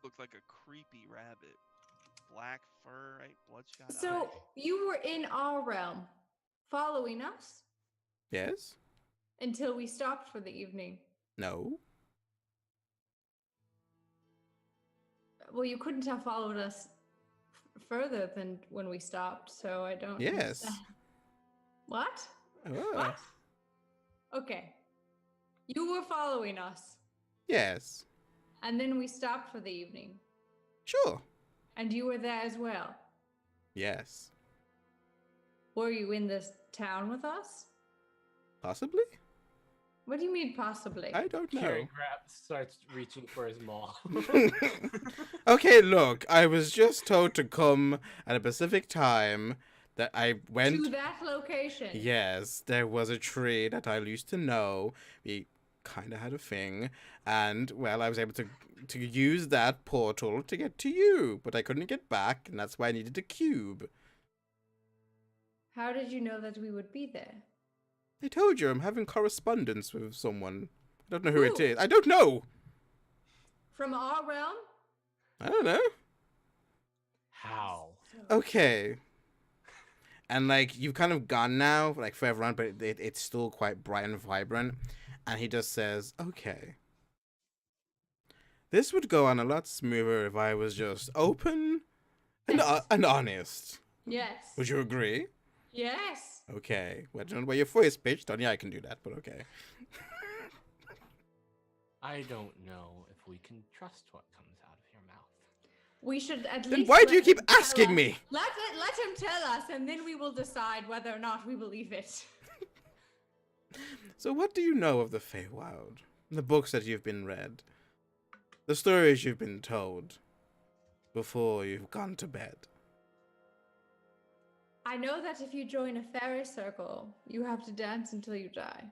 Looks like a creepy rabbit. Black fur, right? Bloodshot So eyes. you were in our realm, following us Yes? until we stopped for the evening. No? Well, you couldn't have followed us further than when we stopped, so I don't. Yes. understand. What? Oh. What? Okay. You were following us, Yes. and then we stopped for the evening, Sure. and you were there as well. Yes. Were you in this town with us? Possibly? What do you mean, possibly? I don't know. Kieran starts reaching for his maul. Okay, look, I was just told to come at a specific time that I went. To that location. Yes, there was a tree that I used to know. We kind of had a thing, and well, I was able to use that portal to get to you, but I couldn't get back, and that's why I needed a cube. How did you know that we would be there? I told you I'm having correspondence with someone. I don't know who it Who? is. I don't know. From our realm? I don't know. How? Okay. And like you've kind of gone now, like further on, but it's still quite bright and vibrant. And he just says, "Okay, this would go on a lot smoother if I was just open and honest. Yes. Would you agree?" Yes. Okay. Well, I don't know where your voice pitched on. Yeah, I can do that, but okay. I don't know if we can trust what comes out of your mouth. We should at Then least. why do you let keep him tell asking us. me? Let him tell us, and then we will decide whether or not we believe it. So what do you know of the Feywild? The books that you've been read? The stories you've been told before you've gone to bed? I know that if you join a fairy circle, you have to dance until you die.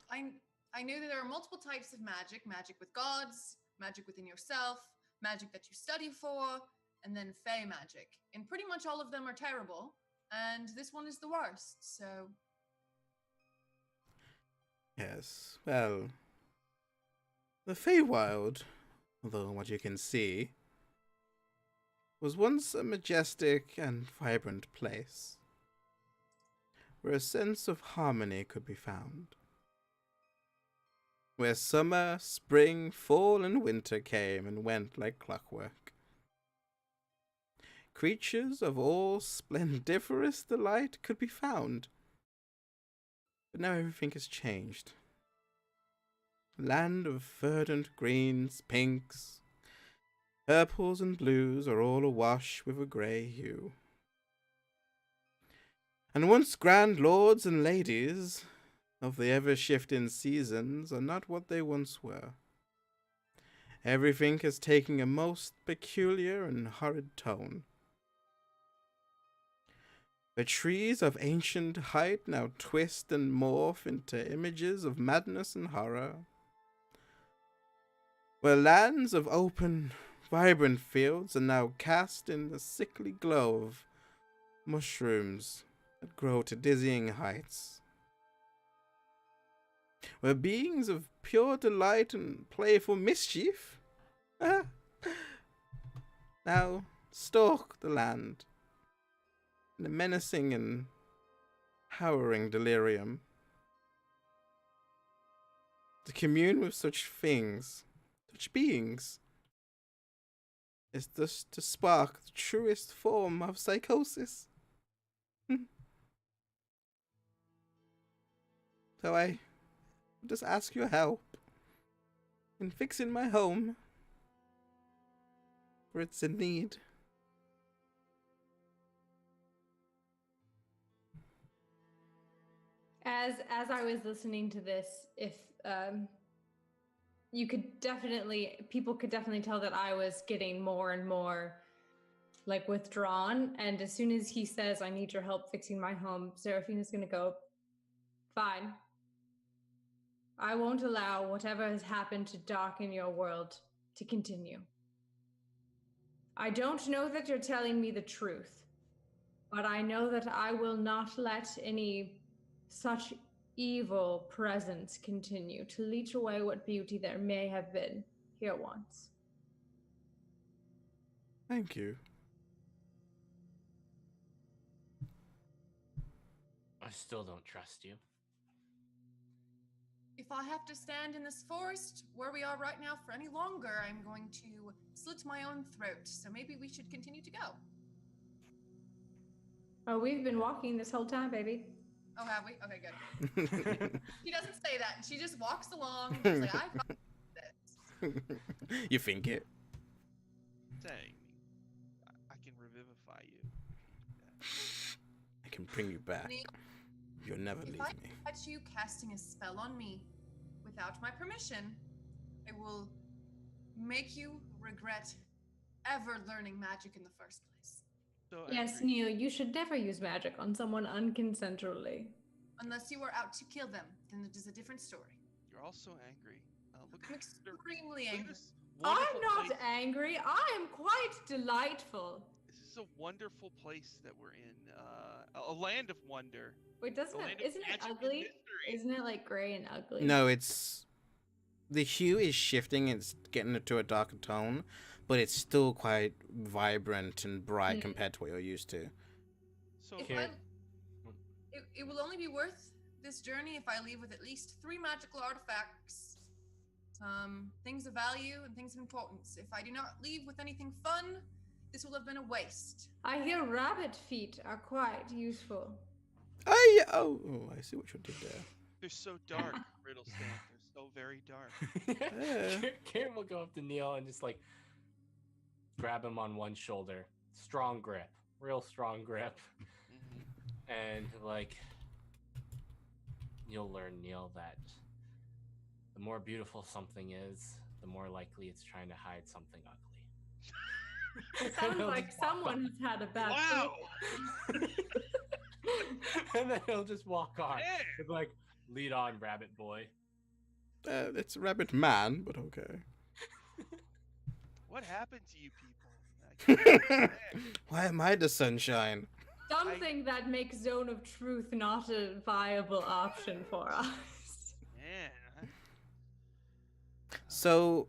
I knew that there are multiple types of magic: magic with gods, magic within yourself, magic that you study for, and then fey magic. And pretty much all of them are terrible, and this one is the worst. So Yes, well, the Feywild, although what you can see, was once a majestic and vibrant place, where a sense of harmony could be found. Where summer, spring, fall, and winter came and went like clockwork. Creatures of all splendiferous delight could be found. But now everything has changed. Land of verdant greens, pinks, purples, and blues are all awash with a grey hue. And once grand lords and ladies of the ever-shifting seasons are not what they once were. Everything has taken a most peculiar and horrid tone. The trees of ancient height now twist and morph into images of madness and horror, where lands of open, vibrant fields are now cast in the sickly glow of mushrooms that grow to dizzying heights, where beings of pure delight and playful mischief now stalk the land in a menacing and harrowing delirium. To commune with such things, such beings, is thus to spark the truest form of psychosis. So I just ask your help in fixing my home, for it's in need. As I was listening to this, if people could definitely tell that I was getting more and more like withdrawn. And as soon as he says, "I need your help fixing my home," Seraphina's gonna go, "Fine. I won't allow whatever has happened to darken your world to continue. I don't know that you're telling me the truth, but I know that I will not let any such evil presence continue to leech away what beauty there may have been here once." Thank you. I still don't trust you. if I have to stand in this forest where we are right now for any longer, I'm going to slit my own throat. So maybe we should continue to go. Oh, we've been walking this whole time, baby. Oh, have we? Okay, good. She doesn't say that. She just walks along. She's like, I fucking this. You think it? Saying, I can revivify you. I can bring you back. Neil, You'll never leave if I me. catch you casting a spell on me without my permission, I will make you regret ever learning magic in the first place. So Yes, angry. Neil, you should never use magic on someone unconsensually. Unless you were out to kill them, then it is a different story. You're also angry. Look I'm at this- extremely look at angry. this I'm wonderful not place. angry. I am quite delightful. This is a wonderful place that we're in. A land of wonder. Wait, A land of isn't it magic and ugly? mystery. Isn't it like gray and ugly? No, it's the hue is shifting. It's getting into a darker tone, but it's still quite vibrant and bright compared to what you're used to. So If Okay. it will only be worth this journey if I leave with at least 3 magical artifacts, things of value and things of importance. If I do not leave with anything fun, This will have been a waste. I hear rabbit feet are quite useful. Oh, I see what you did there. They're so dark, Riddlestan. They're so very dark. Kieran will go up to Neil and just like grab him on one shoulder. Strong grip, real strong grip. And like, you'll learn, Neil, that the more beautiful something is, the more likely it's trying to hide something ugly. Sounds like someone has had a bad Wow! And then he'll just walk on. Yeah. With like, lead on, rabbit boy. It's Rabbit Man, but okay. What happened to you people? Why am I the sunshine? Something that makes Zone of Truth not a viable option for us. Man. So,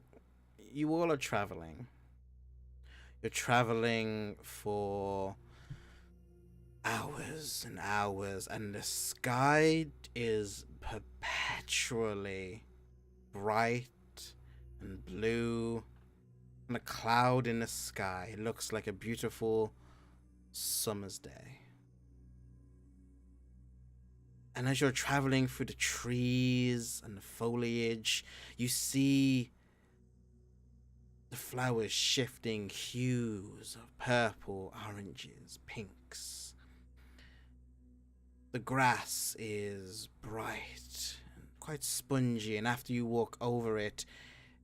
you all are traveling. You're traveling for hours and hours, and the sky is perpetually bright and blue, and a cloud in the sky looks like a beautiful summer's day. And as you're traveling through the trees and the foliage, you see the flowers shifting hues of purple, oranges, pinks. The grass is bright and quite spongy, and after you walk over it,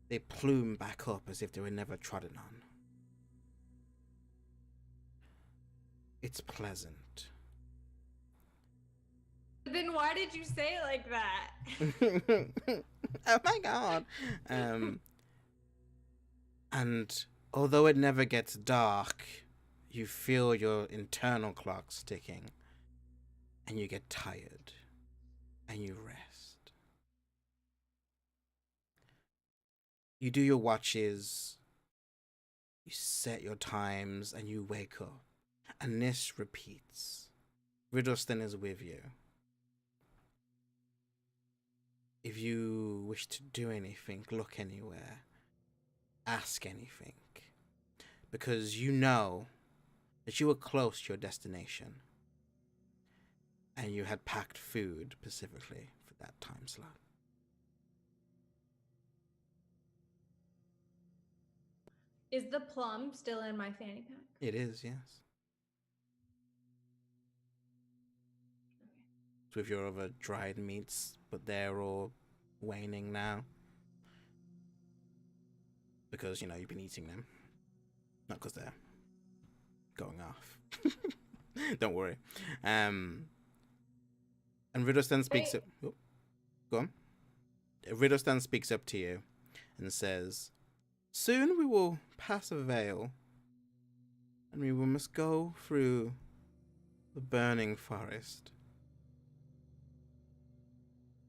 they plume back up as if they were never trodden on. It's pleasant. Then why did you say it like that? Oh my god. And although it never gets dark, you feel your internal clocks ticking, and you get tired, and you rest. You do your watches, you set your times, and you wake up. And this repeats. Riddlestan is with you. If you wish to do anything, look anywhere, ask anything, because you know that you were close to your destination, and you had packed food specifically for that time slot. Is the plum still in my fanny pack? It is, yes. It's with your other dried meats, but they're all waning now. Because, you know, you've been eating them. Not because they're going off. Don't worry. And Riddlestan speaks up. Oh, go on. Riddlestan speaks up to you and says, "Soon we will pass a veil, and we must go through the burning forest.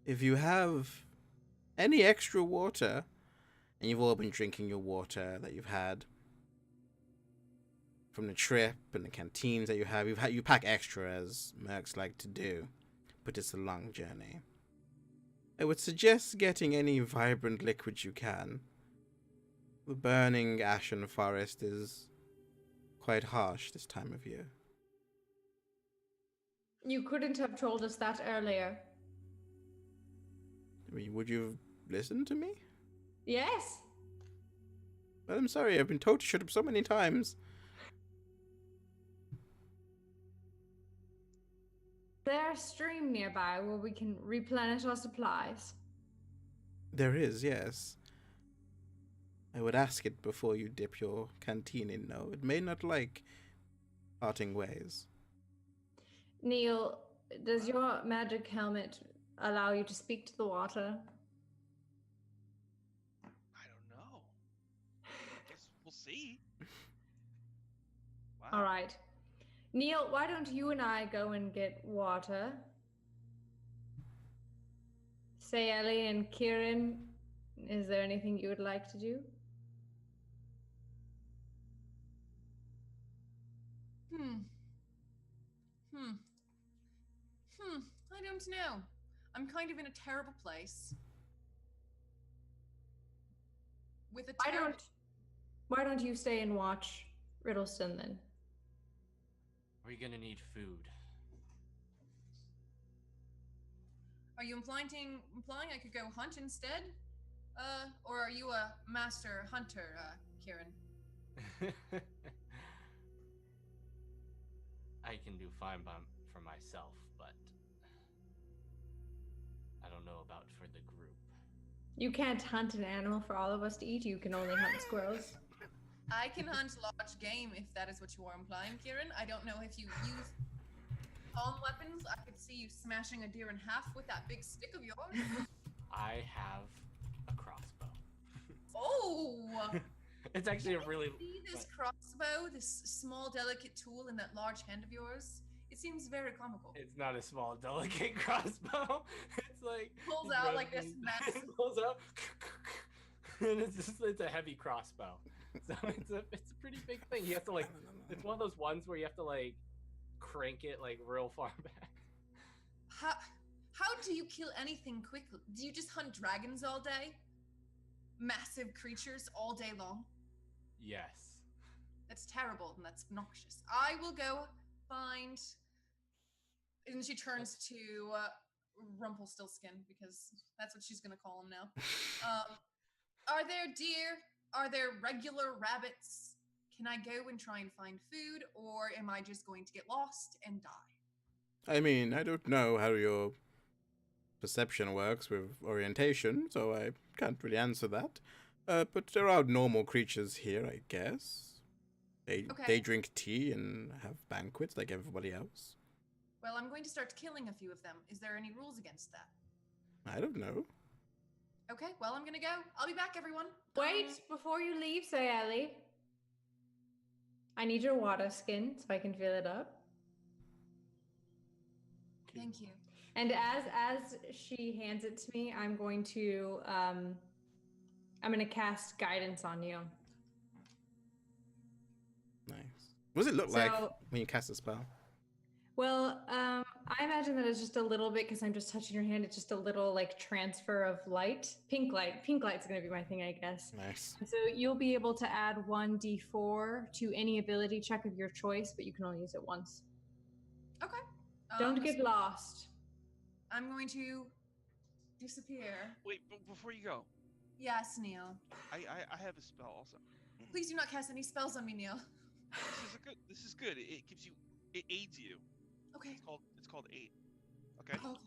If you have any extra water," and you've all been drinking your water that you've had from the trip and the canteens that you pack extra, as mercs like to do, but it's a long journey. I would suggest getting any vibrant liquid you can. The burning ashen forest is quite harsh this time of year. You couldn't have told us that earlier. I mean, would you have listened to me? Yes. Well, I'm sorry, I've been told to shut up so many times. There's a stream nearby where we can replenish our supplies. There is, yes. I would ask it before you dip your canteen in, though. It may not like parting ways. Neil, does your magic helmet allow you to speak to the water? I don't know. Guess we'll see. Wow. All right. Neil, why don't you and I go and get water? Say, Ellie and Kieran, is there anything you would like to do? I don't know. I'm kind of in a terrible place. With a Why don't you stay and watch Riddleston then. We're gonna need food. Are you implying I could go hunt instead? Or are you a master hunter, Kieran? I can do fine for myself, but I don't know about for the group. You can't hunt an animal for all of us to eat. You can only hunt squirrels. I can hunt large game if that is what you are implying, Kieran. I don't know if you use palm weapons. I could see you smashing a deer in half with that big stick of yours. I have a crossbow. Oh! It's actually a really. See this crossbow, this small, delicate tool in that large hand of yours? It seems very comical. It's not a small, delicate crossbow. It's like Pulls it's out like this resonant. massive- It pulls out, and it's a heavy crossbow. So it's a pretty big thing. You have to like. It's one of those ones where you have to like crank it like real far back. How do you kill anything quickly? Do you just hunt dragons all day? Massive creatures all day long? Yes. That's terrible and that's obnoxious. I will go find. And she turns to Rumpelstiltskin because that's what she's gonna call him now. Are there deer? Are there regular rabbits? Can I go and try and find food, or am I just going to get lost and die? I mean, I don't know how your perception works with orientation, so I can't really answer that. But there are normal creatures here, I guess. They Okay. drink tea and have banquets like everybody else. Well, I'm going to start killing a few of them. Is there any rules against that? I don't know. Okay, well, I'm gonna go. I'll be back, everyone. Wait, before you leave, Sayali. I need your water skin so I can fill it up. Thank you. And as she hands it to me, I'm going to cast guidance on you. Nice. What does it look like So- when you cast a spell? Well, I imagine that it's just a little bit because I'm just touching your hand. It's just a little like transfer of light. Pink light. Pink light's gonna be my thing, I guess. Nice. So you'll be able to add 1d4 to any ability check of your choice, but you can only use it once. Okay. Don't get lost. I'm going to disappear. Wait, before you go, Yes, Neil. I have a spell also. Please do not cast any spells on me, Neil. This is good. It gives you. It aids you. Okay. It's called aid. Okay. Okay.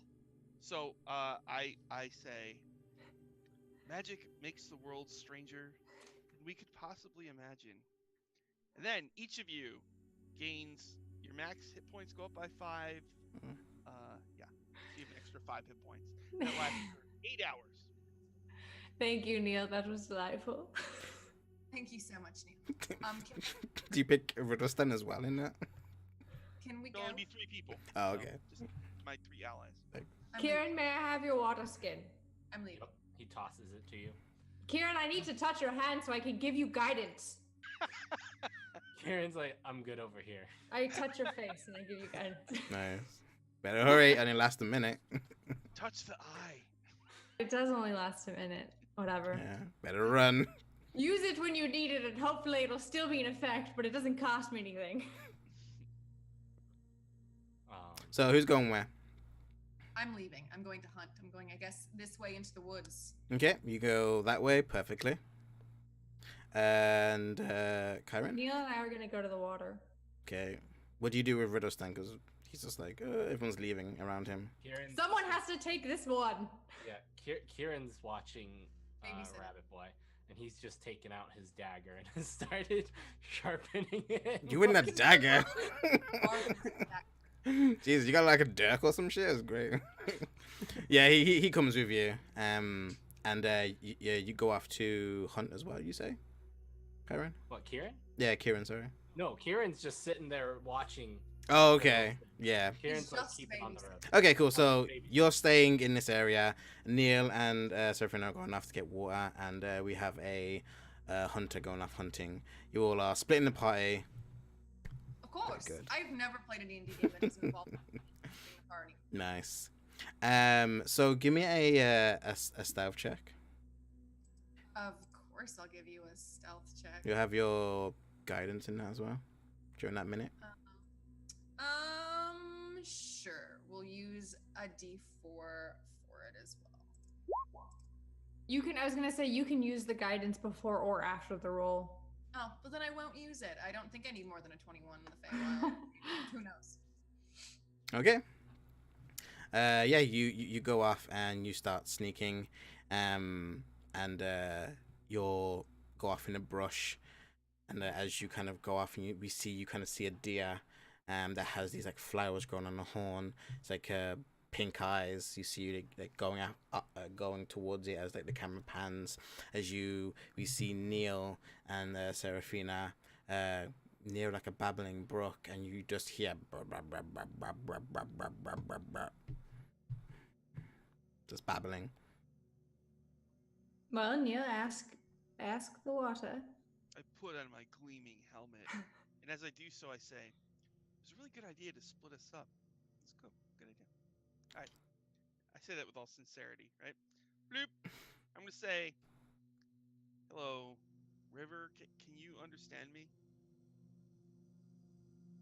So I say, magic makes the world stranger than we could possibly imagine. And then each of you gains your max hit points go up by 5. Mhm. Yeah, so you have an extra 5 hit points. That lasts for 8 hours. Thank you, Neil. That was delightful. Thank you so much, Neil. Do you pick Riddleston as well in that? Can we go? There'll only be 3 people. Oh, so okay. Just my 3 allies. I'm Kieran, leaving. may I have your water skin? I'm leaving. Yep. He tosses it to you. Kieran, I need to touch your hand so I can give you guidance. Karen's like, I'm good over here. I touch your face and I give you guidance. Nice. Better hurry, and it lasts a minute. Touch the eye. It does only last a minute. Whatever. Yeah. Better run. Use it when you need it, and hopefully it'll still be in effect, but it doesn't cost me anything. So who's going where? I'm leaving. I'm going to hunt. I'm going, I guess, this way into the woods. Okay, you go that way perfectly. And Kyron. Neil and I are gonna go to the water. Okay. What do you do with Riddleston? Because he's just like everyone's leaving around him. Kieran, Someone has to take this one. yeah, Kieran's watching Babysitter. Rabbit Boy, and he's just taken out his dagger and has started sharpening it. You wouldn't have dagger. Back. Jeez, you got like a dirk or some shit. It's great. Yeah, he comes with you. And yeah, you go off to hunt as well. You say, Kyron? What, Kieran? Yeah, Kieran. Sorry. No, Kieran's just sitting there watching. Oh, okay. Yeah. Kieran's like just keeping on the babysitting. road. Okay, cool. So Baby. you're staying in this area. Neil and Sophie are going off to get water, and we have a hunter going off hunting. You all are splitting the party. Of course. good. I've never played a D&D game that doesn't involve being a party. Nice. So give me a stealth check. Of course, I'll give you a stealth check. You have your guidance in that as well during that minute. Sure. We'll use a D4 for it as well. You can. I was gonna say you can use the guidance before or after the roll. Oh, but then I won't use it. I don't think I need more than a 21 in the Feywild. Who knows? Okay. Yeah, you go off and you start sneaking, and you'll go off in a brush, and as you kind of go off and you kind of see a deer, that has these like flowers growing on the horn. It's like pink eyes. You see like going going towards it as like the camera pans. We see Neil and Seraphina near like a babbling brook, and you just hear just babbling. Well, Neil, ask the water. I put on my gleaming helmet, and as I do so, I say, "It's a really good idea to split us up. Let's go. Good idea." All right. I say that with all sincerity, right? Bloop. I'm gonna say, "Hello, River. Can you understand me?"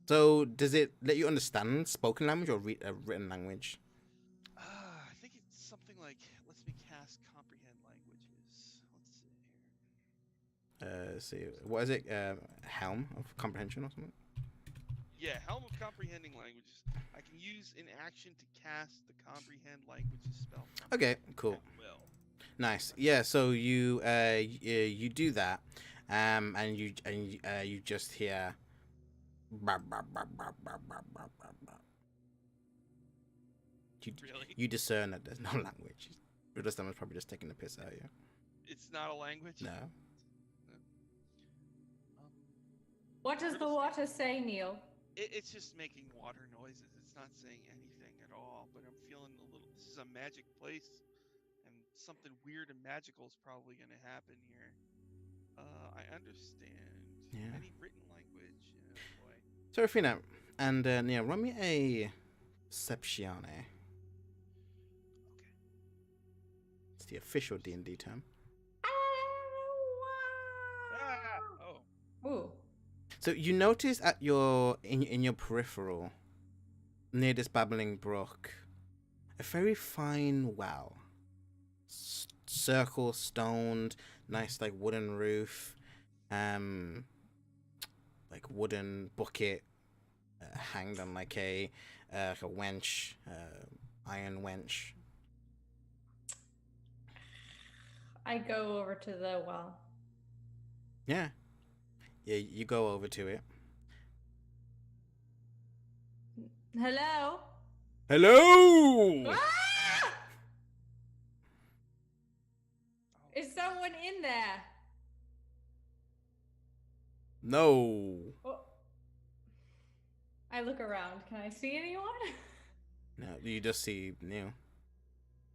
So, does it let you understand spoken language or written language? I think it's something like lets me cast comprehend languages. Let's see here. See, what is it? Helm of comprehension or something? Yeah, Helm of Comprehending Languages. I can use in action to cast the Comprehend Languages spell. Okay, cool. At will. Nice. Yeah. So you do that, and you just hear. Really? You discern that there's no language. Rudastam is probably just taking the piss out of you. It's not a language? No. What does the water say, Neil? It's just making water noises. It's not saying anything at all, but I'm feeling a little... This is a magic place, and something weird and magical is probably going to happen here. I understand. Yeah. Any written language? Oh, boy. Seraphina and Neil, run me a Septione. Okay. It's the official D&D term. Ah! Oh. Ooh. So you notice at in your peripheral, near this babbling brook, a very fine well. Circle, stoned, nice like wooden roof, like wooden bucket, hanged on like a wench, iron wench. I go over to the well. Yeah. Yeah, you go over to it. Hello? Hello! Ah! Is someone in there? No. Oh. I look around. Can I see anyone? No, you just see Neil.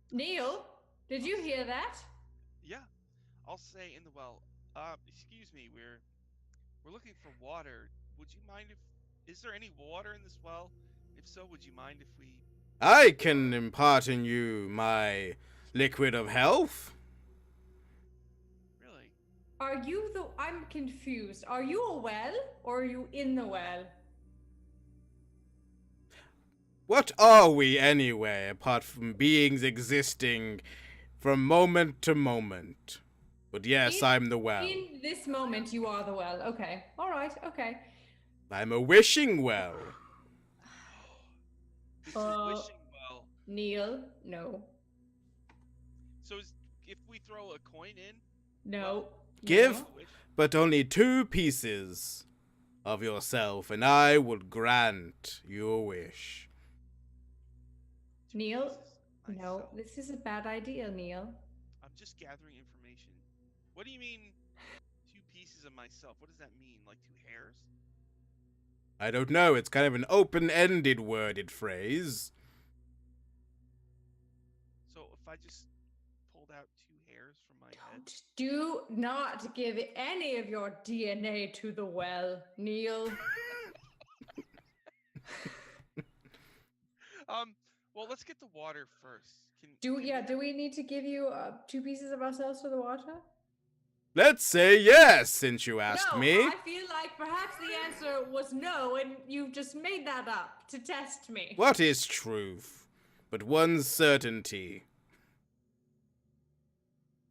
Neil, did you hear that? Yeah. I'll say in the well, excuse me, we're looking for water. Would you mind is there any water in this well? If so, would you mind if we... I can impart in you my liquid of health. Really? I'm confused. Are you a well or are you in the well? What are we anyway, apart from beings existing from moment to moment? But yes, I'm the well. In this moment, you are the well. Okay. All right. Okay. I'm a wishing well. This is wishing well. Neil, no. So if we throw a coin in... No. Give, No. but only 2 pieces of yourself, and I will grant your wish. Neil, no. Myself. This is a bad idea, Neil. I'm just gathering information. What do you mean 2 pieces of myself? What does that mean? Like 2 hairs? I don't know, it's kind of an open-ended worded phrase. So if I just pulled out 2 hairs from my head... Do not give any of your DNA to the well, Neil. Well, let's get the water first. Do we need to give you 2 pieces of ourselves to the water? Let's say yes, since you asked No, me. I feel like perhaps the answer was no, and you've just made that up to test me. What is truth? But one certainty.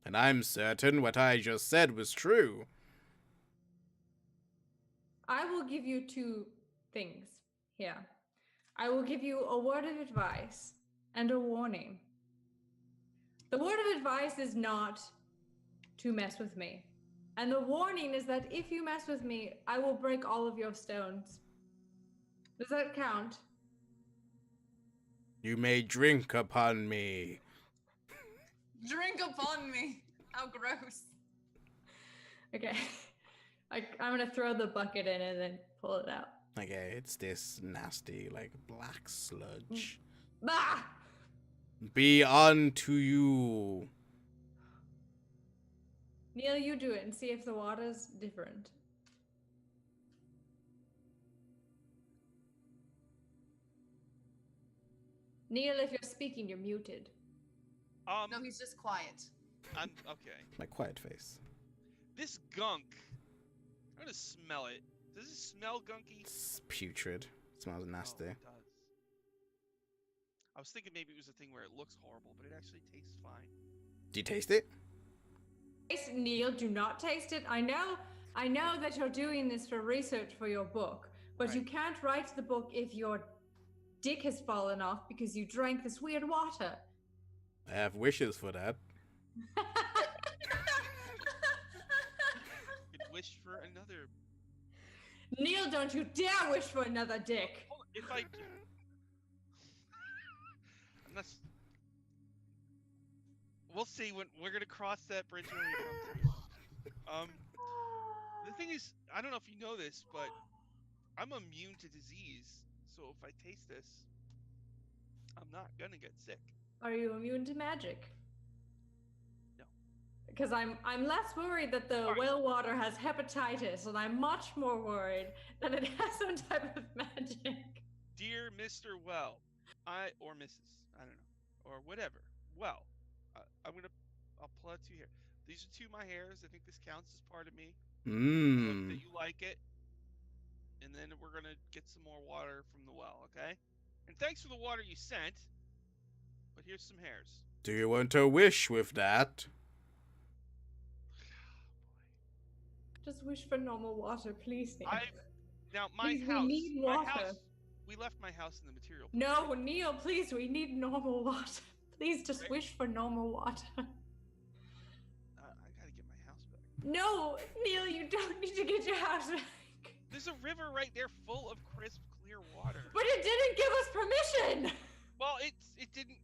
And I'm certain what I just said was true. I will give you two things here. I will give you a word of advice and a warning. The word of advice is not to mess with me. And the warning is that if you mess with me, I will break all of your stones. Does that count? You may drink upon me. Drink upon me. How gross. Okay. I'm gonna throw the bucket in and then pull it out. Okay, it's this nasty, like, black sludge. Bah! Be unto you. Neil, you do it and see if the water's different. Neil, if you're speaking, you're muted. No, he's just quiet. I'm okay. My quiet face. This gunk. I'm gonna smell it. Does it smell gunky? It's putrid. It smells nasty. Oh, it does. I was thinking maybe it was a thing where it looks horrible, but it actually tastes fine. Do you taste it? Neil, do not taste it. I know that you're doing this for research for your book, but you Right. can't write the book if your dick has fallen off because you drank this weird water. I have wishes for that. Could wish for another. Neil, don't you dare wish for another dick. Hold on, if I do. Unless. We'll see when we're gonna cross that bridge when we come to it. The thing is, I don't know if you know this, but I'm immune to disease. So if I taste this, I'm not gonna get sick. Are you immune to magic? No. Because I'm less worried that the Alright. well water has hepatitis, and I'm much more worried that it has some type of magic. Dear Mr. Well, or Mrs. I don't know, or whatever. Well, I'll pull out two here. These are two of my hairs. I think this counts as part of me. I hope Mmm. that you like it. And then we're gonna get some more water from the well, okay? And thanks for the water you sent. But here's some hairs. Do you want a wish with that? Just wish for normal water, please, Neil. Now my Please, we house. need My water. house. We left my house in the material. No, Neil, please, we need normal water. Please just Right. wish for normal water. I gotta get my house back. No, Neil, you don't need to get your house back. There's a river right there full of crisp, clear water. But it didn't give us permission. Well, it didn't.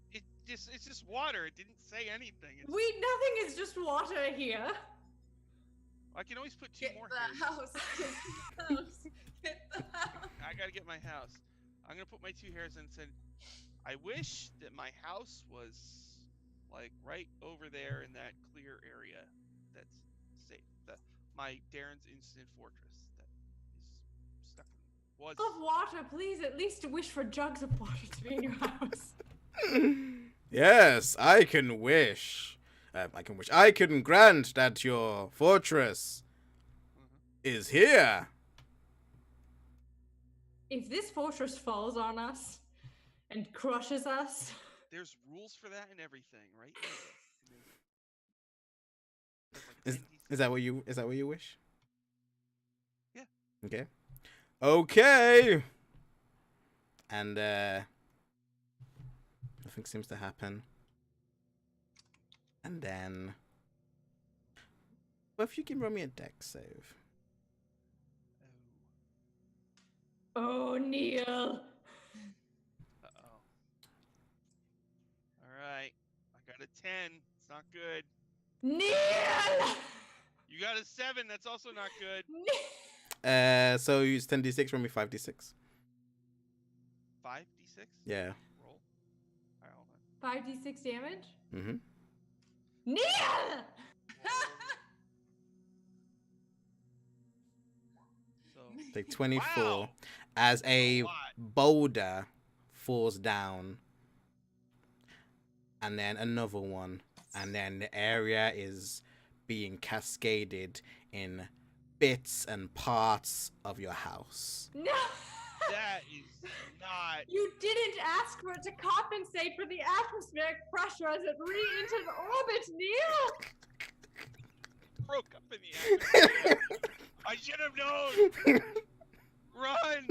It's just water. It didn't say anything. Nothing is just water here. I can always put two Get more the hairs. house. Get the house. Get the house. I gotta get my house. I'm gonna put my two hairs in and said, I wish that my house was like right over there in that clear area. That's safe. My Darren's Instant Fortress that is stuck in was. Of water, please at least wish for jugs of water to be in your house. Yes, I can wish. I can grant that your fortress is here. If this fortress falls on us and crushes us, There's rules for that and everything, right? Is that what you wish? Yeah. Okay. Okay. And nothing seems to happen. And then, well, if you can run me a dex save. oh, Neil. Uh-oh. Alright. I got a 10. It's not good. Neil! You got a 7. That's also not good. So use 10d6, run me 5d6. 5d6? Yeah. Roll. Alright, hold on. 5d6 damage? Mm-hmm. Neil! So, Take 24 Wow. as a lot. boulder falls down. And then another one. And then the area is being cascaded in bits and parts of your house. No! That is not. You didn't ask for it to compensate for the atmospheric pressure as it re-entered orbit, Neil! Broke up in the atmosphere. I should have known. Run!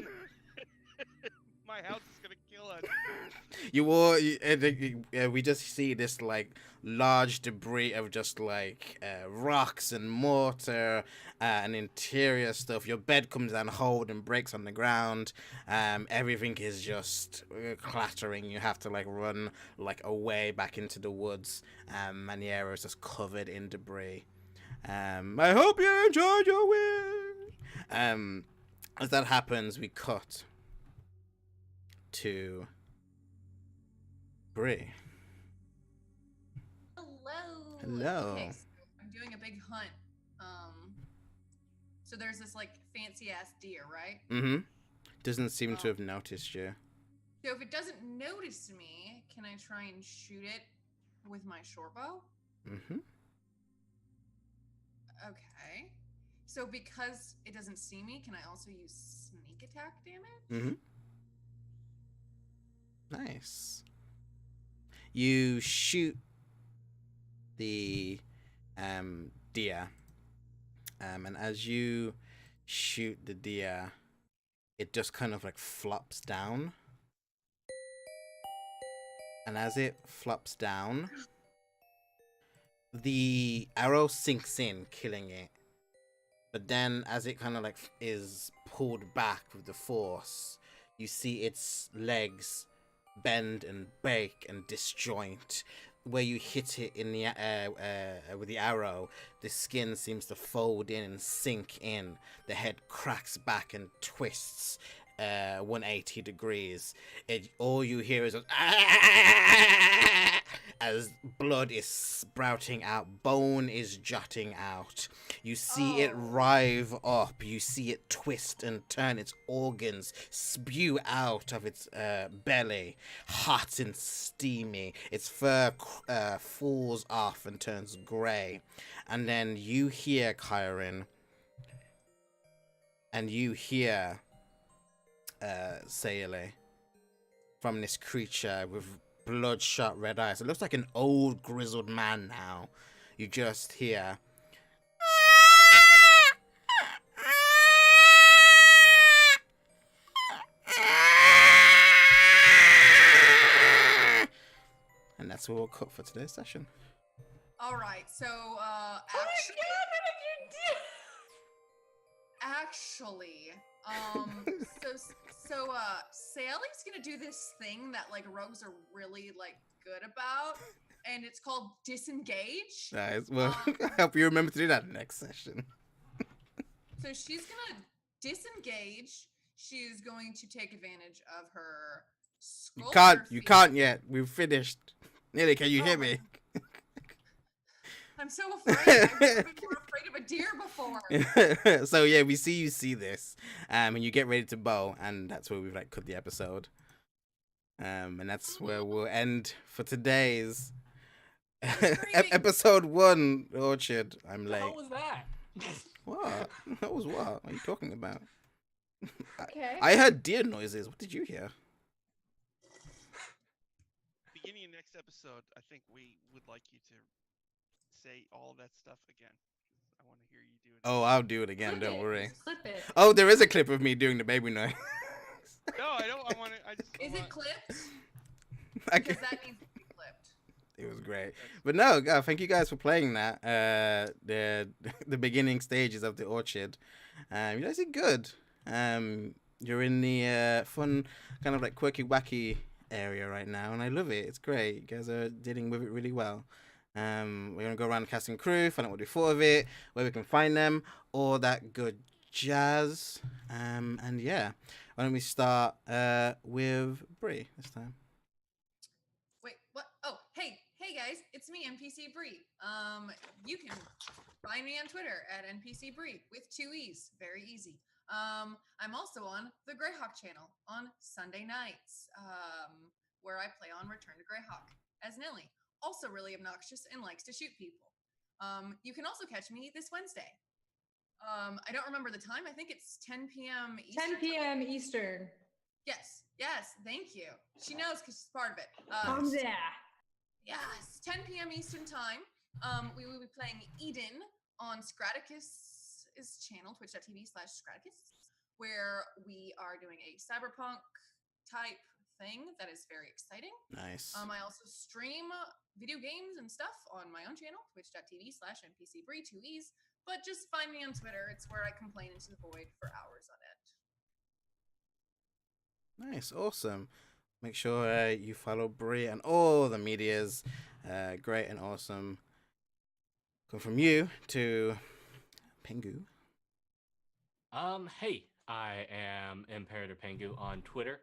My house is gonna kill us. We just see this like large debris of just like rocks and mortar and interior stuff. Your bed comes down whole and breaks on the ground. Everything is just clattering. You have to like run like away back into the woods. And the area is just covered in debris. I hope you enjoyed your win. As that happens, we cut to Bree. Hello. Hello. Okay, so I'm doing a big hunt. So there's this like fancy ass deer, right? Mm-hmm. Doesn't seem to have noticed you. So if it doesn't notice me, can I try and shoot it with my short bow? Mm-hmm. Okay. So because it doesn't see me, can I also use sneak attack damage? Mm-hmm. Nice. You shoot the deer. And as you shoot the deer, it just kind of like flops down. And as it flops down, the arrow sinks in, killing it. But then as it kind of like is pulled back with the force, you see its legs bend and break and disjoint. Where you hit it in the with the arrow, the skin seems to fold in and sink in. The head cracks back and twists 180 degrees. All you hear is as blood is sprouting out, bone is jutting out. You see it writhe up. You see it twist and turn. Its organs spew out of its belly, hot and steamy. Its fur falls off and turns grey. And then you hear, Kyron, and you hear Sayele, from this creature with bloodshot red eyes. It looks like an old grizzled man now. You just hear and that's what we'll cut for today's session. All right. So actually, so Sally's gonna do this thing that like rogues are really like good about, and it's called disengage. Nice. Well, I hope you remember to do that next session. So she's gonna disengage. She's going to take advantage of her. You can't yet. We've finished. Nearly, can you hear me? I'm so afraid. I've never been more afraid of a deer before. So yeah, we see you see this, and you get ready to bow, and that's where we've like cut the episode, and that's where we'll end for today's episode 1. Orchard. I'm late. What was that? What? That was what? What are you talking about? Okay. I heard deer noises. What did you hear? Beginning of next episode, I think we would like you to say all that stuff again. I want to hear you do it. Oh, I'll do it again. Clip Don't it. worry. Just clip it. Oh, there is a clip of me doing the baby noise. No, I don't. I want to. I just. Is it clipped? I Because can- that needs to be clipped. It was great. But no, thank you guys for playing that. The beginning stages of the Orchard. You guys did good. You're in the fun, kind of like quirky, wacky area right now, and I love it. It's great. You guys are dealing with it really well. We're gonna go around the cast and crew, find out what they thought of it, where we can find them, all that good jazz. And yeah, why don't we start with Bree this time? Wait, what? Oh, hey guys, it's me, NPC Bree. You can find me on Twitter at NPC Bree with 2 E's. Very easy. I'm also on the Greyhawk channel on Sunday nights, where I play on Return to Greyhawk as Nelly. Also really obnoxious and likes to shoot people. You can also catch me this Wednesday. I don't remember the time. I think it's 10 p.m. Eastern. 10 p.m. Eastern. Yes. Thank you. She knows because she's part of it. Come there. Yes, 10 p.m. Eastern time. We will be playing Eden on Scraticus's channel, twitch.tv/Scraticus, where we are doing a cyberpunk type thing that is very exciting. Nice. I also stream video games and stuff on my own channel, twitch.tv/NPCBree, 2 E's. But just find me on Twitter. It's where I complain into the void for hours on end. Nice, awesome. Make sure you follow Bree and all the medias. Great and awesome. Come from you to Pengu. Hey, I am Imperator Pengu on Twitter.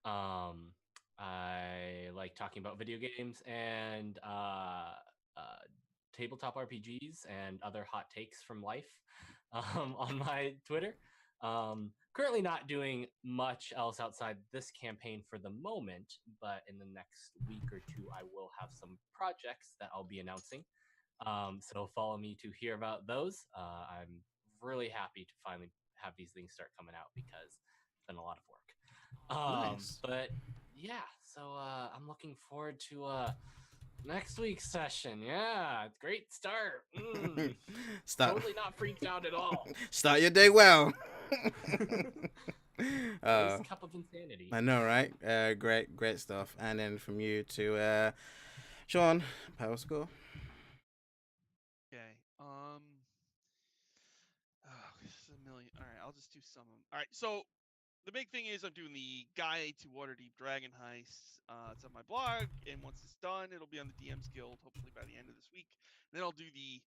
I like talking about video games and tabletop RPGs and other hot takes from life on my Twitter. Currently not doing much else outside this campaign for the moment, but in the next week or two, I will have some projects that I'll be announcing. So follow me to hear about those. I'm really happy to finally have these things start coming out because it's been a lot of work. Nice. But yeah, so I'm looking forward to next week's session. Yeah, great start. Start. Totally not freaked out at all. Start your day well. Nice cup of insanity. I know, right? Great stuff. And then from you to Sean, power score. Okay. Oh, this is a million. All right, I'll just do some of them. All right, so the big thing is I'm doing the Guide to Waterdeep Dragon Heist. It's on my blog, and once it's done, it'll be on the DM's Guild, hopefully by the end of this week. And then I'll do the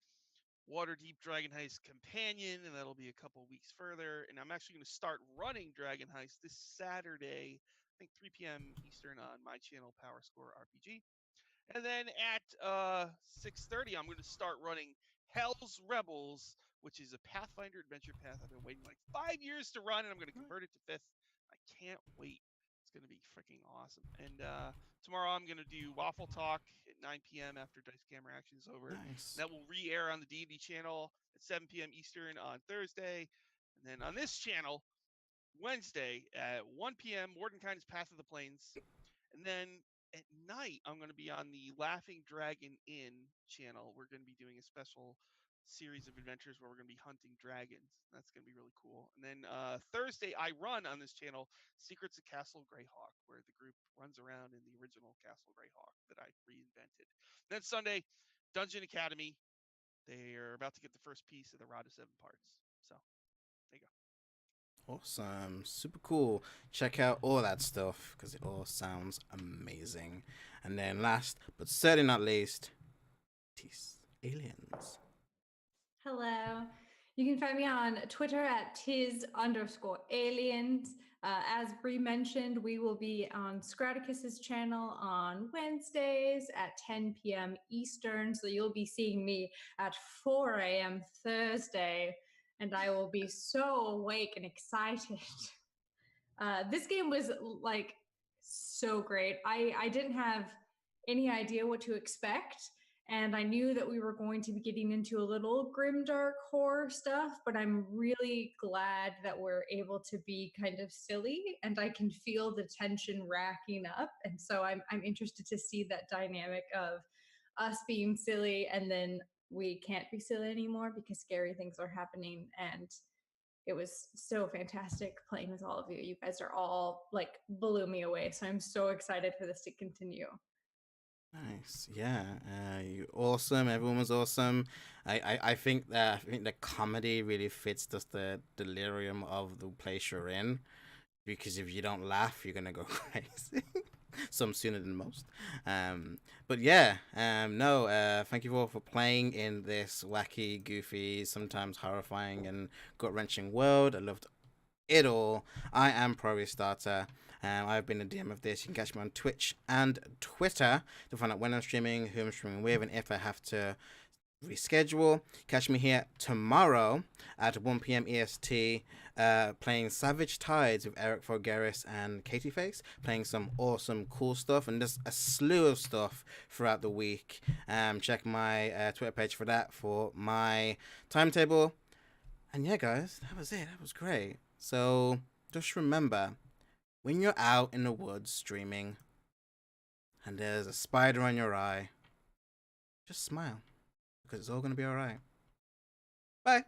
Waterdeep Dragon Heist Companion, and that'll be a couple weeks further. And I'm actually going to start running Dragon Heist this Saturday, I think 3 p.m. Eastern on my channel, Power Score RPG. And then at 6:30, I'm going to start running Hell's Rebels, which is a Pathfinder adventure path I've been waiting like 5 years to run, and I'm going to convert it to 5th. I can't wait. It's going to be freaking awesome. And tomorrow I'm going to do Waffle Talk at 9 p.m. after Dice Camera Action is over. Nice. That will re-air on the D&D channel at 7 p.m. Eastern on Thursday. And then on this channel, Wednesday at 1 p.m., Mordenkainen's Path of the Plains. And then at night, I'm going to be on the Laughing Dragon Inn channel. We're going to be doing a special series of adventures where we're going to be hunting dragons. That's going to be really cool. And then Thursday, I run on this channel Secrets of Castle Greyhawk, where the group runs around in the original Castle Greyhawk that I reinvented. And then Sunday, Dungeon Academy. They are about to get the first piece of the Rod of Seven Parts. So there you go. Awesome, super cool. Check out all that stuff because it all sounds amazing. And then last but certainly not least, Tis Aliens. Hello. You can find me on Twitter at tis_aliens. As Bree mentioned, we will be on Scraticus's channel on Wednesdays at 10 p.m. Eastern. So you'll be seeing me at 4 a.m. Thursday, and I will be so awake and excited. This game was like so great. I didn't have any idea what to expect. And I knew that we were going to be getting into a little grimdark horror stuff, but I'm really glad that we're able to be kind of silly, and I can feel the tension racking up. And so I'm interested to see that dynamic of us being silly, and then we can't be silly anymore because scary things are happening. And it was so fantastic playing with all of you. You guys are all like blew me away. So I'm so excited for this to continue. Nice, yeah. You awesome. Everyone was awesome. I think the comedy really fits just the delirium of the place you're in, because if you don't laugh, you're gonna go crazy. Some sooner than most. But yeah. Thank you all for playing in this wacky, goofy, sometimes horrifying and gut-wrenching world. I loved it all. I am ProRestarter. I've been the DM of this. You can catch me on Twitch and Twitter to find out when I'm streaming, who I'm streaming with, and if I have to reschedule. Catch me here tomorrow at 1 p.m. EST, playing Savage Tides with Eric Forgeris and Katie Face, playing some awesome, cool stuff, and just a slew of stuff throughout the week. Check my Twitter page for that, for my timetable. And yeah, guys, that was it. That was great. So just remember, when you're out in the woods streaming and there's a spider on your eye, just smile, because it's all going to be all right. Bye.